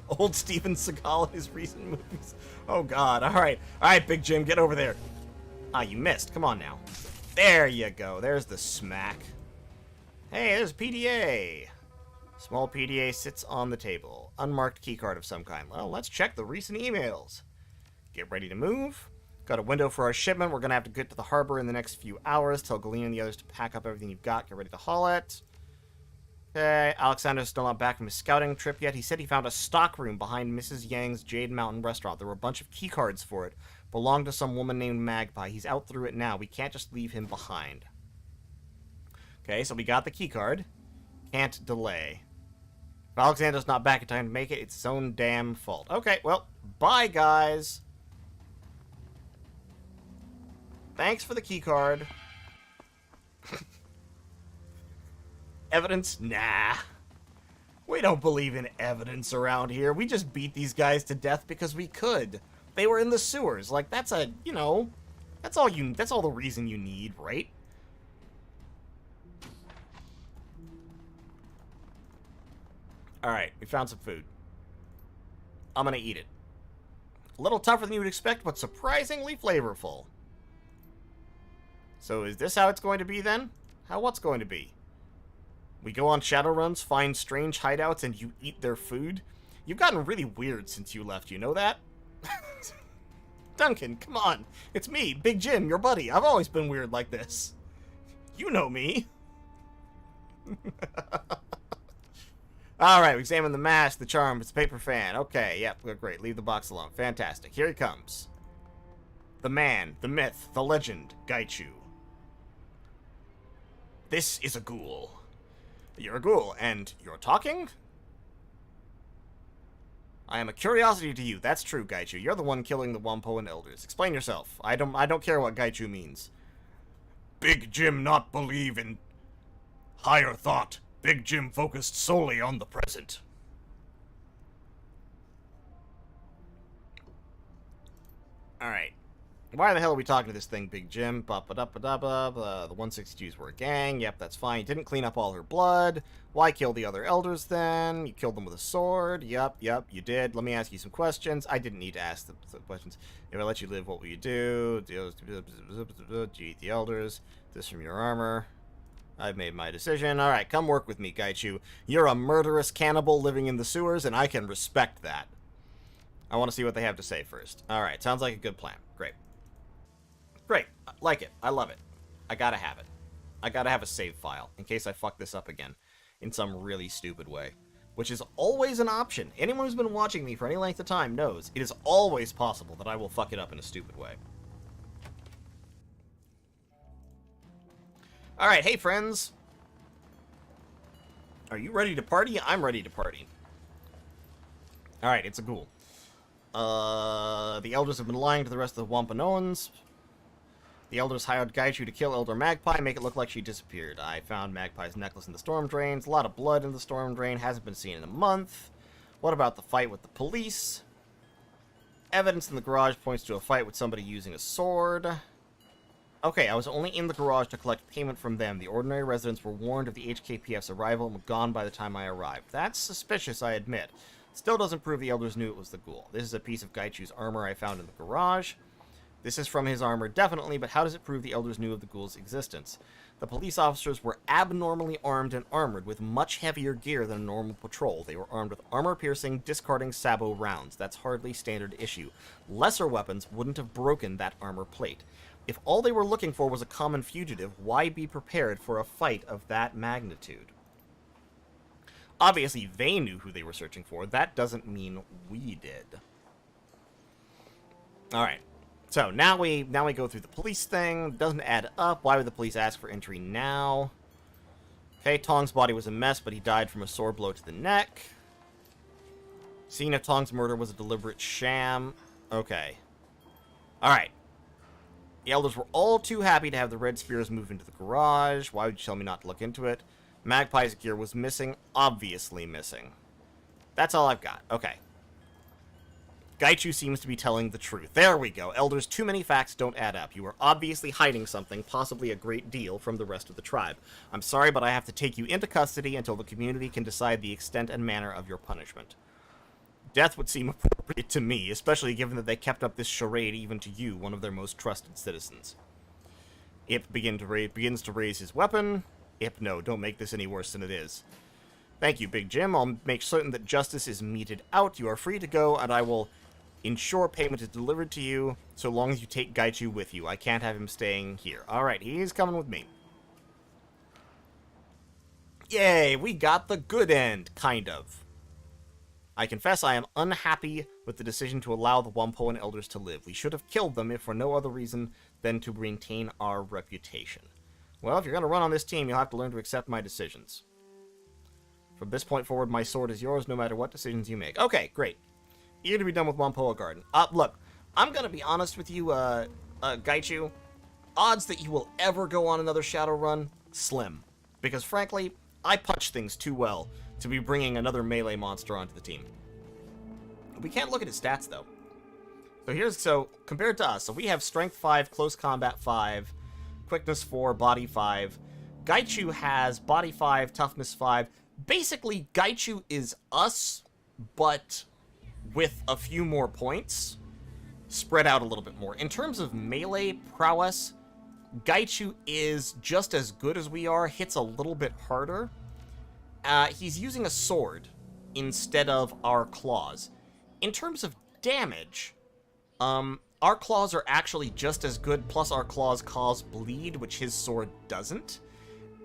[SPEAKER 1] Old Steven Seagal in his recent movies. Oh, God. All right. All right, Big Jim, get over there. Ah, you missed. Come on now. There you go. There's the smack. Hey, there's a PDA. Small PDA sits on the table. Unmarked keycard of some kind. Well, let's check the recent emails. Get ready to move. Got a window for our shipment. We're going to have to get to the harbor in the next few hours. Tell Galena and the others to pack up everything you've got. Get ready to haul it. Okay, Alexander's still not back from his scouting trip yet. He said he found a stockroom behind Mrs. Yang's Jade Mountain restaurant. There were a bunch of keycards for it. Belonged to some woman named Magpie. He's out through it now. We can't just leave him behind. Okay, so we got the keycard. Can't delay. If Alexander's not back in time to make it, it's his own damn fault. Okay, well, bye, guys. Thanks for the keycard. Evidence? Nah. We don't believe in evidence around here. We just beat these guys to death because we could. They were in the sewers. Like, that's a, you know, that's all the reason you need, right? Alright, we found some food. I'm gonna eat it. A little tougher than you would expect, but surprisingly flavorful. So is this how it's going to be then? What's going to be? We go on shadow runs, find strange hideouts, and you eat their food? You've gotten really weird since you left, you know that? Duncan, come on. It's me, Big Jim, your buddy. I've always been weird like this. You know me. Alright, we examine the mask, the charm, it's a paper fan. Okay, yep, great. Leave the box alone. Fantastic. Here he comes. The man, the myth, the legend, Gaichu. This is a ghoul. You're a ghoul, and you're talking? I am a curiosity to you. That's true, Gaichu. You're the one killing the WaPo and elders. Explain yourself. I don't care what Gaichu means. Big Jim not believe in higher thought. Big Jim focused solely on the present. Alright. Why the hell are we talking to this thing, Big Jim? The 162s were a gang. Yep, that's fine. You didn't clean up all her blood. Why kill the other elders then? You killed them with a sword. Yep, you did. Let me ask you some questions. I didn't need to ask the questions. If I let you live, what will you do? Eat the elders. This from your armor. I've made my decision. Alright, come work with me, Gaichu. You're a murderous cannibal living in the sewers, and I can respect that. I want to see what they have to say first. Alright, sounds like a good plan. Great. Great. I like it. I love it. I gotta have it. I gotta have a save file, in case I fuck this up again, in some really stupid way. Which is always an option. Anyone who's been watching me for any length of time knows it is always possible that I will fuck it up in a stupid way. Alright, hey friends. Are you ready to party? I'm ready to party. Alright, it's a ghoul. The elders have been lying to the rest of the Wampanoans. The elders hired Gaichu to kill Elder Magpie, make it look like she disappeared. I found Magpie's necklace in the storm drains. A lot of blood in the storm drain. Hasn't been seen in a month. What about the fight with the police? Evidence in the garage points to a fight with somebody using a sword. Okay, I was only in the garage to collect payment from them. The ordinary residents were warned of the HKPF's arrival and were gone by the time I arrived. That's suspicious, I admit. Still doesn't prove the elders knew it was the ghoul. This is a piece of Gaichu's armor I found in the garage. This is from his armor, definitely, but how does it prove the elders knew of the ghoul's existence? The police officers were abnormally armed and armored with much heavier gear than a normal patrol. They were armed with armor-piercing, discarding sabot rounds. That's hardly standard issue. Lesser weapons wouldn't have broken that armor plate. If all they were looking for was a common fugitive, why be prepared for a fight of that magnitude? Obviously, they knew who they were searching for. That doesn't mean we did. Alright. So, now we go through the police thing. Doesn't add up. Why would the police ask for entry now? Okay, Tong's body was a mess, but he died from a sword blow to the neck. Seeing if Tong's murder was a deliberate sham. Okay. Alright. The elders were all too happy to have the red spears moved into the garage. Why would you tell me not to look into it? Magpie's gear was missing. Obviously missing. That's all I've got. Okay. Gaichu seems to be telling the truth. There we go. Elders, too many facts don't add up. You are obviously hiding something, possibly a great deal, from the rest of the tribe. I'm sorry, but I have to take you into custody until the community can decide the extent and manner of your punishment. Death would seem appropriate to me, especially given that they kept up this charade even to you, one of their most trusted citizens. Ip begins to raise his weapon. Ip, no, don't make this any worse than it is. Thank you, Big Jim. I'll make certain that justice is meted out. You are free to go, and I will ensure payment is delivered to you, so long as you take Gaichu with you. I can't have him staying here. Alright, he's coming with me. Yay, we got the good end, kind of. I confess I am unhappy with the decision to allow the WaPo and elders to live. We should have killed them if for no other reason than to maintain our reputation. Well, if you're going to run on this team, you'll have to learn to accept my decisions. From this point forward, my sword is yours no matter what decisions you make. Okay, great. Eager to be done with WaPo Garden. Look, I'm going to be honest with you, Gaichu. Odds that you will ever go on another Shadowrun, slim. Because frankly, I punch things too well to be bringing another melee monster onto the team. We can't look at his stats, though. So compared to us, so we have Strength 5, Close Combat 5, Quickness 4, Body 5. Gaichu has Body 5, Toughness 5. Basically, Gaichu is us, but with a few more points, spread out a little bit more. In terms of melee prowess, Gaichu is just as good as we are, hits a little bit harder. He's using a sword instead of our claws. In terms of damage, our claws are actually just as good, plus our claws cause bleed, which his sword doesn't.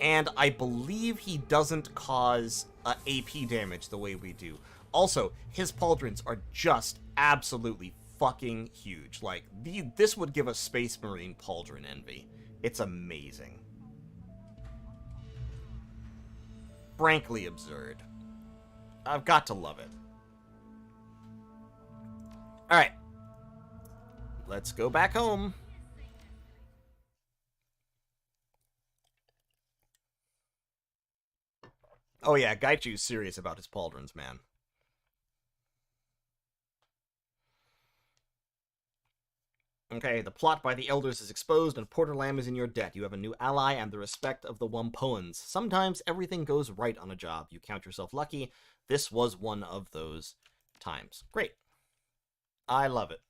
[SPEAKER 1] And I believe he doesn't cause AP damage the way we do. Also, his pauldrons are just absolutely fucking huge. Like, this would give a Space Marine pauldron envy. It's amazing. Frankly absurd. I've got to love it. Alright. Let's go back home. Oh yeah, Gaichu's serious about his pauldrons, man. Okay, the plot by the elders is exposed and Porterlam is in your debt. You have a new ally and the respect of the WaPoans. Sometimes everything goes right on a job. You count yourself lucky. This was one of those times. Great. I love it.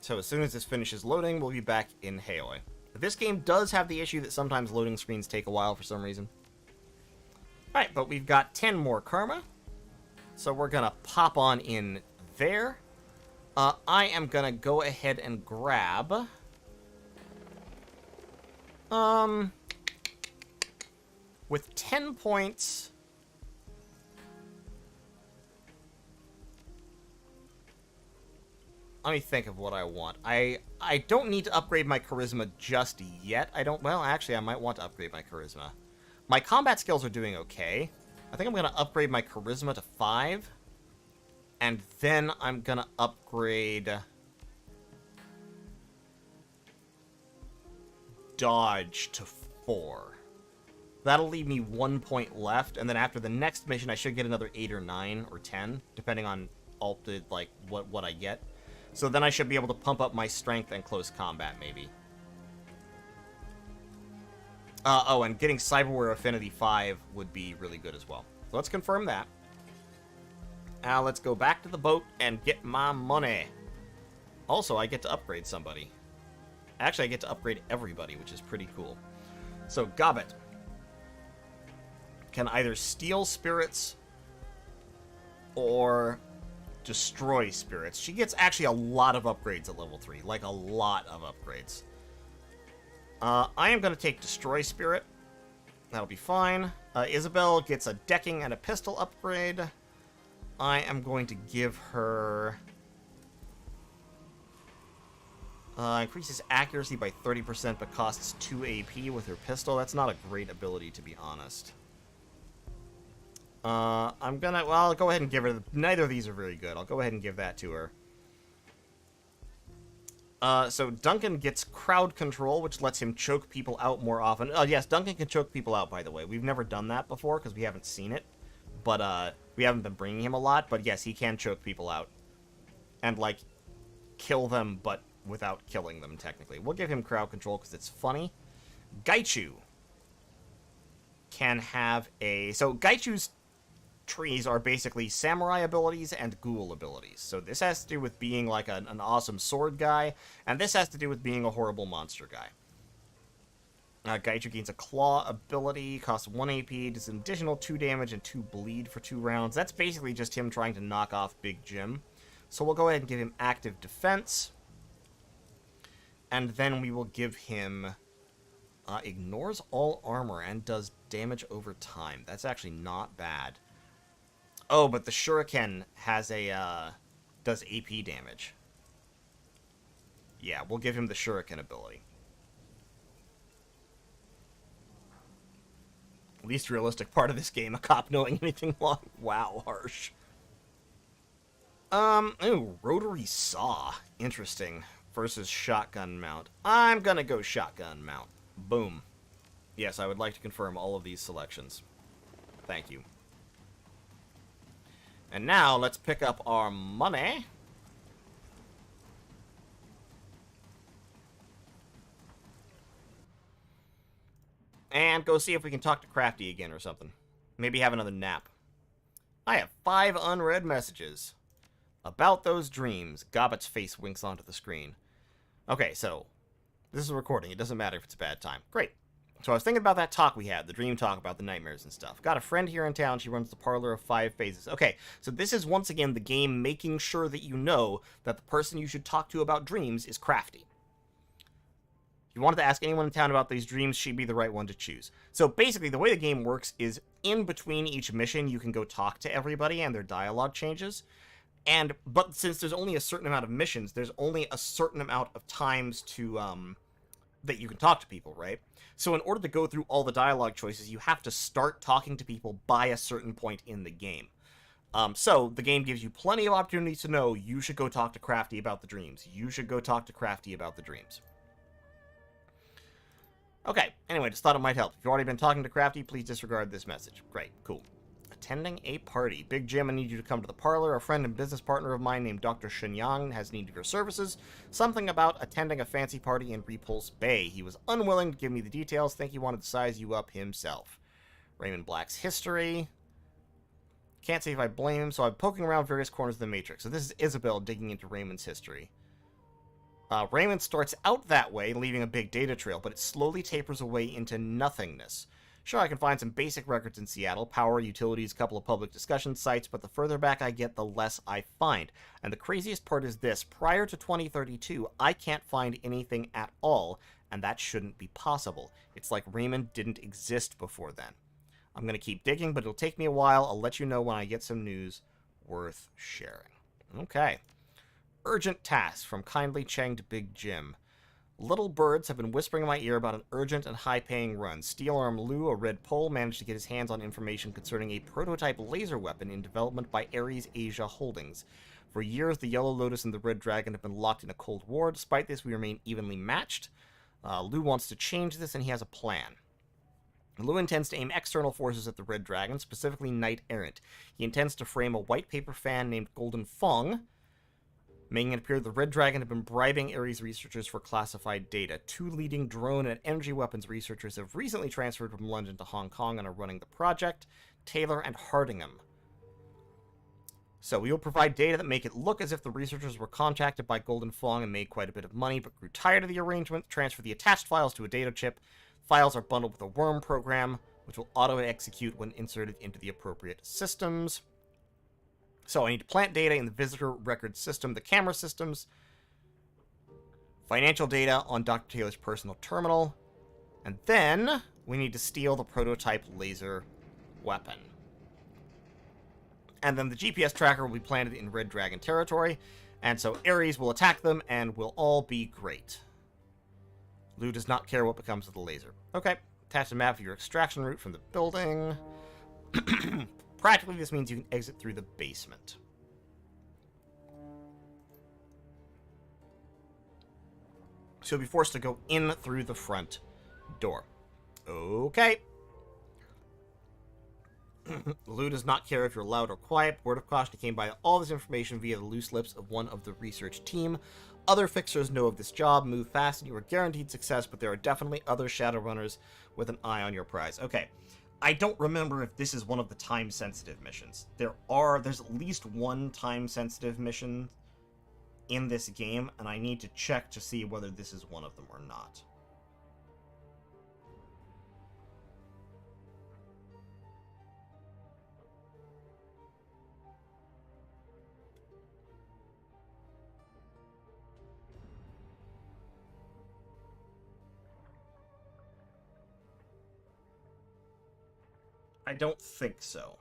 [SPEAKER 1] So as soon as this finishes loading, we'll be back in Haoi. This game does have the issue that sometimes loading screens take a while for some reason. Alright, but we've got 10 more karma. So we're gonna pop on in there. I am gonna go ahead and grab... with 10 points... Let me think of what I want. I don't need to upgrade my charisma just yet. Well, actually, I might want to upgrade my charisma. My combat skills are doing okay. I think I'm going to upgrade my charisma to 5. And then I'm going to upgrade... dodge to 4. That'll leave me 1 point left. And then after the next mission, I should get another 8 or 9 or 10. Depending on like, what I get. So then I should be able to pump up my strength and close combat, maybe. Oh, and getting Cyberware Affinity 5 would be really good as well. So let's confirm that. Now let's go back to the boat and get my money. Also, I get to upgrade somebody. Actually, I get to upgrade everybody, which is pretty cool. So, Gobbet can either steal spirits or destroy spirits. She gets actually a lot of upgrades at level 3. Like, a lot of upgrades. I am going to take Destroy Spirit. That'll be fine. Isabel gets a decking and a pistol upgrade. I am going to give her... increases accuracy by 30% but costs 2 AP with her pistol. That's not a great ability, to be honest. I'm gonna... Well, I'll go ahead and give her... Neither of these are very good. I'll go ahead and give that to her. So Duncan gets crowd control, which lets him choke people out more often. Yes, Duncan can choke people out, by the way. We've never done that before, because we haven't seen it. But, we haven't been bringing him a lot. But yes, he can choke people out. And, like, kill them, but without killing them, technically. We'll give him crowd control, because it's funny. Gaichu can have a... So, Gaichu's trees are basically samurai abilities and ghoul abilities. So this has to do with being like an awesome sword guy, and this has to do with being a horrible monster guy. Gaichu gains a claw ability, costs 1 AP, does an additional 2 damage and 2 bleed for 2 rounds. That's basically just him trying to knock off Big Jim. So we'll go ahead and give him active defense. And then we will give him... ignores all armor and does damage over time. That's actually not bad. Oh, but the shuriken has a, does AP damage. Yeah, we'll give him the shuriken ability. Least realistic part of this game, a cop knowing anything long. Wow, harsh. Ooh, rotary saw. Interesting. Versus shotgun mount. I'm gonna go shotgun mount. Boom. Yes, I would like to confirm all of these selections. Thank you. And now, let's pick up our money. And go see if we can talk to Crafty again or something. Maybe have another nap. I have 5 unread messages. About those dreams. Gobbets' face winks onto the screen. Okay, so, this is a recording. It doesn't matter if it's a bad time. Great. So I was thinking about that talk we had, the dream talk about the nightmares and stuff. Got a friend here in town. She runs the parlor of 5 phases. Okay, so this is once again the game making sure that you know that the person you should talk to about dreams is Crafty. If you wanted to ask anyone in town about these dreams, she'd be the right one to choose. So basically, the way the game works is in between each mission, you can go talk to everybody and their dialogue changes. But since there's only a certain amount of missions, there's only a certain amount of times to, that you can talk to people, right? So in order to go through all the dialogue choices, you have to start talking to people by a certain point in the game. So the game gives you plenty of opportunities to know you should go talk to Crafty about the dreams. You should go talk to Crafty about the dreams. Okay, anyway, just thought it might help. If you've already been talking to Crafty, please disregard this message. Great, cool. Attending a party. Big Jim, I need you to come to the parlor. A friend and business partner of mine named Dr. Shenyang has needed your services. Something about attending a fancy party in Repulse Bay. He was unwilling to give me the details. Think he wanted to size you up himself. Raymond Black's history. Can't say if I blame him, so I'm poking around various corners of the Matrix. So this is Isabel digging into Raymond's history. Raymond starts out that way, leaving a big data trail, but it slowly tapers away into nothingness. Sure, I can find some basic records in Seattle, power, utilities, a couple of public discussion sites, but the further back I get, the less I find. And the craziest part is this, prior to 2032, I can't find anything at all, and that shouldn't be possible. It's like Raymond didn't exist before then. I'm going to keep digging, but it'll take me a while. I'll let you know when I get some news worth sharing. Okay. Urgent task from Kindly Cheng to Big Jim. Little birds have been whispering in my ear about an urgent and high-paying run. Steelarm Lou, a red pole, managed to get his hands on information concerning a prototype laser weapon in development by Ares Asia Holdings. For years, the Yellow Lotus and the Red Dragon have been locked in a Cold War. Despite this, we remain evenly matched. Lou wants to change this, and he has a plan. Lou intends to aim external forces at the Red Dragon, specifically Knight Errant. He intends to frame a white paper fan named Golden Fong, making it appear the Red Dragon have been bribing Ares researchers for classified data. 2 leading drone and energy weapons researchers have recently transferred from London to Hong Kong and are running the project, Taylor and Hardingham. So we will provide data that make it look as if the researchers were contacted by Golden Fong and made quite a bit of money, but grew tired of the arrangement, transfer the attached files to a data chip. Files are bundled with a worm program, which will auto-execute when inserted into the appropriate systems. So I need to plant data in the visitor record system, the camera systems, financial data on Dr. Taylor's personal terminal, and then we need to steal the prototype laser weapon. And then the GPS tracker will be planted in Red Dragon territory, and so Ares will attack them, and we'll all be great. Lou does not care what becomes of the laser. Okay, attach a map of your extraction route from the building. Practically, this means you can exit through the basement. So you'll be forced to go in through the front door. Okay. Lou does not care if you're loud or quiet. Word of caution came by all this information via the loose lips of one of the research team. Other fixers know of this job. Move fast and you are guaranteed success, but there are definitely other Shadowrunners with an eye on your prize. Okay. I don't remember if this is one of the time-sensitive missions. There's at least one time-sensitive mission in this game, and I need to check to see whether this is one of them or not. I don't think so.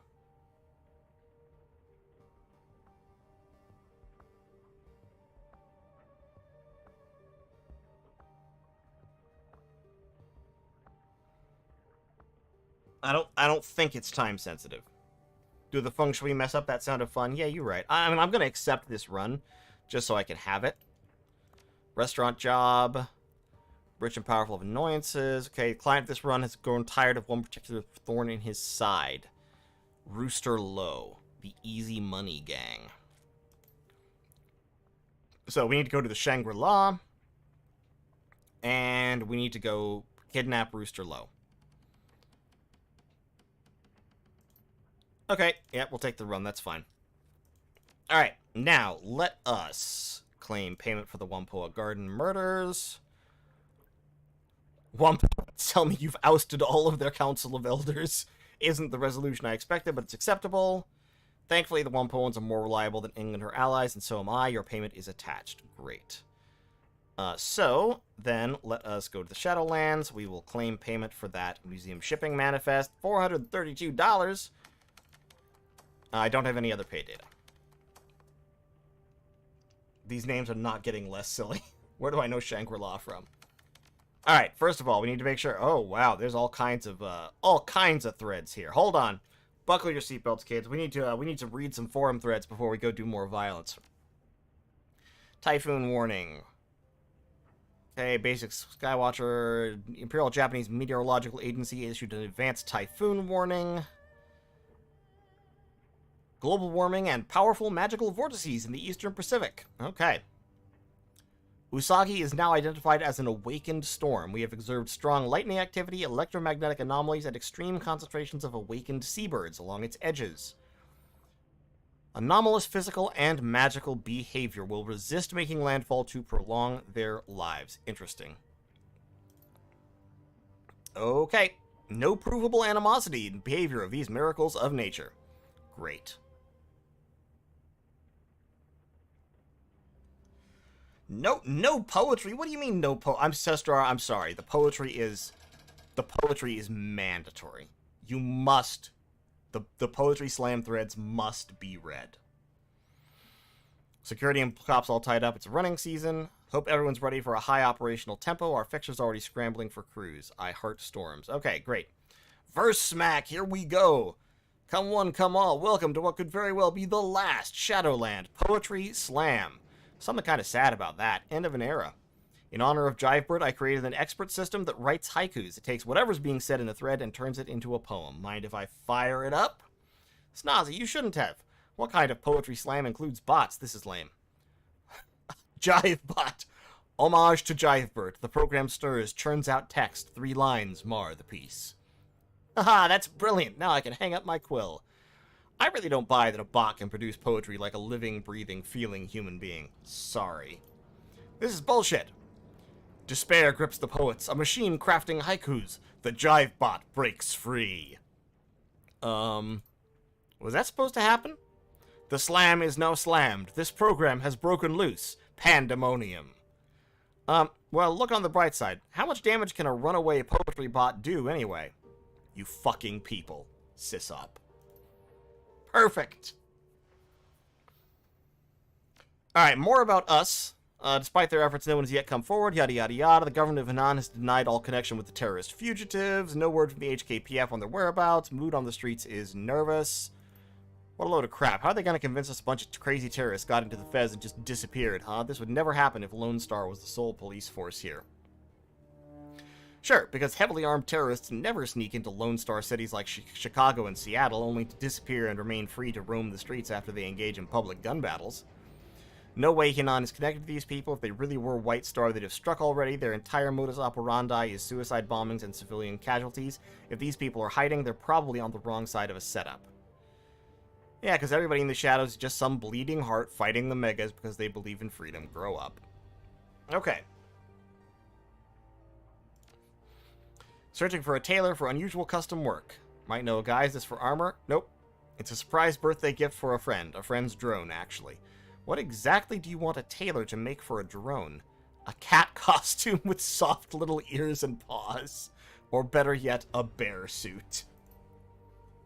[SPEAKER 1] I don't think it's time sensitive. Do the feng shui mess up? That sounded fun. Yeah, you're right. I mean, I'm gonna accept this run just so I can have it. Restaurant job. Rich and powerful of annoyances. Okay, the client of this run has grown tired of one particular thorn in his side. Rooster Low. The Easy Money Gang. So we need to go to the Shangri-La. And we need to go kidnap Rooster Low. Okay, yeah, we'll take the run. That's fine. Alright, now let us claim payment for the WaPo Garden murders. WaPo, tell me you've ousted all of their council of elders. Isn't the resolution I expected, but it's acceptable. Thankfully, the WaPoans are more reliable than England and her allies, and so am I. Your payment is attached. Great. So, then, let us go to the Shadowlands. We will claim payment for that museum shipping manifest. $432. I don't have any other pay data. These names are not getting less silly. Where do I know Shangri-La from? Alright, first of all, we need to make sure... Oh, wow, there's all kinds of threads here. Hold on. Buckle your seatbelts, kids. We need to read some forum threads before we go do more violence. Typhoon warning. Okay, basic Skywatcher. Imperial Japanese Meteorological Agency issued an advanced typhoon warning. Global warming and powerful magical vortices in the Eastern Pacific. Okay. Usagi is now identified as an awakened storm. We have observed strong lightning activity, electromagnetic anomalies, and extreme concentrations of awakened seabirds along its edges. Anomalous physical and magical behavior will resist making landfall to prolong their lives. Interesting. Okay. No provable animosity in behavior of these miracles of nature. Great. No poetry? What do you mean no Ancestrar, I'm sorry. The poetry is mandatory. You must. The poetry slam threads must be read. Security and cops all tied up. It's running season. Hope everyone's ready for a high operational tempo. Our fixers already scrambling for crews. I heart storms. Okay, great. Verse smack, here we go. Come one, come all. Welcome to what could very well be the last Shadowland Poetry Slam. Something kind of sad about that. End of an era. In honor of Jivebird, I created an expert system that writes haikus. It takes whatever's being said in a thread and turns it into a poem. Mind if I fire it up? Snazzy, you shouldn't have. What kind of poetry slam includes bots? This is lame. Jivebot. Homage to Jivebird. The program stirs, churns out text. 3 lines mar the piece. Haha, that's brilliant. Now I can hang up my quill. I really don't buy that a bot can produce poetry like a living, breathing, feeling human being. Sorry. This is bullshit. Despair grips the poets. A machine crafting haikus. The Jivebot breaks free. Was that supposed to happen? The slam is now slammed. This program has broken loose. Pandemonium. Well, look on the bright side. How much damage can a runaway poetry bot do anyway? You fucking people. Sis up. Perfect. Alright, more about us. Despite their efforts, no one has yet come forward, yada yada yada. The government of Henan has denied all connection with the terrorist fugitives. No word from the HKPF on their whereabouts. Mood on the streets is nervous. What a load of crap. How are they going to convince us a bunch of crazy terrorists got into the Fez and just disappeared, huh? This would never happen if Lone Star was the sole police force here. Sure, because heavily armed terrorists never sneak into Lone Star cities like Chicago and Seattle, only to disappear and remain free to roam the streets after they engage in public gun battles. No way Henan is connected to these people. If they really were White Star, they'd have struck already. Their entire modus operandi is suicide bombings and civilian casualties. If these people are hiding, they're probably on the wrong side of a setup. Yeah, because everybody in the shadows is just some bleeding heart fighting the megas because they believe in freedom. Grow up. Okay. Searching for a tailor for unusual custom work. Might know a guy. Is this for armor? Nope. It's a surprise birthday gift for a friend. A friend's drone, actually. What exactly do you want a tailor to make for a drone? A cat costume with soft little ears and paws. Or better yet, a bear suit.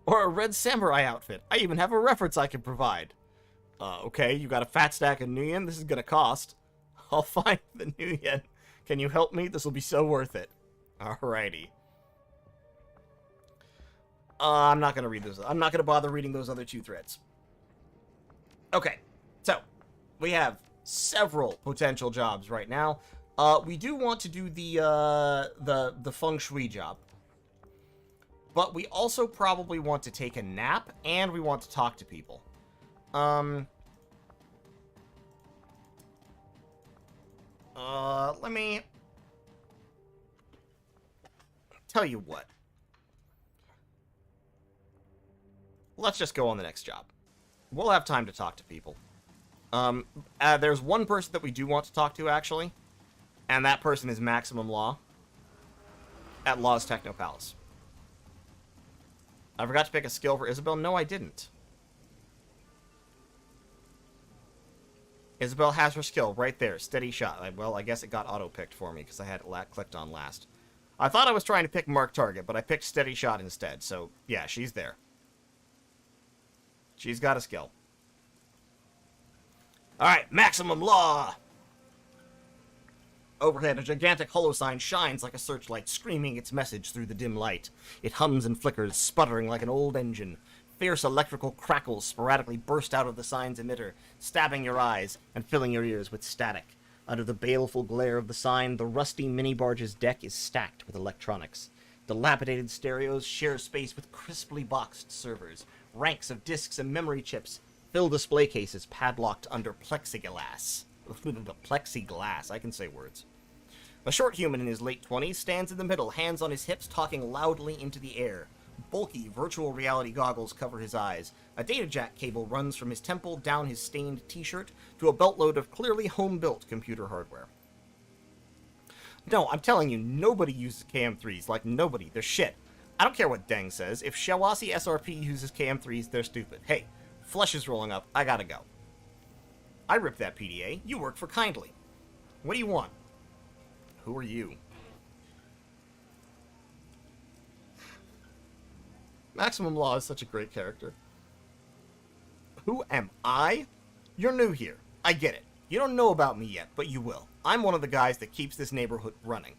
[SPEAKER 1] Or a red samurai outfit. I even have a reference I can provide. Okay, you got a fat stack of new yen? This is gonna cost. I'll find the new yen. Can you help me? This will be so worth it. Alrighty. I'm not gonna read those. I'm not gonna bother reading those other 2 threads. Okay, so we have several potential jobs right now. We do want to do the feng shui job. But we also probably want to take a nap, and we want to talk to people. Let me tell you what. Let's just go on the next job. We'll have time to talk to people. There's one person that we do want to talk to, actually. And that person is Maximum Law at Law's Techno Palace. I forgot to pick a skill for Isabel. No, I didn't. Isabel has her skill right there. Steady shot. Well, I guess it got auto-picked for me because I had it clicked on last. I thought I was trying to pick Mark Target, but I picked Steady Shot instead. So, yeah, she's there. She's got a skill. Alright, Maximum Law! Overhead, a gigantic holosign shines like a searchlight, screaming its message through the dim light. It hums and flickers, sputtering like an old engine. Fierce electrical crackles sporadically burst out of the sign's emitter, stabbing your eyes and filling your ears with static. Under the baleful glare of the sign, the rusty mini-barge's deck is stacked with electronics. Dilapidated stereos share space with crisply boxed servers. Ranks of discs and memory chips fill display cases padlocked under plexiglass. Plexiglass, I can say words. A short human in his late 20s stands in the middle, hands on his hips, talking loudly into the air. Bulky virtual reality goggles cover his eyes. A data jack cable runs from his temple down his stained t-shirt to a beltload of clearly home-built computer hardware. No, I'm telling you, nobody uses KM3s. Like, nobody. They're shit. I don't care what Deng says. If Shawasi SRP uses KM3s, they're stupid. Hey, flesh is rolling up. I gotta go. I ripped that PDA. You work for Kindly. What do you want? Who are you? Maximum Law is such a great character. Who am I? You're new here. I get it. You don't know about me yet, but you will. I'm one of the guys that keeps this neighborhood running.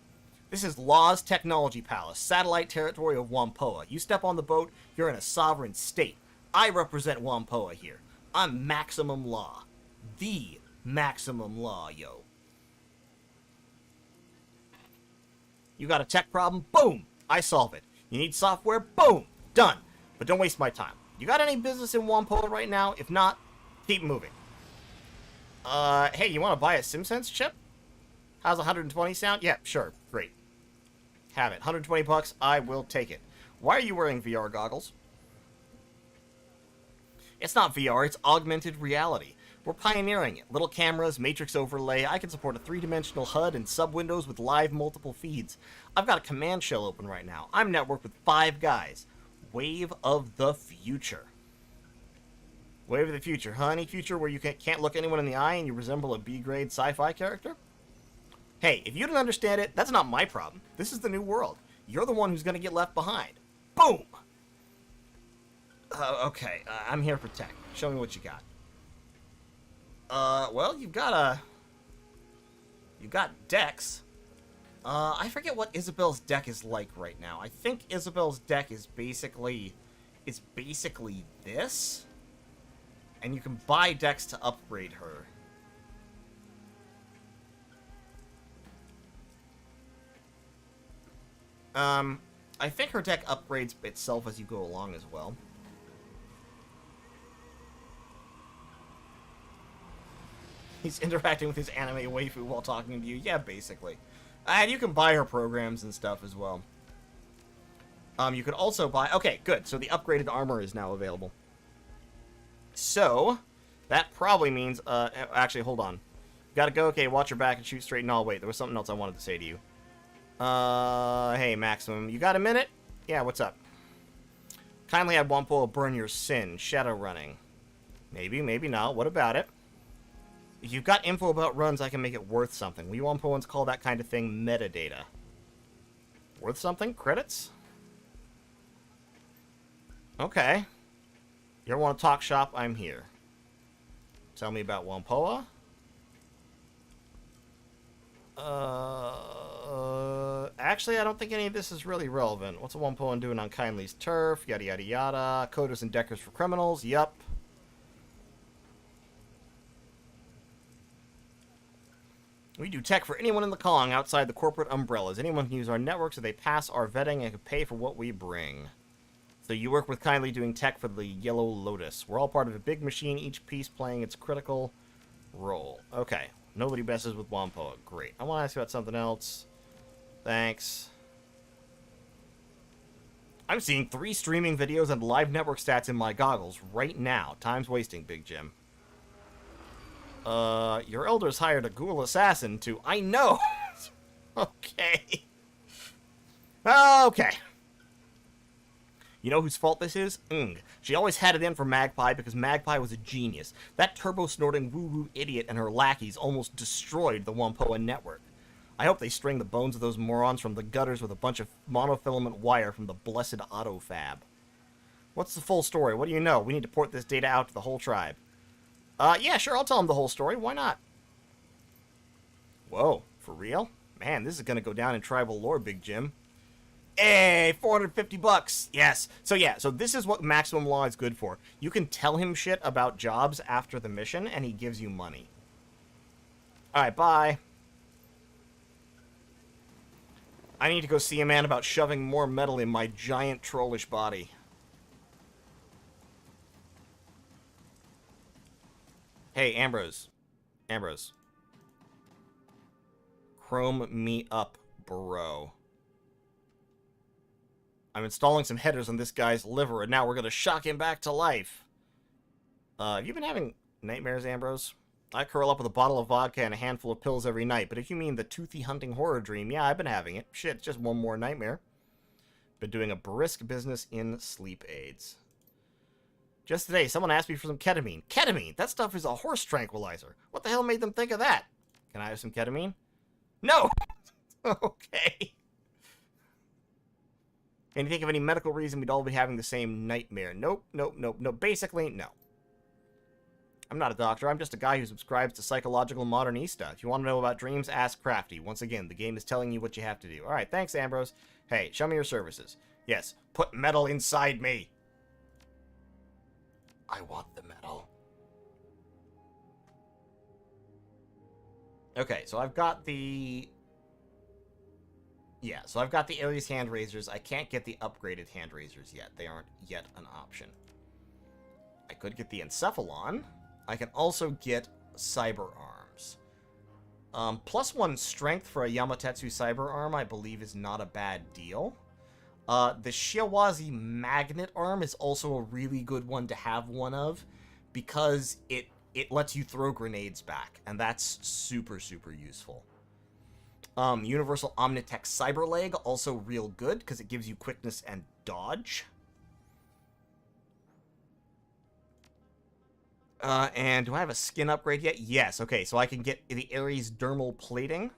[SPEAKER 1] This is Law's Technology Palace, satellite territory of Wampoa. You step on the boat, you're in a sovereign state. I represent Wampoa here. I'm Maximum Law. The Maximum Law, yo. You got a tech problem? Boom! I solve it. You need software? Boom! Done. But don't waste my time. You got any business in Wampoa right now? If not, keep moving. Hey, you want to buy a SimSense chip? How's 120 sound? Yeah, sure. Great. Have it. 120 bucks. I will take it. Why are you wearing VR goggles? It's not VR, it's augmented reality. We're pioneering it. Little cameras, matrix overlay. I can support a 3-dimensional HUD and sub-windows with live multiple feeds. I've got a command shell open right now. I'm networked with 5 guys. Wave of the future. Wave of the future, huh? Any future where you can't look anyone in the eye and you resemble a B-grade sci-fi character? Hey, if you don't understand it, that's not my problem. This is the new world. You're the one who's going to get left behind. Boom! Okay, I'm here for tech. Show me what you got. Well, you've got decks. I forget what Isabel's deck is like right now. I think Isabel's deck is basically this. And you can buy decks to upgrade her. I think her deck upgrades itself as you go along as well. He's interacting with his anime waifu while talking to you. Yeah, basically. And you can buy her programs and stuff as well. You can also buy... Okay, good. So the upgraded armor is now available. So, that probably means... actually, hold on. Gotta go. Okay, watch your back and shoot straight. No, wait. There was something else I wanted to say to you. Hey, Maximum. You got a minute? Yeah, what's up? Kindly have Wampoa burn your sin. Shadowrunning. Maybe, maybe not. What about it? If you've got info about runs, I can make it worth something. We Wampoans call that kind of thing metadata. Worth something? Credits? Okay. You ever want to talk shop? I'm here. Tell me about Wampoa. Actually, I don't think any of this is really relevant. What's a Wampoan doing on Kindly's turf? Yada, yada, yada. Coders and deckers for criminals. Yup. We do tech for anyone in the Kong outside the corporate umbrellas. Anyone can use our network so they pass our vetting and can pay for what we bring. So you work with Kindly doing tech for the Yellow Lotus. We're all part of a big machine, each piece playing its critical role. Okay. Nobody messes with Wampoa. Great. I want to ask you about something else. Thanks. I'm seeing 3 streaming videos and live network stats in my goggles right now. Time's wasting, Big Jim. Your elders hired a ghoul assassin to... I know! Okay. Okay. You know whose fault this is? She always had it in for Magpie because Magpie was a genius. That turbo-snorting woo-woo idiot and her lackeys almost destroyed the Wampoa network. I hope they string the bones of those morons from the gutters with a bunch of monofilament wire from the blessed Autofab. What's the full story? What do you know? We need to port this data out to the whole tribe. Yeah, sure, I'll tell them the whole story. Why not? Whoa, for real? Man, this is gonna go down in tribal lore, Big Jim. Hey, 450 bucks. Yes. So yeah, so this is what Maximum Law is good for. You can tell him shit about jobs after the mission, and he gives you money. Alright, bye. I need to go see a man about shoving more metal in my giant trollish body. Hey, Ambrose. Ambrose. Chrome me up, bro. I'm installing some headers on this guy's liver, and now we're gonna shock him back to life. Have you been having nightmares, Ambrose? I curl up with a bottle of vodka and a handful of pills every night, but if you mean the toothy hunting horror dream, yeah, I've been having it. Shit, it's just one more nightmare. Been doing a brisk business in sleep aids. Just today, someone asked me for some ketamine. Ketamine? That stuff is a horse tranquilizer. What the hell made them think of that? Can I have some ketamine? No! Okay. Can you think of any medical reason we'd all be having the same nightmare? Nope, nope, nope, nope. Basically, no. I'm not a doctor. I'm just a guy who subscribes to psychological modernista. If you want to know about dreams, ask Crafty. Once again, the game is telling you what you have to do. Alright, thanks, Ambrose. Hey, show me your services. Yes, put metal inside me. I want the metal. Okay, so I've got the... Yeah, so I've got the Ares hand razors. I can't get the upgraded hand razors yet. They aren't yet an option. I could get the Encephalon. I can also get Cyber Arms. +1 strength for a Yamatetsu Cyber Arm, I believe, is not a bad deal. The Shiawazi Magnet Arm is also a really good one to have one of, because it lets you throw grenades back, and that's super, super useful. Universal Omnitech Cyber Leg, also real good, because it gives you quickness and dodge. And do I have a skin upgrade yet? Yes, okay, so I can get the Ares Dermal Plating,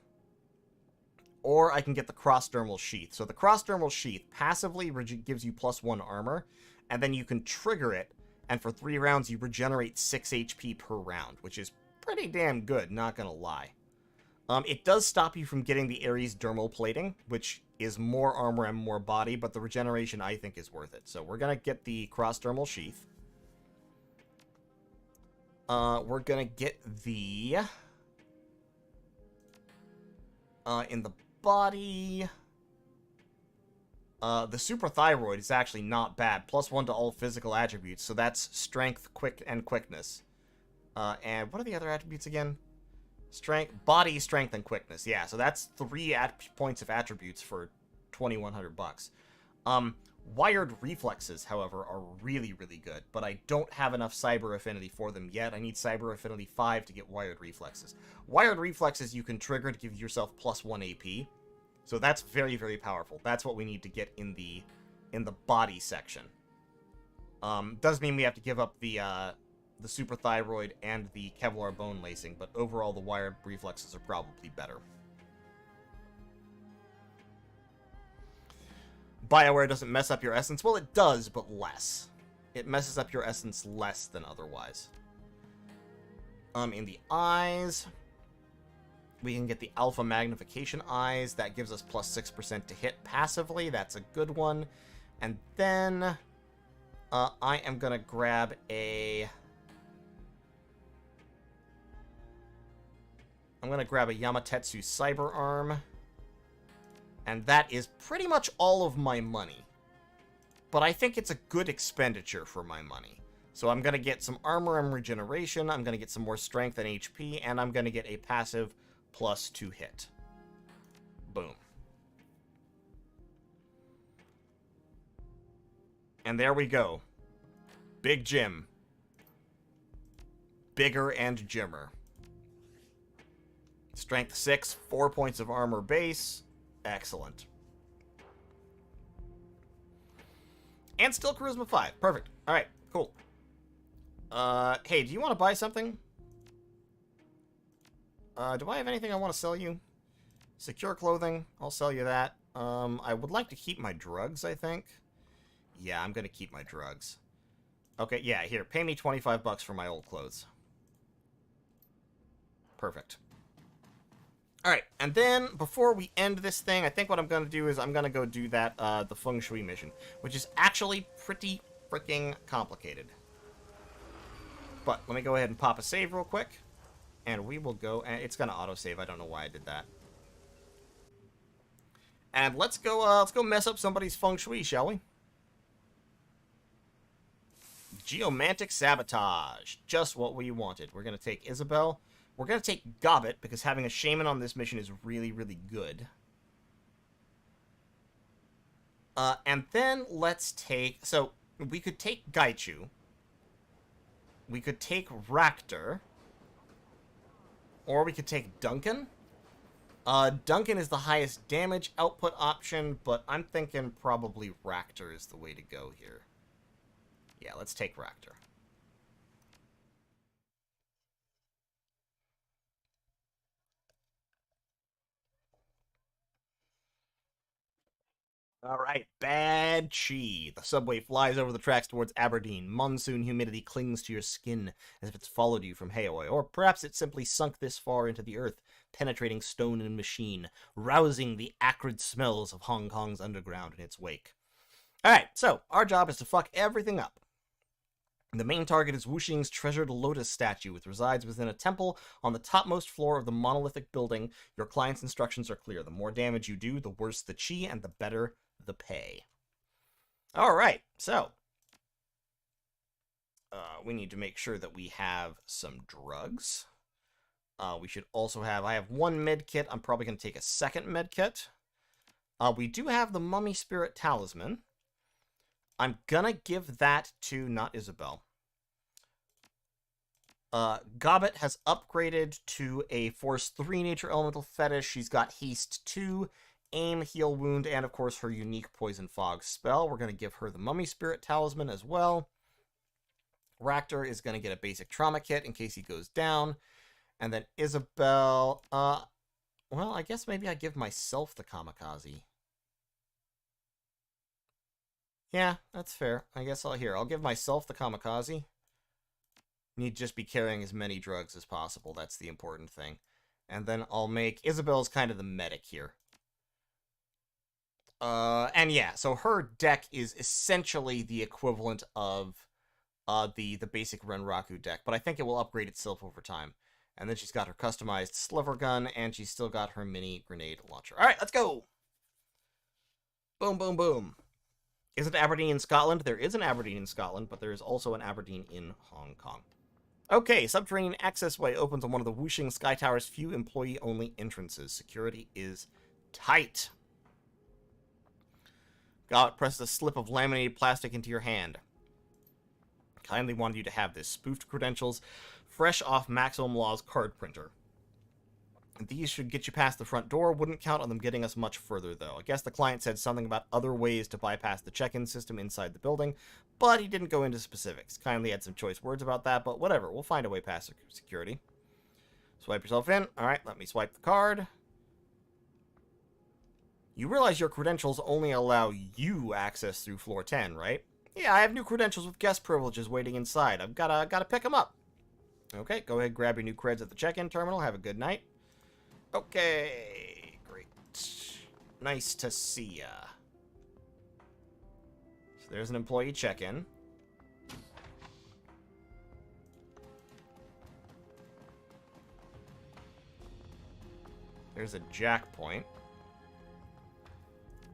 [SPEAKER 1] or I can get the Cross-Dermal Sheath. So the Cross-Dermal Sheath passively gives you +1 armor, and then you can trigger it, and for 3 rounds you regenerate 6 HP per round, which is pretty damn good, not gonna lie. It does stop you from getting the Ares Dermal Plating, which is more armor and more body, but the regeneration, I think, is worth it. So we're gonna get the Cross-Dermal Sheath. We're gonna get the... in the body... the Super Thyroid is actually not bad. +1 to all physical attributes, so that's strength, quick, and quickness. And what are the other attributes again? Strength, body, strength, and quickness. Yeah, so that's 3 points of attributes for 2,100 bucks. Wired reflexes, however, are really, really good, but I don't have enough cyber affinity for them yet. I need cyber affinity 5 to get wired reflexes. Wired reflexes you can trigger to give yourself +1 AP, so that's very, very powerful. That's what we need to get in the body section. Does mean we have to give up the Super Thyroid and the Kevlar Bone Lacing, but overall the wired reflexes are probably better. BioWare doesn't mess up your essence. Well, it does, but less. it messes up your essence less than otherwise. In the eyes, we can get the alpha magnification eyes. That gives us plus 6% to hit passively. That's a good one. And then I am going to grab a... I'm going to grab a Yamatetsu Cyber Arm. And that is pretty much all of my money. But I think it's a good expenditure for my money. So I'm going to get some armor and regeneration, I'm going to get some more strength and HP, and I'm going to get a passive +2 hit. Boom. And there we go. Big Jim. Bigger and Jimmer. Strength 6, 4 points of armor base. Excellent. And still Charisma 5. Perfect. Alright, cool. Hey, do you want to buy something? Do I have anything I want to sell you? Secure clothing. I'll sell you that. I would like to keep my drugs, I think. Yeah, I'm gonna keep my drugs. Okay, yeah, here. Pay me 25 bucks for my old clothes. Perfect. Alright, and then, before we end this thing, I think what I'm gonna do is I'm gonna go do that, the Feng Shui mission, which is actually pretty freaking complicated. But, let me go ahead and pop a save real quick. And we will go, and it's gonna autosave, I don't know why I did that. And let's go mess up somebody's Feng Shui, shall we? Geomantic Sabotage. Just what we wanted. We're gonna take Isabel. We're gonna take Gobbet, because having a shaman on this mission is really, really good. And then let's take, so, we could take Gaichu. We could take Raktor. Or we could take Duncan. Duncan is the highest damage output option, but I'm thinking probably Raktor is the way to go here. Yeah, let's take Raktor. Alright, bad chi. The subway flies over the tracks towards Aberdeen. Monsoon humidity clings to your skin as if it's followed you from Hawaii. Or perhaps it simply sunk this far into the earth, penetrating stone and machine, rousing the acrid smells of Hong Kong's underground in its wake. Alright, so, our job is to fuck everything up. The main target is Wuxing's treasured lotus statue, which resides within a temple on the topmost floor of the monolithic building. Your client's instructions are clear. The more damage you do, the worse the chi, and the better the pay. Alright, so we need to make sure that we have some drugs. We should also have, I have one med kit. I'm probably going to take a second med kit. We do have the Mummy Spirit Talisman. I'm gonna give that to, not Isabel. Gobbet has upgraded to a Force 3 Nature Elemental Fetish. She's got Haste 2, Aim, Heal Wound, and of course her unique Poison Fog spell. We're gonna give her the Mummy Spirit Talisman as well. Raktor is gonna get a basic trauma kit in case he goes down. And then Isabel, well, I guess maybe I give myself the Kamikaze. Yeah, that's fair. I guess I'll give myself the Kamikaze. Need to just be carrying as many drugs as possible. That's the important thing. And then I'll make Isabel's kind of the medic here. And yeah, so her deck is essentially the equivalent of the basic Renraku deck, but I think it will upgrade itself over time. And then she's got her customized sliver gun, and she's still got her mini grenade launcher. Alright, let's go! Boom, boom, boom. Is it Aberdeen in Scotland? There is an Aberdeen in Scotland, but there is also an Aberdeen in Hong Kong. Okay, subterranean accessway opens on one of the Wuxing Sky Tower's few employee-only entrances. Security is tight. Gobbet presses a slip of laminated plastic into your hand. Kindly wanted you to have this. Spoofed credentials, fresh off Maximum Law's card printer. These should get you past the front door. Wouldn't count on them getting us much further, though. I guess the client said something about other ways to bypass the check-in system inside the building, but he didn't go into specifics. Kindly had some choice words about that, but whatever. We'll find a way past security. Swipe yourself in. Alright, let me swipe the card. You realize your credentials only allow you access through floor 10, right? Yeah, I have new credentials with guest privileges waiting inside. I've gotta pick them up. Okay, go ahead, grab your new creds at the check-in terminal. Have a good night. Okay, great. Nice to see ya. So there's an employee check-in. There's a jack point.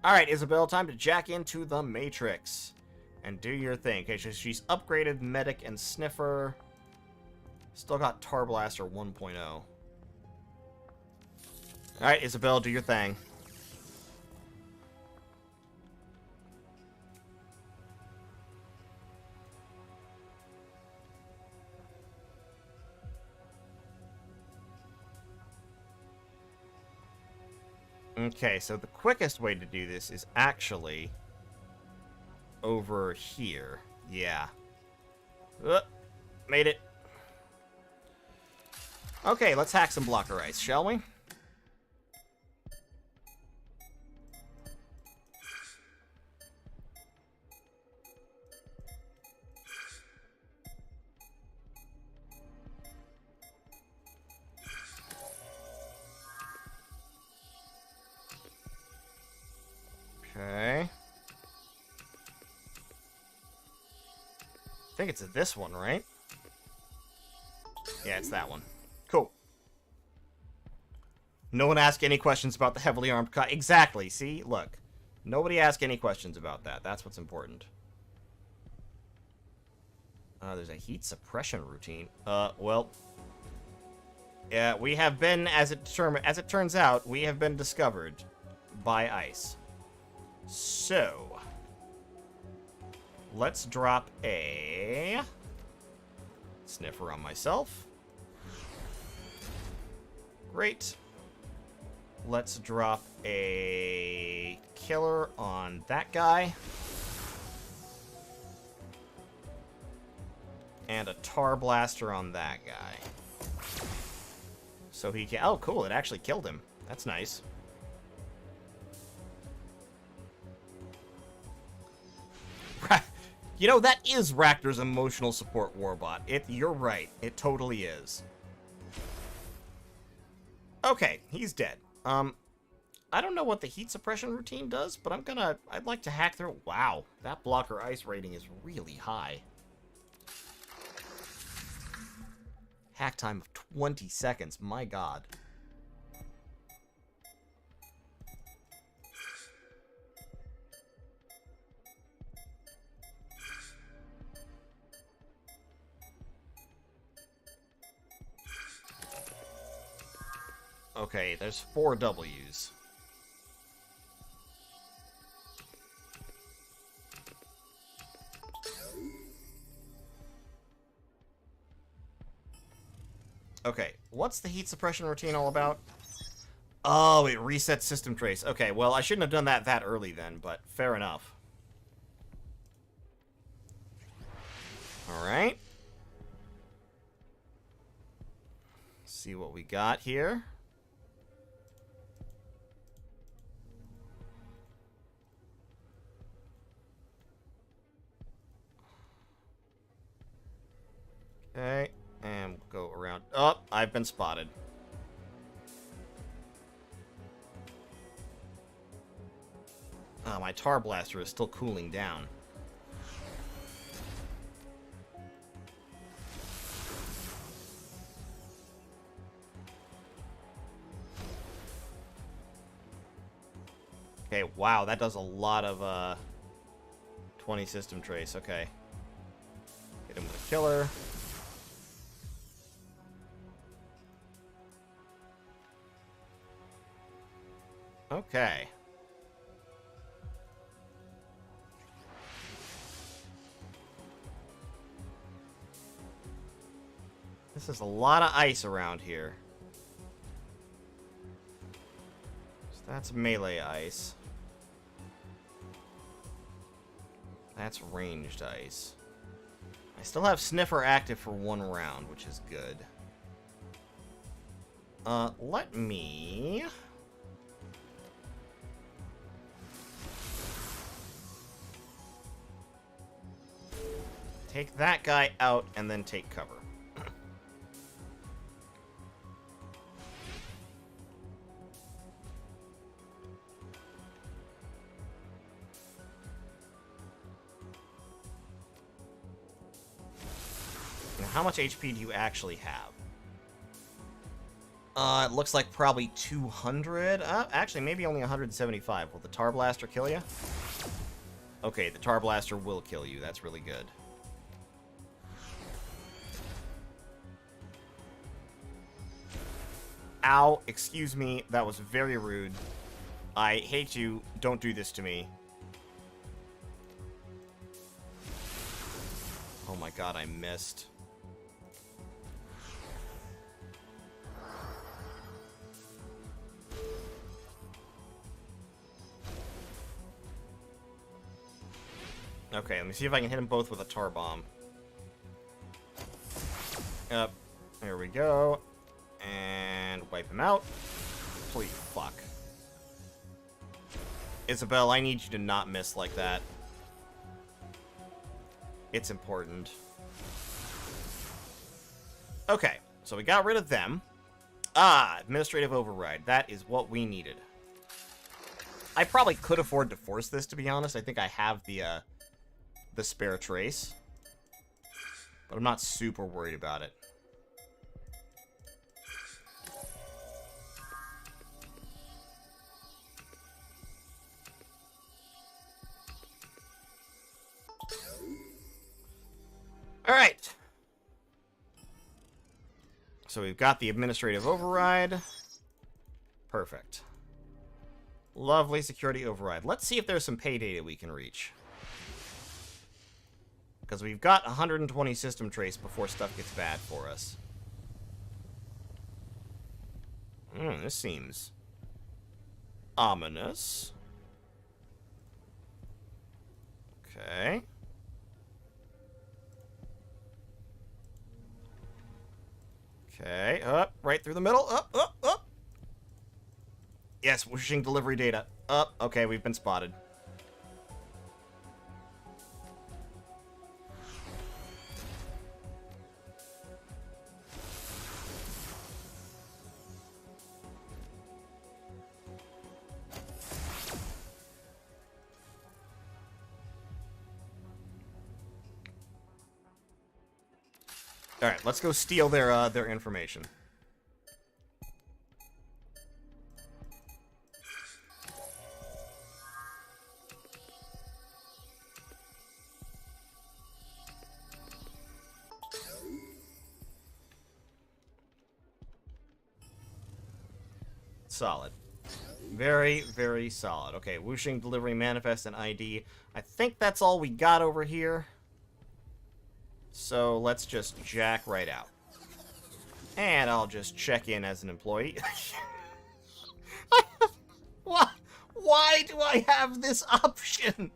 [SPEAKER 1] Alright, Isabel, time to jack into the Matrix. And do your thing. Okay, so she's upgraded Medic and Sniffer. Still got Tar Blaster 1.0. Alright, Isabel, do your thing. Okay, so the quickest way to do this is actually over here. Yeah. Made it. Okay, let's hack some blocker ice, shall we? Okay. I think it's this one, right? Yeah, it's that one. Cool. No one asked any questions about the heavily armed cop. Exactly, see? Look. Nobody asked any questions about that. That's what's important. There's a heat suppression routine. Well. Yeah, we have been, as it turns out, we have been discovered by ice. So, let's drop a sniffer on myself. Great. Let's drop a killer on that guy. And a tar blaster on that guy. So he can... Oh, cool. It actually killed him. That's nice. You know, that is Ractor's emotional support warbot. You're right. It totally is. Okay, he's dead. I don't know what the heat suppression routine does, but I'd like to hack through. Wow, that blocker ice rating is really high. Hack time of 20 seconds, my god. Okay, there's 4 W's. Okay, what's the heat suppression routine all about? Oh, it resets system trace. Okay, well, I shouldn't have done that early then, but fair enough. Alright. See what we got here. Okay, and we'll go around. Oh, I've been spotted. Oh, my tar blaster is still cooling down. Okay, wow, that does a lot of 20 system trace. Okay. Hit him with a killer. Okay. This is a lot of ice around here. So that's melee ice. That's ranged ice. I still have Sniffer active for 1 round, which is good. Let me... Take that guy out and then take cover. Now, how much HP do you actually have? It looks like probably 200. Actually, maybe only 175. Will the Tar Blaster kill you? Okay, the Tar Blaster will kill you. That's really good. Ow, excuse me. That was very rude. I hate you. Don't do this to me. Oh my god, I missed. Okay, let me see if I can hit them both with a tar bomb. Yep. There we go. And wipe him out. Please, fuck. Isabel, I need you to not miss like that. It's important. Okay, so we got rid of them. Administrative override. That is what we needed. I probably could afford to force this, to be honest. I think I have the spare trace. But I'm not super worried about it. Alright. So we've got the administrative override. Perfect. Lovely security override. Let's see if there's some pay data we can reach. Because we've got 120 system trace before stuff gets bad for us. This seems ominous. Okay. Okay, up, right through the middle, up. Yes, wishing delivery data. Up, okay, we've been spotted. All right, let's go steal their information. Solid. Very, very solid. Okay, whooshing, delivery, manifest, and ID. I think that's all we got over here. So let's just jack right out. And I'll just check in as an employee. Why do I have this option?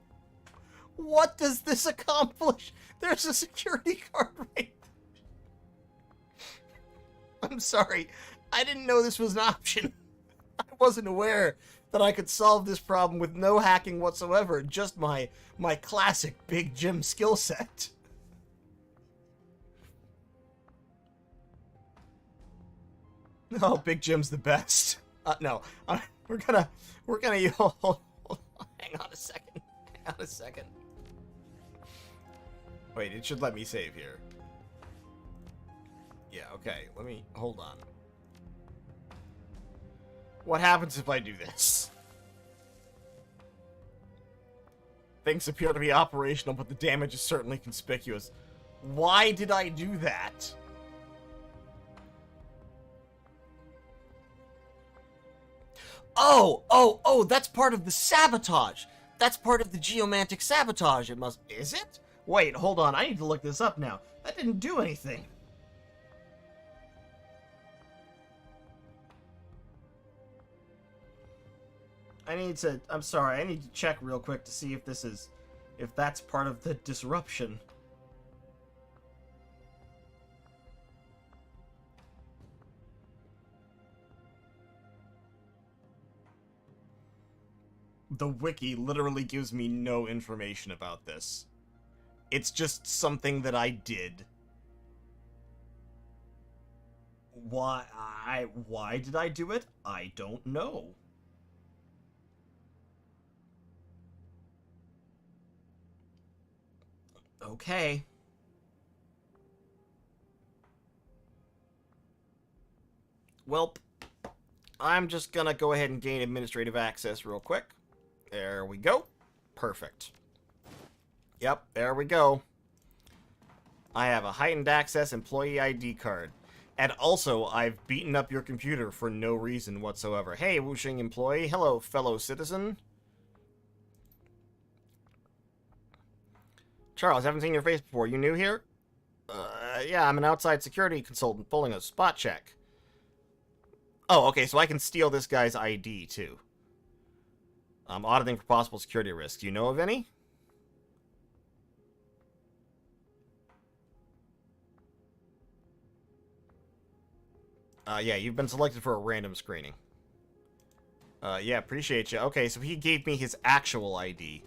[SPEAKER 1] What does this accomplish? There's a security guard right there. I'm sorry. I didn't know this was an option. I wasn't aware that I could solve this problem with no hacking whatsoever. Just my classic Big Jim skill set. Oh, Big Jim's the best. No, we're gonna hold on. Hang on a second. Wait, it should let me save here. Yeah, okay. Hold on. What happens if I do this? Things appear to be operational, but the damage is certainly conspicuous. Why did I do that? Oh, that's part of the sabotage. That's part of the geomantic sabotage. It must... Is it? Wait, hold on. I need to look this up now. That didn't do anything. I'm sorry, I need to check real quick to see if that's part of the disruption. The wiki literally gives me no information about this. It's just something that I did. Why did I do it? I don't know. Okay. Welp. I'm just gonna go ahead and gain administrative access real quick. There we go. Perfect. Yep, there we go. I have a heightened access employee ID card. And also, I've beaten up your computer for no reason whatsoever. Hey, Wuxing employee. Hello, fellow citizen. Charles, haven't seen your face before. You new here? Yeah, I'm an outside security consultant pulling a spot check. Oh, okay, so I can steal this guy's ID, too. I'm auditing for possible security risks. Do you know of any? Yeah, you've been selected for a random screening. Yeah, appreciate you. Okay, so he gave me his actual ID.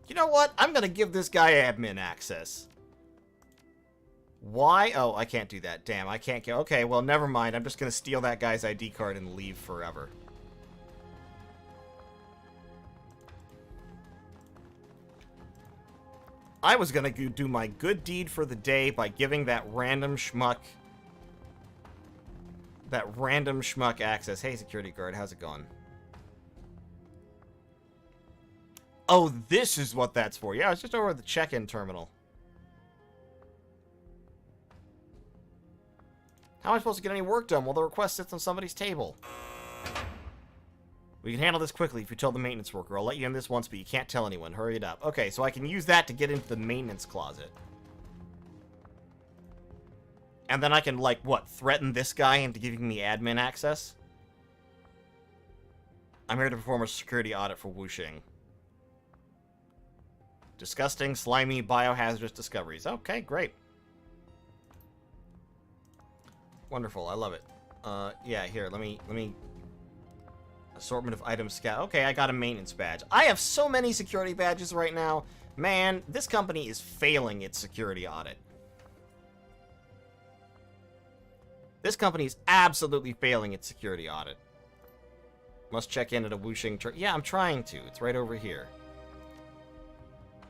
[SPEAKER 1] You know what? I'm gonna give this guy admin access. Why? Oh, I can't do that. Damn, I can't get... Okay, well, never mind. I'm just gonna steal that guy's ID card and leave forever. I was gonna do my good deed for the day by giving that random schmuck access. Hey, security guard, how's it going? Oh, this is what that's for. Yeah, it's just over at the check-in terminal. How am I supposed to get any work done while the request sits on somebody's table? We can handle this quickly if you tell the maintenance worker. I'll let you in this once, but you can't tell anyone. Hurry it up. Okay, so I can use that to get into the maintenance closet. And then I can, like, what, threaten this guy into giving me admin access? I'm here to perform a security audit for Wuxing. Disgusting, slimy, biohazardous discoveries. Okay, great. Wonderful, I love it. Yeah, here, let me... Assortment of items scout. Okay, I got a maintenance badge. I have so many security badges right now. Man, this company is failing its security audit. This company is absolutely failing its security audit. Must check in at a Wuxing... Yeah, I'm trying to. It's right over here.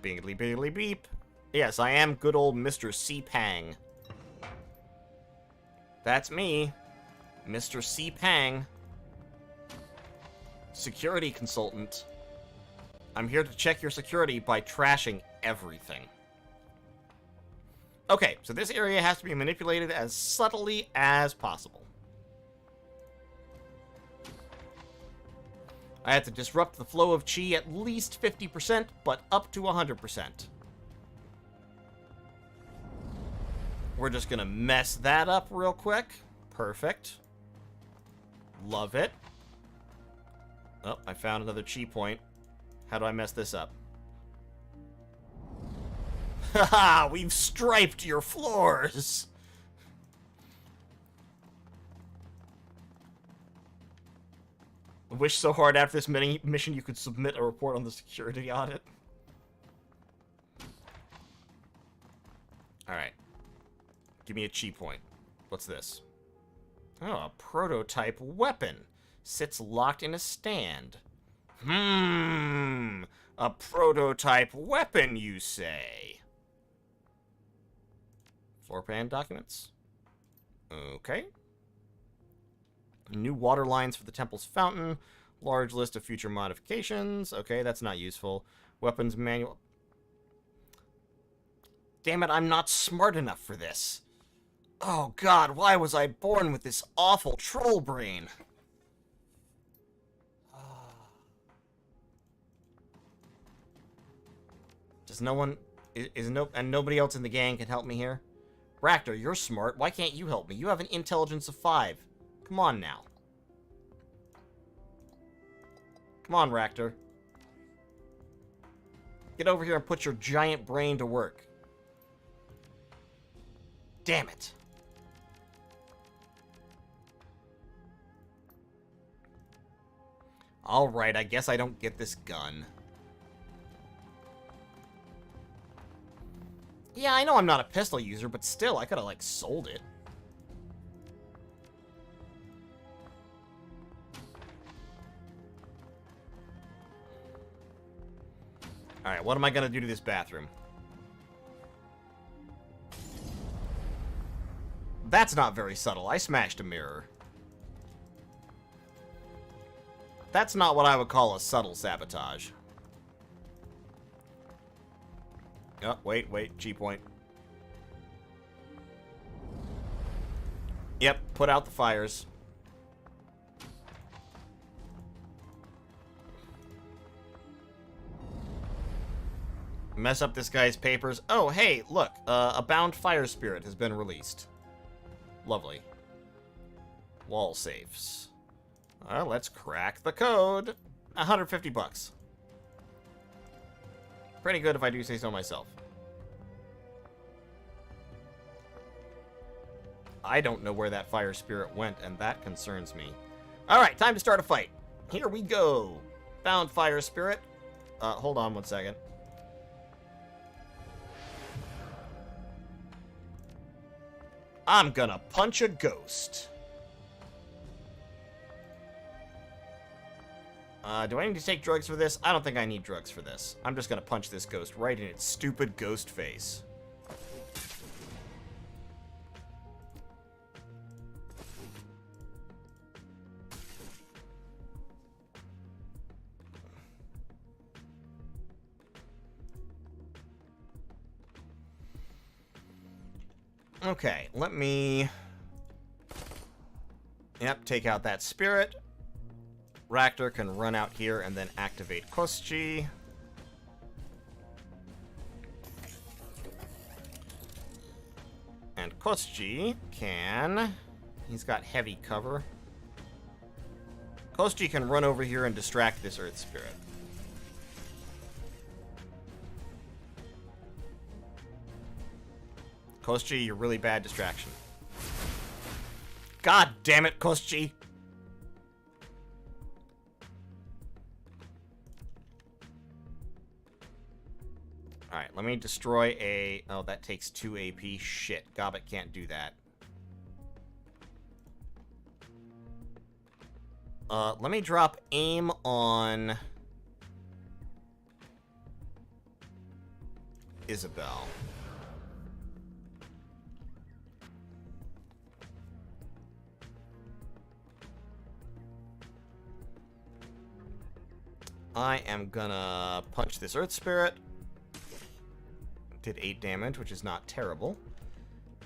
[SPEAKER 1] Bingly bingly beep. Yes, I am good old Mr. C. Pang. That's me. Mr. C. Pang. Security consultant. I'm here to check your security by trashing everything. Okay, so this area has to be manipulated as subtly as possible. I have to disrupt the flow of chi at least 50%, but up to 100%. We're just gonna mess that up real quick. Perfect. Love it. Oh, I found another chi point. How do I mess this up? Haha, we've striped your floors! I wish so hard after this mission you could submit a report on the security audit. Alright. Give me a chi point. What's this? Oh, a prototype weapon. Sits locked in a stand. A prototype weapon, you say? Floor plan documents. Okay. New water lines for the temple's fountain. Large list of future modifications. Okay, that's not useful. Weapons manual. Damn it, I'm not smart enough for this. Oh god, why was I born with this awful troll brain? Does no one... and nobody else in the gang can help me here? Ractor, you're smart. Why can't you help me? You have an intelligence of 5. Come on now. Come on, Ractor. Get over here and put your giant brain to work. Damn it. Alright, I guess I don't get this gun. Yeah, I know I'm not a pistol user, but still, I could've, like, sold it. Alright, what am I gonna do to this bathroom? That's not very subtle. I smashed a mirror. That's not what I would call a subtle sabotage. Oh, wait, G point. Yep, put out the fires. Mess up this guy's papers. Oh, hey, look, a bound fire spirit has been released. Lovely. Wall safes. Well, let's crack the code. 150 bucks. Pretty good if I do say so myself. I don't know where that fire spirit went, and that concerns me. Alright, time to start a fight. Here we go. Bound fire spirit. Hold on one second. I'm gonna punch a ghost. Do I need to take drugs for this? I don't think I need drugs for this. I'm just gonna punch this ghost right in its stupid ghost face. Okay, let me... Yep, take out that spirit. Raptor can run out here and then activate Kostji. And Kostji can... He's got heavy cover. Kostji can run over here and distract this Earth Spirit. Kostji, you're really bad distraction. God damn it, Kostji! Alright, let me destroy a... Oh, that takes 2 AP. Shit, Gobbet can't do that. Let me drop aim on... Isabel. I am gonna punch this Earth Spirit. Did 8 damage, which is not terrible.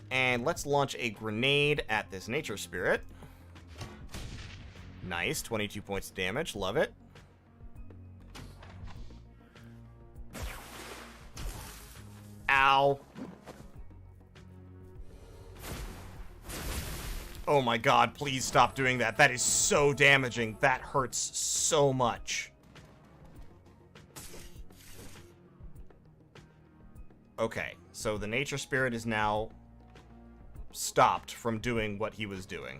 [SPEAKER 1] And let's launch a grenade at this Nature Spirit. Nice, 22 points of damage, love it. Ow. Oh my god, please stop doing that. That is so damaging. That hurts so much. Okay, so the Nature Spirit is now stopped from doing what he was doing.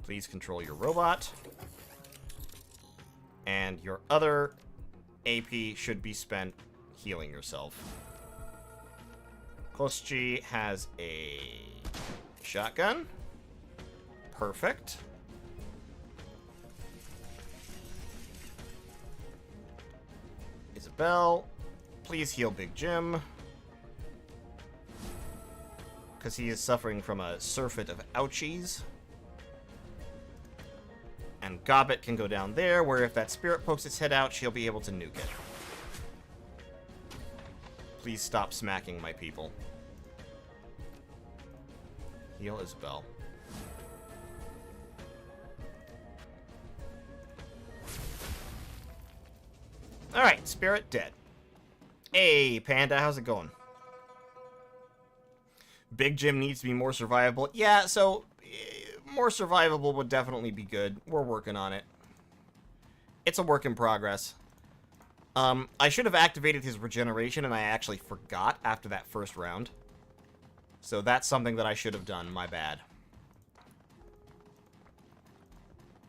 [SPEAKER 1] Please control your robot. And your other AP should be spent healing yourself. Kostji has a shotgun. Perfect. Isabelle, please heal Big Jim. Because he is suffering from a surfeit of ouchies. And Gobbet can go down there, where if that spirit pokes its head out, she'll be able to nuke it. Please stop smacking my people. Heal Isabelle. Alright, spirit dead. Hey, Panda, how's it going? Big Jim needs to be more survivable. Yeah, so more survivable would definitely be good. We're working on it. It's a work in progress. I should have activated his regeneration, and I actually forgot after that first round. So that's something that I should have done. My bad.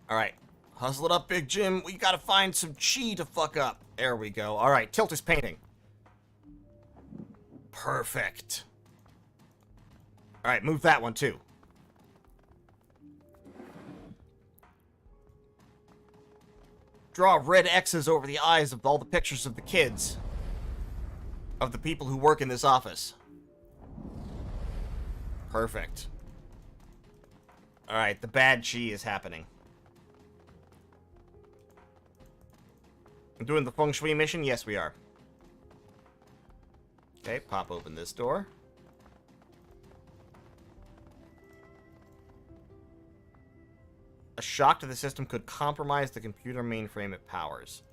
[SPEAKER 1] Alright. Hustle it up, Big Jim. We gotta find some chi to fuck up. There we go. All right, tilt his painting. Perfect. All right, move that one too. Draw red X's over the eyes of all the pictures of the kids. Of the people who work in this office. Perfect. Alright, the bad chi is happening. I'm doing the feng shui mission? Yes, we are. Okay, pop open this door. A shock to the system could compromise the computer mainframe it powers.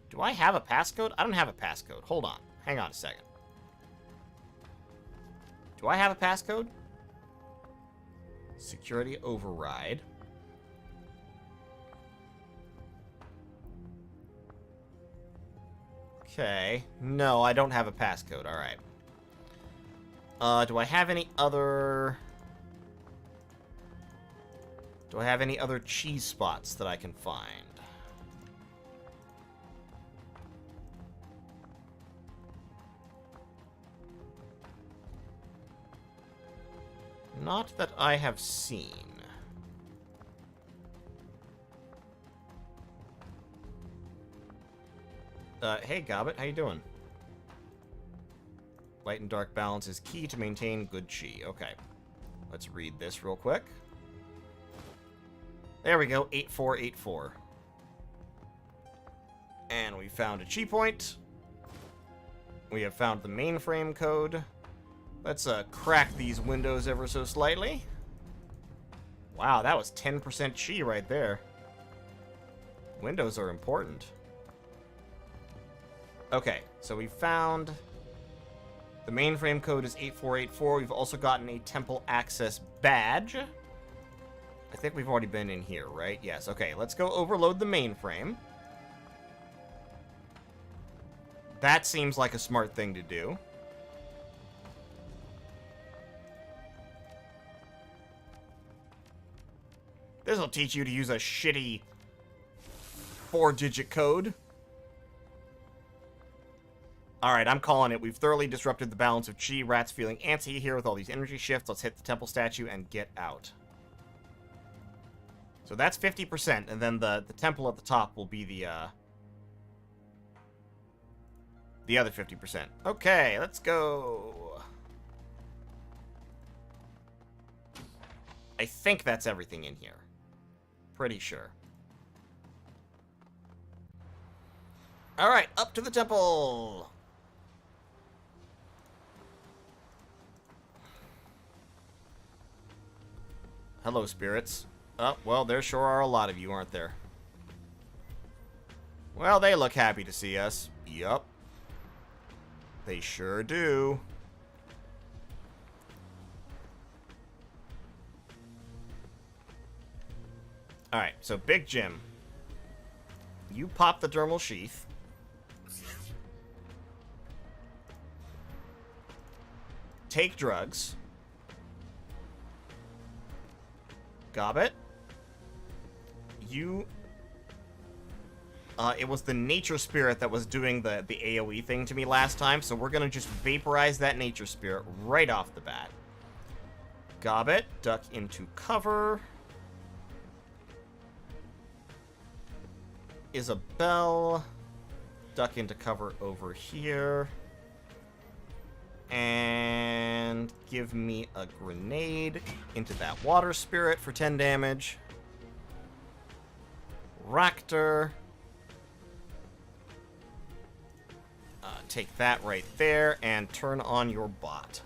[SPEAKER 1] Do I have a passcode? I don't have a passcode. Hold on. Hang on a second. Do I have a passcode? Security override. Okay. No, I don't have a passcode. Alright. Do I have any other... Do I have any other cheese spots that I can find? Not that I have seen. Hey, Gobbet, how you doing? Light and dark balance is key to maintain good chi. Okay. Let's read this real quick. There we go, 8484. And we found a chi point. We have found the mainframe code. Let's crack these windows ever so slightly. Wow, that was 10% chi right there. Windows are important. Okay, so we found the mainframe code is 8484. We've also gotten a temple access badge. I think we've already been in here, right? Yes, okay, let's go overload the mainframe. That seems like a smart thing to do. This'll teach you to use a shitty 4-digit code. Alright, I'm calling it. We've thoroughly disrupted the balance of chi. Rat's feeling antsy here with all these energy shifts. Let's hit the temple statue and get out. So that's 50%, and then the temple at the top will be the other 50%. Okay, let's go. I think that's everything in here. Pretty sure. Alright, up to the temple! Hello, spirits. Oh, well, there sure are a lot of you, aren't there? Well, they look happy to see us. Yup. They sure do. Alright, so Big Jim. You pop the dermal sheath. Take drugs. Gobbet. You... it was the nature spirit that was doing the AoE thing to me last time, so we're gonna just vaporize that nature spirit right off the bat. Gobbet, duck into cover. Isabelle, duck into cover over here. And give me a grenade into that water spirit for 10 damage. Raptor. Take that right there and turn on your bot.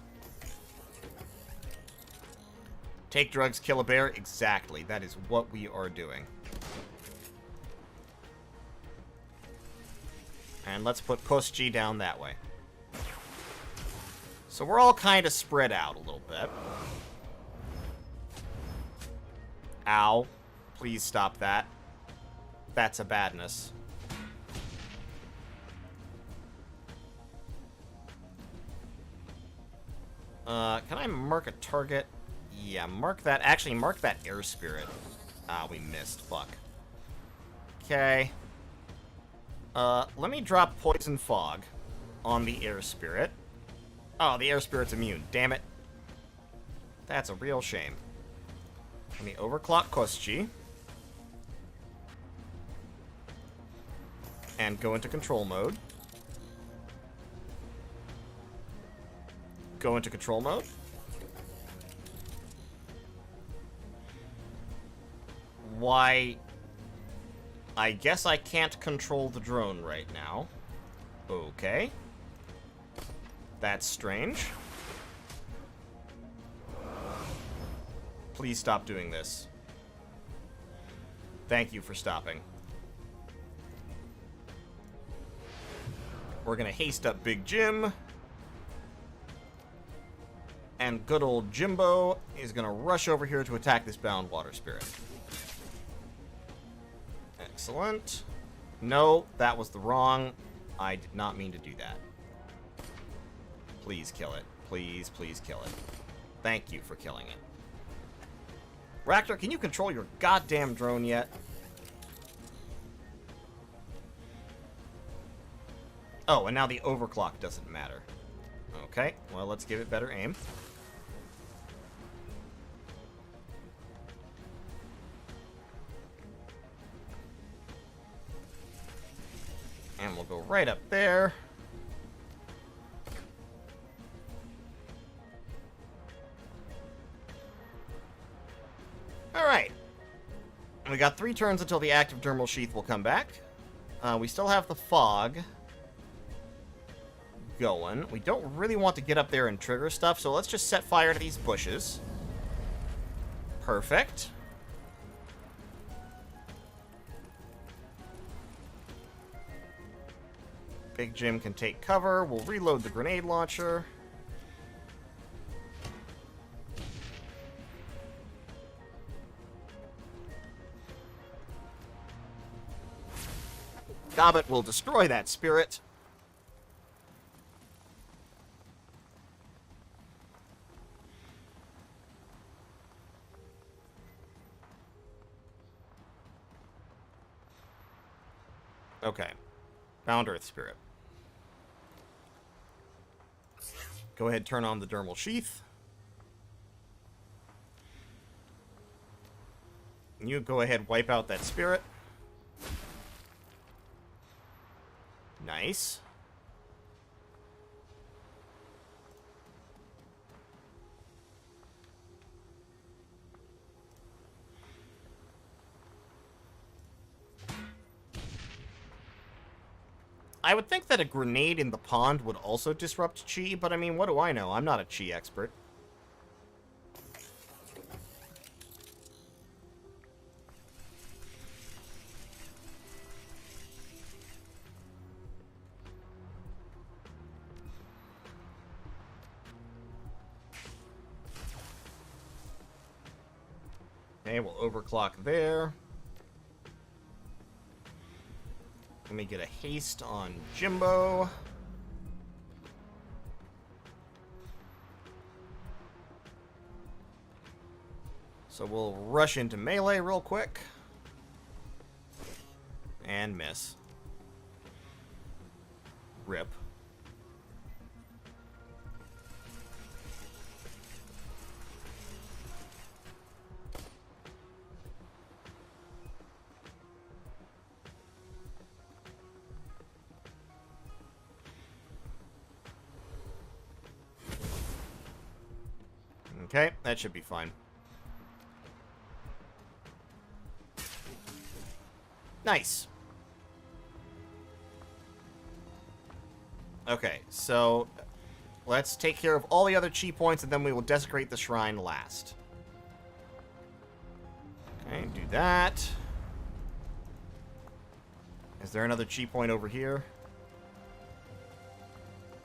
[SPEAKER 1] Take drugs, kill a bear. Exactly. That is what we are doing. And let's put Koschi down that way. So we're all kind of spread out a little bit. Ow. Please stop that. That's a badness. Can I mark a target? Yeah, mark that. Actually, mark that air spirit. Ah, we missed. Fuck. Okay. Let me drop Poison Fog on the Air Spirit. Oh, the Air Spirit's immune. Damn it. That's a real shame. Let me overclock Kostji. And go into control mode. Go into control mode. Why? I guess I can't control the drone right now. Okay. That's strange. Please stop doing this. Thank you for stopping. We're gonna haste up Big Jim. And good old Jimbo is gonna rush over here to attack this bound water spirit. Excellent. No, that was the wrong. I did not mean to do that. Please kill it. Please, please kill it. Thank you for killing it. Raptor, can you control your goddamn drone yet? Oh, and now the overclock doesn't matter. Okay, well, let's give it better aim. And we'll go right up there. Alright. We got 3 turns until the active dermal sheath will come back. We still have the fog going. We don't really want to get up there and trigger stuff, so let's just set fire to these bushes. Perfect. Big Jim can take cover. We'll reload the grenade launcher. Gobbet will destroy that spirit. Okay. Bound Earth Spirit. Go ahead, turn on the dermal sheath. You go ahead, wipe out that spirit. Nice. I would think that a grenade in the pond would also disrupt chi, but I mean, what do I know? I'm not a chi expert. Okay, we'll overclock there. Let me get a haste on Jimbo. So we'll rush into melee real quick. And miss. Rip. Okay, that should be fine. Nice. Okay, so let's take care of all the other chi points, and then we will desecrate the shrine last. Okay, do that. Is there another chi point over here?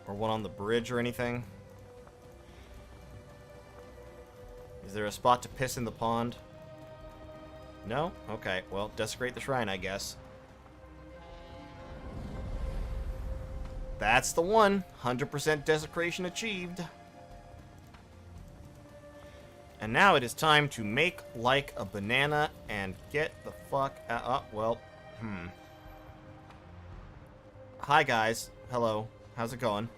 [SPEAKER 1] Or one on the bridge or anything? Is there a spot to piss in the pond? No? Okay, well, desecrate the shrine, I guess. That's the one. 100% desecration achieved. And now it is time to make like a banana and get the fuck out. Oh, well. Hi, guys. Hello. How's it going?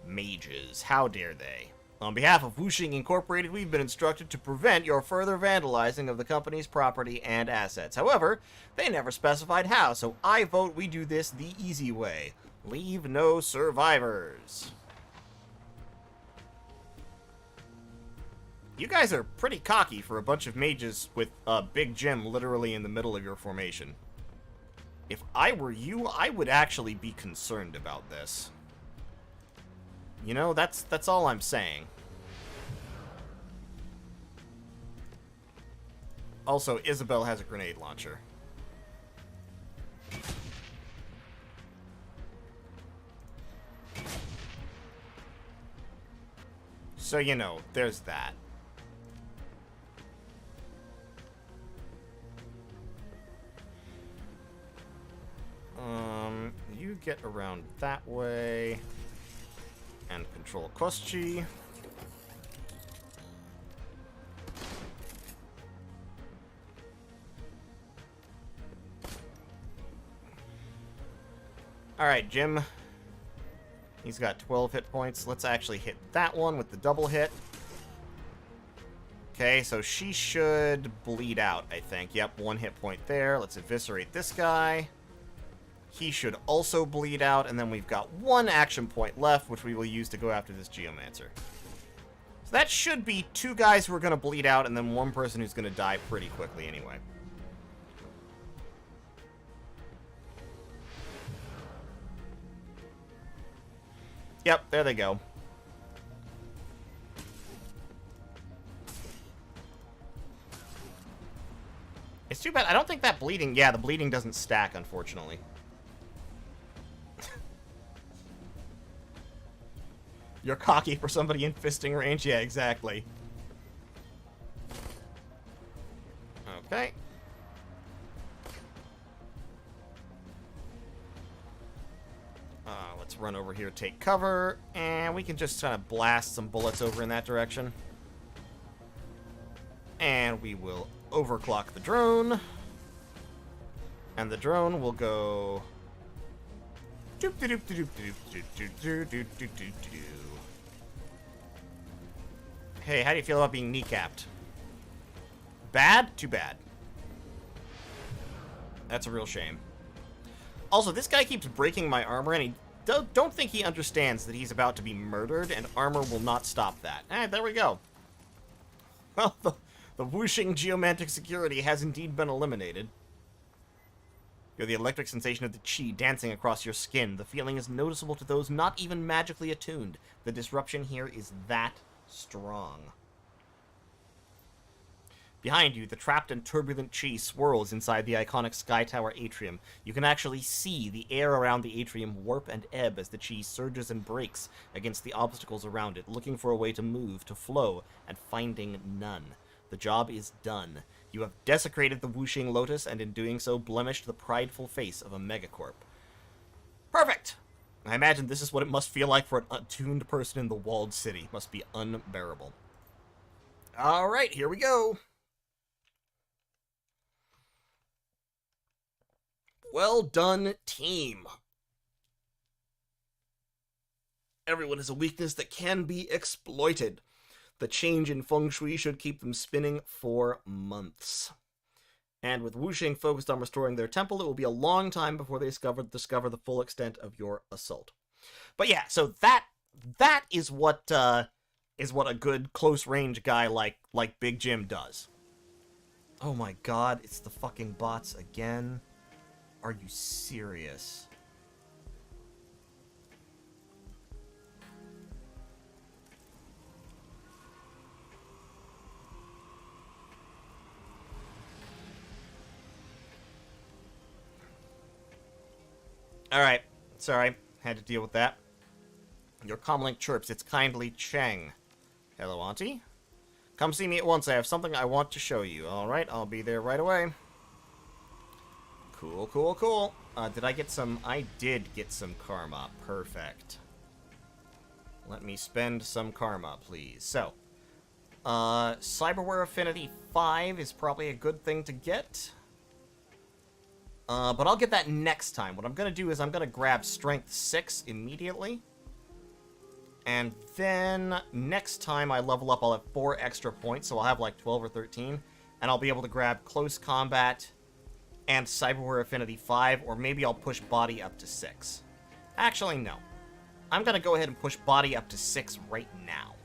[SPEAKER 1] Mages. How dare they? On behalf of Wuxing Incorporated, we've been instructed to prevent your further vandalizing of the company's property and assets. However, they never specified how, so I vote we do this the easy way. Leave no survivors. You guys are pretty cocky for a bunch of mages with a big gem literally in the middle of your formation. If I were you, I would actually be concerned about this. You know, that's all I'm saying. Also, Isabelle has a grenade launcher. So, you know, there's that. You get around that way. And control Kostchi. Alright, Jim. He's got 12 hit points. Let's actually hit that one with the double hit. Okay, so she should bleed out, I think. Yep, 1 hit point there. Let's eviscerate this guy. He should also bleed out, and then we've got 1 action point left, which we will use to go after this Geomancer. So that should be 2 guys who are going to bleed out, and then 1 person who's going to die pretty quickly anyway. Yep, there they go. It's too bad. I don't think that bleeding... Yeah, the bleeding doesn't stack, unfortunately. You're cocky for somebody in fisting range? Yeah, exactly. Okay. Let's run over here, take cover, and we can just kind of blast some bullets over in that direction. And we will overclock the drone. And the drone will go... Hey, how do you feel about being kneecapped? Bad? Too bad. That's a real shame. Also, this guy keeps breaking my armor, and he don't think he understands that he's about to be murdered, and armor will not stop that. Alright, there we go. Well, the Wuxing geomantic security has indeed been eliminated. You're the electric sensation of the chi dancing across your skin. The feeling is noticeable to those not even magically attuned. The disruption here is that strong. Behind you, the trapped and turbulent chi swirls inside the iconic Sky Tower atrium. You can actually see the air around the atrium warp and ebb as the chi surges and breaks against the obstacles around it, looking for a way to move, to flow, and finding none. The job is done. You have desecrated the Wuxing Lotus, and in doing so, blemished the prideful face of a megacorp. Perfect! I imagine this is what it must feel like for an attuned person in the walled city. Must be unbearable. Alright, here we go! Well done, team. Everyone has a weakness that can be exploited. The change in feng shui should keep them spinning for months. And with Wuxing focused on restoring their temple, it will be a long time before they discover the full extent of your assault. But yeah, so that is what a good close range guy like Big Jim does. Oh my god, it's the fucking bots again. Are you serious? Alright, sorry, had to deal with that. Your comlink chirps, it's kindly Cheng. Hello, Auntie. Come see me at once, I have something I want to show you. Alright, I'll be there right away. Cool, cool, cool. Did I get some? I did get some karma. Perfect. Let me spend some karma, please. So, Cyberware Affinity 5 is probably a good thing to get. But I'll get that next time. What I'm going to do is I'm going to grab Strength 6 immediately. And then next time I level up, I'll have 4 extra points, so I'll have like 12 or 13. And I'll be able to grab Close Combat and Cyberware Affinity 5, or maybe I'll push Body up to 6. Actually, no. I'm going to go ahead and push Body up to 6 right now.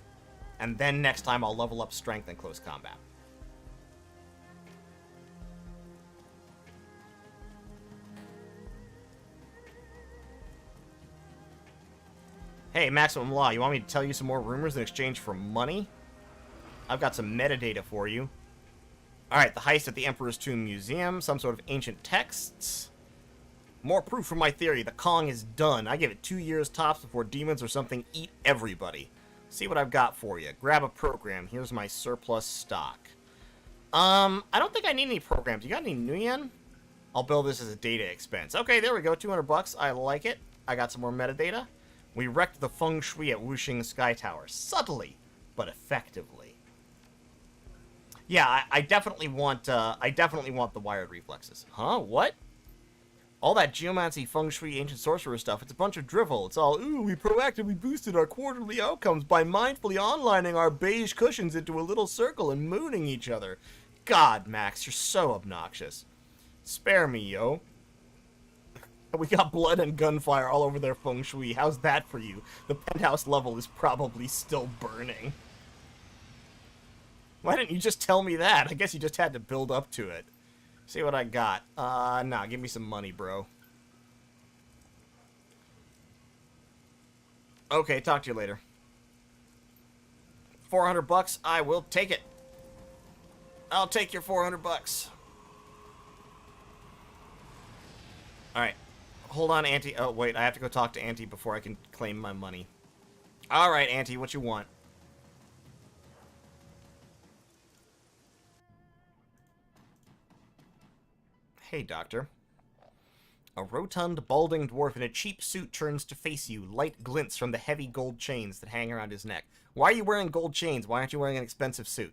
[SPEAKER 1] And then next time I'll level up Strength and Close Combat. Hey, Maximum Law, you want me to tell you some more rumors in exchange for money? I've got some metadata for you. Alright, the heist at the Emperor's Tomb Museum, some sort of ancient texts. More proof for my theory, the Kong is done. I give it 2 years tops before demons or something eat everybody. See what I've got for you. Grab a program. Here's my surplus stock. I don't think I need any programs. You got any Nuyen? I'll bill this as a data expense. Okay, there we go. 200 bucks. I like it. I got some more metadata. We wrecked the feng shui at Wuxing Sky Tower. Subtly, but effectively. Yeah, I definitely want the wired reflexes. Huh? What? All that geomancy, feng shui, ancient sorcerer stuff, it's a bunch of drivel. It's all, ooh, we proactively boosted our quarterly outcomes by mindfully onlining our beige cushions into a little circle and mooning each other. God, Max, you're so obnoxious. Spare me, yo. We got blood and gunfire all over their feng shui. How's that for you? The penthouse level is probably still burning. Why didn't you just tell me that? I guess you just had to build up to it. See what I got. Nah, give me some money, bro. Okay, talk to you later. 400 bucks, I will take it. I'll take your 400 bucks. Alright. Hold on, Auntie. Oh, wait, I have to go talk to Auntie before I can claim my money. Alright, Auntie, what you want? Hey, Doctor. A rotund, balding dwarf in a cheap suit turns to face you. Light glints from the heavy gold chains that hang around his neck. Why are you wearing gold chains? Why aren't you wearing an expensive suit?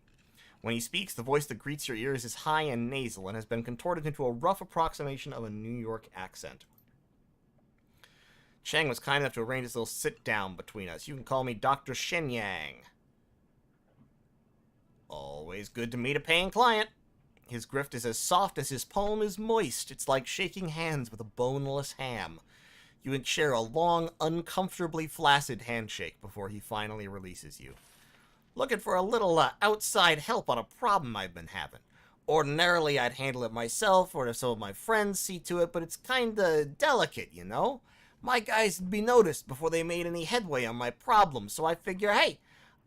[SPEAKER 1] When he speaks, the voice that greets your ears is high and nasal and has been contorted into a rough approximation of a New York accent. Chang was kind enough to arrange this little sit-down between us. You can call me Dr. Shenyang. Always good to meet a paying client. His grift is as soft as his palm is moist. It's like shaking hands with a boneless ham. You share a long, uncomfortably flaccid handshake before he finally releases you. Looking for a little outside help on a problem I've been having. Ordinarily, I'd handle it myself or if some of my friends see to it, but it's kinda delicate, you know? My guys would be noticed before they made any headway on my problem, so I figure, hey,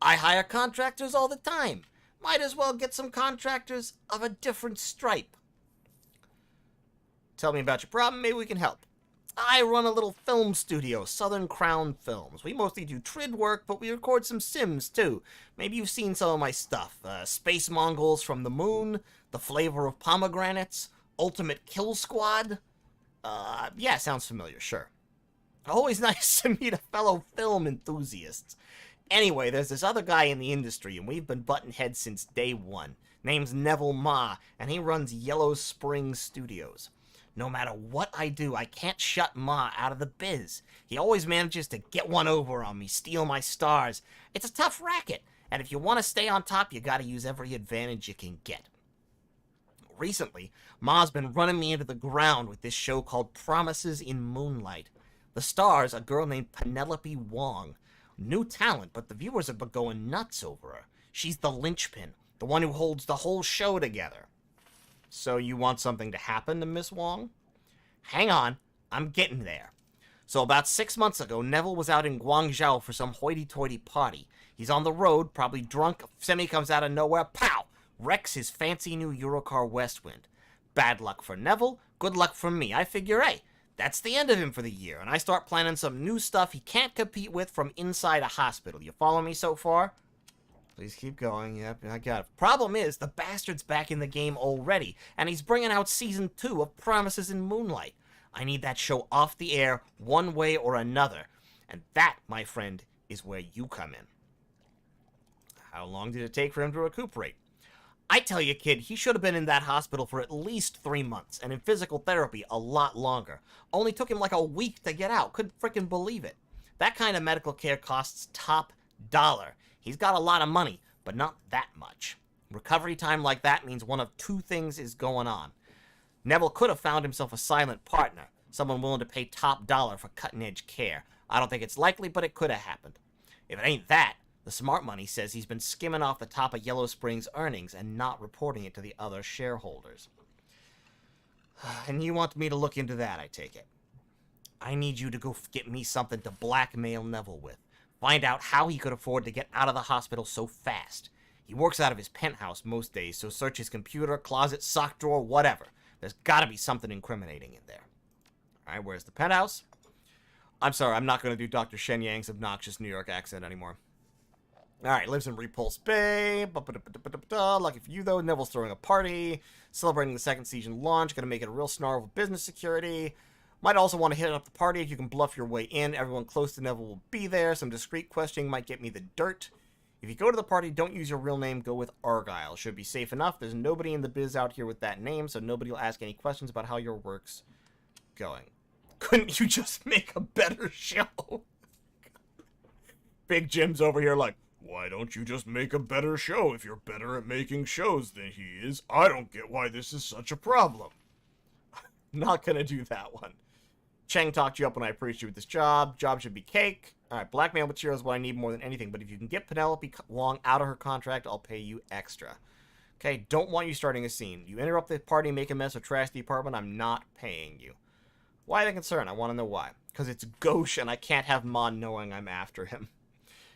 [SPEAKER 1] I hire contractors all the time. Might as well get some contractors of a different stripe. Tell me about your problem, maybe we can help. I run a little film studio, Southern Crown Films. We mostly do trid work, but we record some sims, too. Maybe you've seen some of my stuff. Space Mongols from the Moon, The Flavor of Pomegranates, Ultimate Kill Squad. Yeah, sounds familiar, sure. Always nice to meet a fellow film enthusiast. Anyway, there's this other guy in the industry, and we've been butting heads since day one. Name's Neville Ma, and he runs Yellow Spring Studios. No matter what I do, I can't shut Ma out of the biz. He always manages to get one over on me, steal my stars. It's a tough racket, and if you want to stay on top, you gotta use every advantage you can get. Recently, Ma's been running me into the ground with this show called Promises in Moonlight. The star's a girl named Penelope Wong. New talent, but the viewers have been going nuts over her. She's the linchpin, the one who holds the whole show together. So you want something to happen to Miss Wong? Hang on, I'm getting there. So about 6 months ago, Neville was out in Guangzhou for some hoity-toity party. He's on the road, probably drunk, a semi comes out of nowhere, pow! Wrecks his fancy new Eurocar Westwind. Bad luck for Neville, good luck for me. I figure, hey, that's the end of him for the year, and I start planning some new stuff he can't compete with from inside a hospital. You follow me so far? Please keep going. Yep, I got it. Problem is, the bastard's back in the game already, and he's bringing out Season 2 of Promises in Moonlight. I need that show off the air one way or another, and that, my friend, is where you come in. How long did it take for him to recuperate? I tell you, kid, he should have been in that hospital for at least 3 months, and in physical therapy a lot longer. Only took him like a week to get out. Couldn't frickin' believe it. That kind of medical care costs top dollar. He's got a lot of money, but not that much. Recovery time like that means one of two things is going on. Neville could have found himself a silent partner, someone willing to pay top dollar for cutting-edge care. I don't think it's likely, but it could have happened. If it ain't that, the smart money says he's been skimming off the top of Yellow Spring's earnings and not reporting it to the other shareholders. And you want me to look into that, I take it. I need you to go get me something to blackmail Neville with. Find out how he could afford to get out of the hospital so fast. He works out of his penthouse most days, so search his computer, closet, sock drawer, whatever. There's gotta be something incriminating in there. Alright, where's the penthouse? I'm sorry, I'm not gonna do Dr. Shen Yang's obnoxious New York accent anymore. Alright, lives in Repulse Bay. Lucky for you, though, Neville's throwing a party. Celebrating the second season launch. Gonna make it a real snarl of business security. Might also want to hit up the party if you can bluff your way in. Everyone close to Neville will be there. Some discreet questioning might get me the dirt. If you go to the party, don't use your real name. Go with Argyle. Should be safe enough. There's nobody in the biz out here with that name, so nobody will ask any questions about how your work's going. Couldn't you just make a better show? Big Jim's over here like, why don't you just make a better show if you're better at making shows than he is? I don't get why this is such a problem. Not gonna do that one. Cheng talked you up when I approached you with this job. Job should be cake. Alright, blackmail material is what I need more than anything, but if you can get Penelope Wong out of her contract, I'll pay you extra. Okay, don't want you starting a scene. You interrupt the party, make a mess, or trash the apartment, I'm not paying you. Why the concern? I want to know why. Because it's gauche and I can't have Mon knowing I'm after him.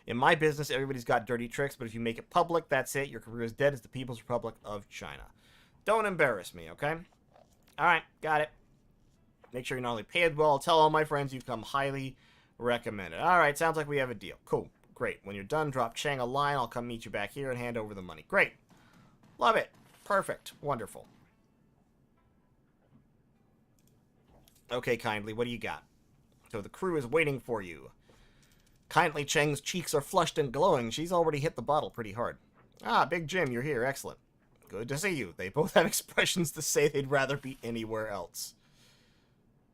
[SPEAKER 1] In my business, everybody's got dirty tricks, but if you make it public, that's it. Your career is dead as the People's Republic of China. Don't embarrass me, okay? Alright, got it. Make sure you're not only paid well, tell all my friends you come highly recommended. Alright, sounds like we have a deal. Cool, great. When you're done, drop Chang a line. I'll come meet you back here and hand over the money. Great. Love it. Perfect. Wonderful. Okay, Kindly, what do you got? So the crew is waiting for you. Kindly Cheng's cheeks are flushed and glowing. She's already hit the bottle pretty hard. Ah, Big Jim, you're here. Excellent. Good to see you. They both have expressions to say they'd rather be anywhere else.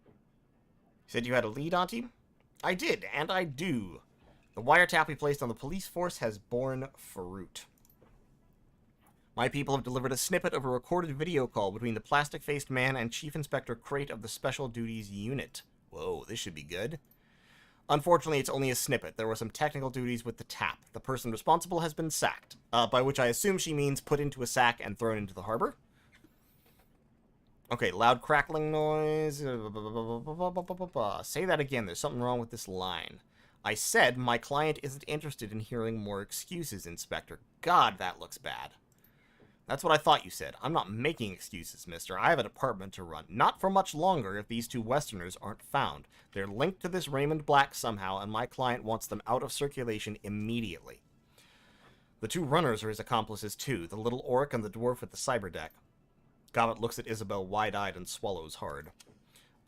[SPEAKER 1] You said you had a lead, Auntie? I did, and I do. The wiretap we placed on the police force has borne fruit. My people have delivered a snippet of a recorded video call between the plastic-faced man and Chief Inspector Crate of the Special Duties Unit. Whoa, this should be good. Unfortunately, it's only a snippet. There were some technical duties with the tap. The person responsible has been sacked, by which I assume she means put into a sack and thrown into the harbor. Okay, loud crackling noise. Say that again. There's something wrong with this line. I said my client isn't interested in hearing more excuses, Inspector. God, that looks bad. That's what I thought you said. I'm not making excuses, mister. I have a department to run. Not for much longer if these two Westerners aren't found. They're linked to this Raymond Black somehow, and my client wants them out of circulation immediately. The two runners are his accomplices, too. The little orc and the dwarf at the cyberdeck. Gobbet looks at Isabel wide-eyed and swallows hard.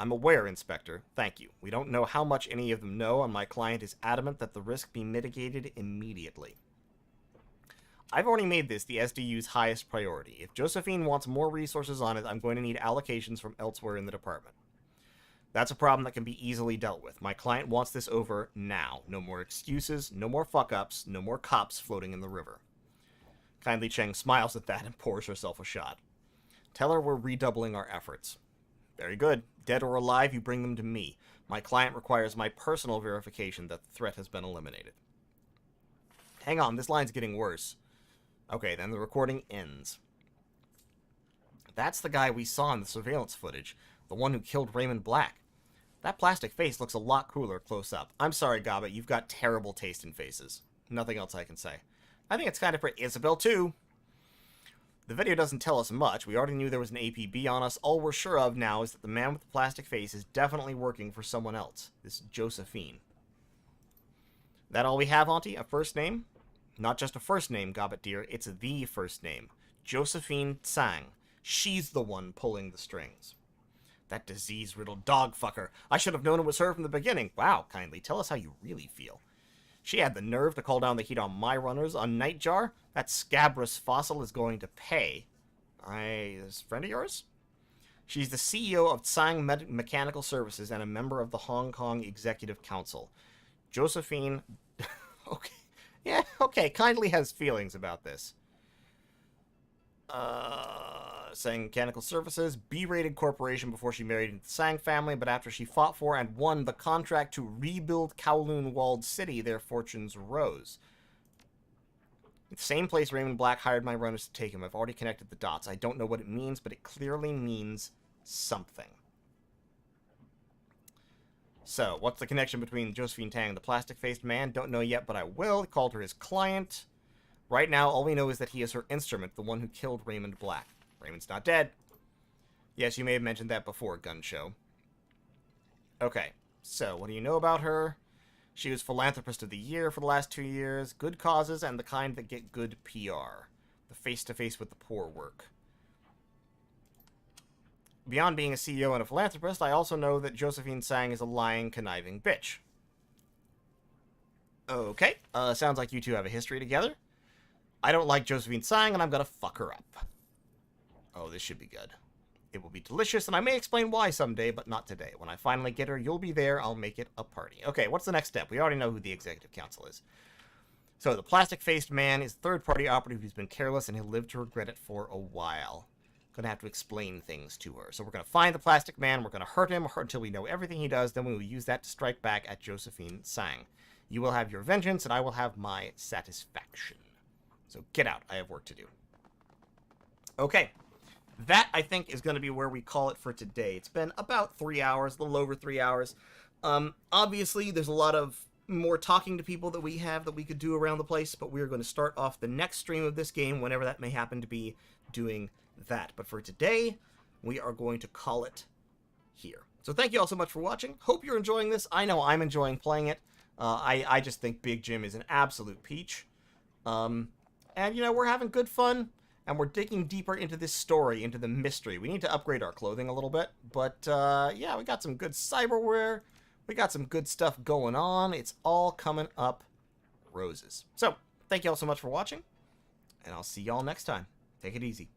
[SPEAKER 1] I'm aware, Inspector. Thank you. We don't know how much any of them know, and my client is adamant that the risk be mitigated immediately. I've already made this the SDU's highest priority. If Josephine wants more resources on it, I'm going to need allocations from elsewhere in the department. That's a problem that can be easily dealt with. My client wants this over now. No more excuses, no more fuck-ups, no more cops floating in the river. Kindly Cheng smiles at that and pours herself a shot. Tell her we're redoubling our efforts. Very good. Dead or alive, you bring them to me. My client requires my personal verification that the threat has been eliminated. Hang on, this line's getting worse. Okay, then the recording ends. That's the guy we saw in the surveillance footage. The one who killed Raymond Black. That plastic face looks a lot cooler close up. I'm sorry, Gobbet, you've got terrible taste in faces. Nothing else I can say. I think it's kind of pretty. Isabel, too. The video doesn't tell us much. We already knew there was an APB on us. All we're sure of now is that the man with the plastic face is definitely working for someone else. This Josephine. That all we have, Auntie? A first name? Not just a first name, Gobbet dear. It's the first name. Josephine Tsang. She's the one pulling the strings. That disease-riddled dog fucker. I should have known it was her from the beginning. Wow, Kindly. Tell us how you really feel. She had the nerve to call down the heat on my runners on Nightjar. That scabrous fossil is going to pay. Is a friend of yours? She's the CEO of Tsang Mechanical Services and a member of the Hong Kong Executive Council. Josephine... okay. Yeah, okay. Kindly has feelings about this. Tsang Mechanical Services, B-rated corporation before she married into the Tsang family, but after she fought for and won the contract to rebuild Kowloon Walled City, their fortunes rose. The same place Raymond Black hired my runners to take him. I've already connected the dots. I don't know what it means, but it clearly means something. So, what's the connection between Josephine Tang and the plastic-faced man? Don't know yet, but I will. He called her his client. Right now, all we know is that he is her instrument, the one who killed Raymond Black. Raymond's not dead. Yes, you may have mentioned that before, Gun Show. Okay, so what do you know about her? She was Philanthropist of the Year for the last 2 years. Good causes and the kind that get good PR. The face-to-face with the poor work. Beyond being a CEO and a philanthropist, I also know that Josephine Tsang is a lying, conniving bitch. Okay, sounds like you two have a history together. I don't like Josephine Tsang, and I'm gonna fuck her up. Oh, this should be good. It will be delicious, and I may explain why someday, but not today. When I finally get her, you'll be there. I'll make it a party. Okay, what's the next step? We already know who the Executive Council is. So, the plastic-faced man is a third-party operative who's been careless, and he'll live to regret it for a while. Gonna have to explain things to her. So we're gonna find the plastic man, we're gonna hurt him until we know everything he does, then we will use that to strike back at Josephine Tsang. You will have your vengeance, and I will have my satisfaction. So get out. I have work to do. Okay. That, I think, is going to be where we call it for today. It's been about 3 hours, a little over 3 hours. Obviously, there's a lot of more talking to people that we have that we could do around the place, but we're going to start off the next stream of this game, whenever that may happen to be, doing that. But for today, we are going to call it here. So thank you all so much for watching. Hope you're enjoying this. I know I'm enjoying playing it. I just think Big Jim is an absolute peach. And, you know, we're having good fun. And we're digging deeper into this story, into the mystery. We need to upgrade our clothing a little bit. But, yeah, we got some good cyberware. We got some good stuff going on. It's all coming up roses. So, thank you all so much for watching. And I'll see y'all next time. Take it easy.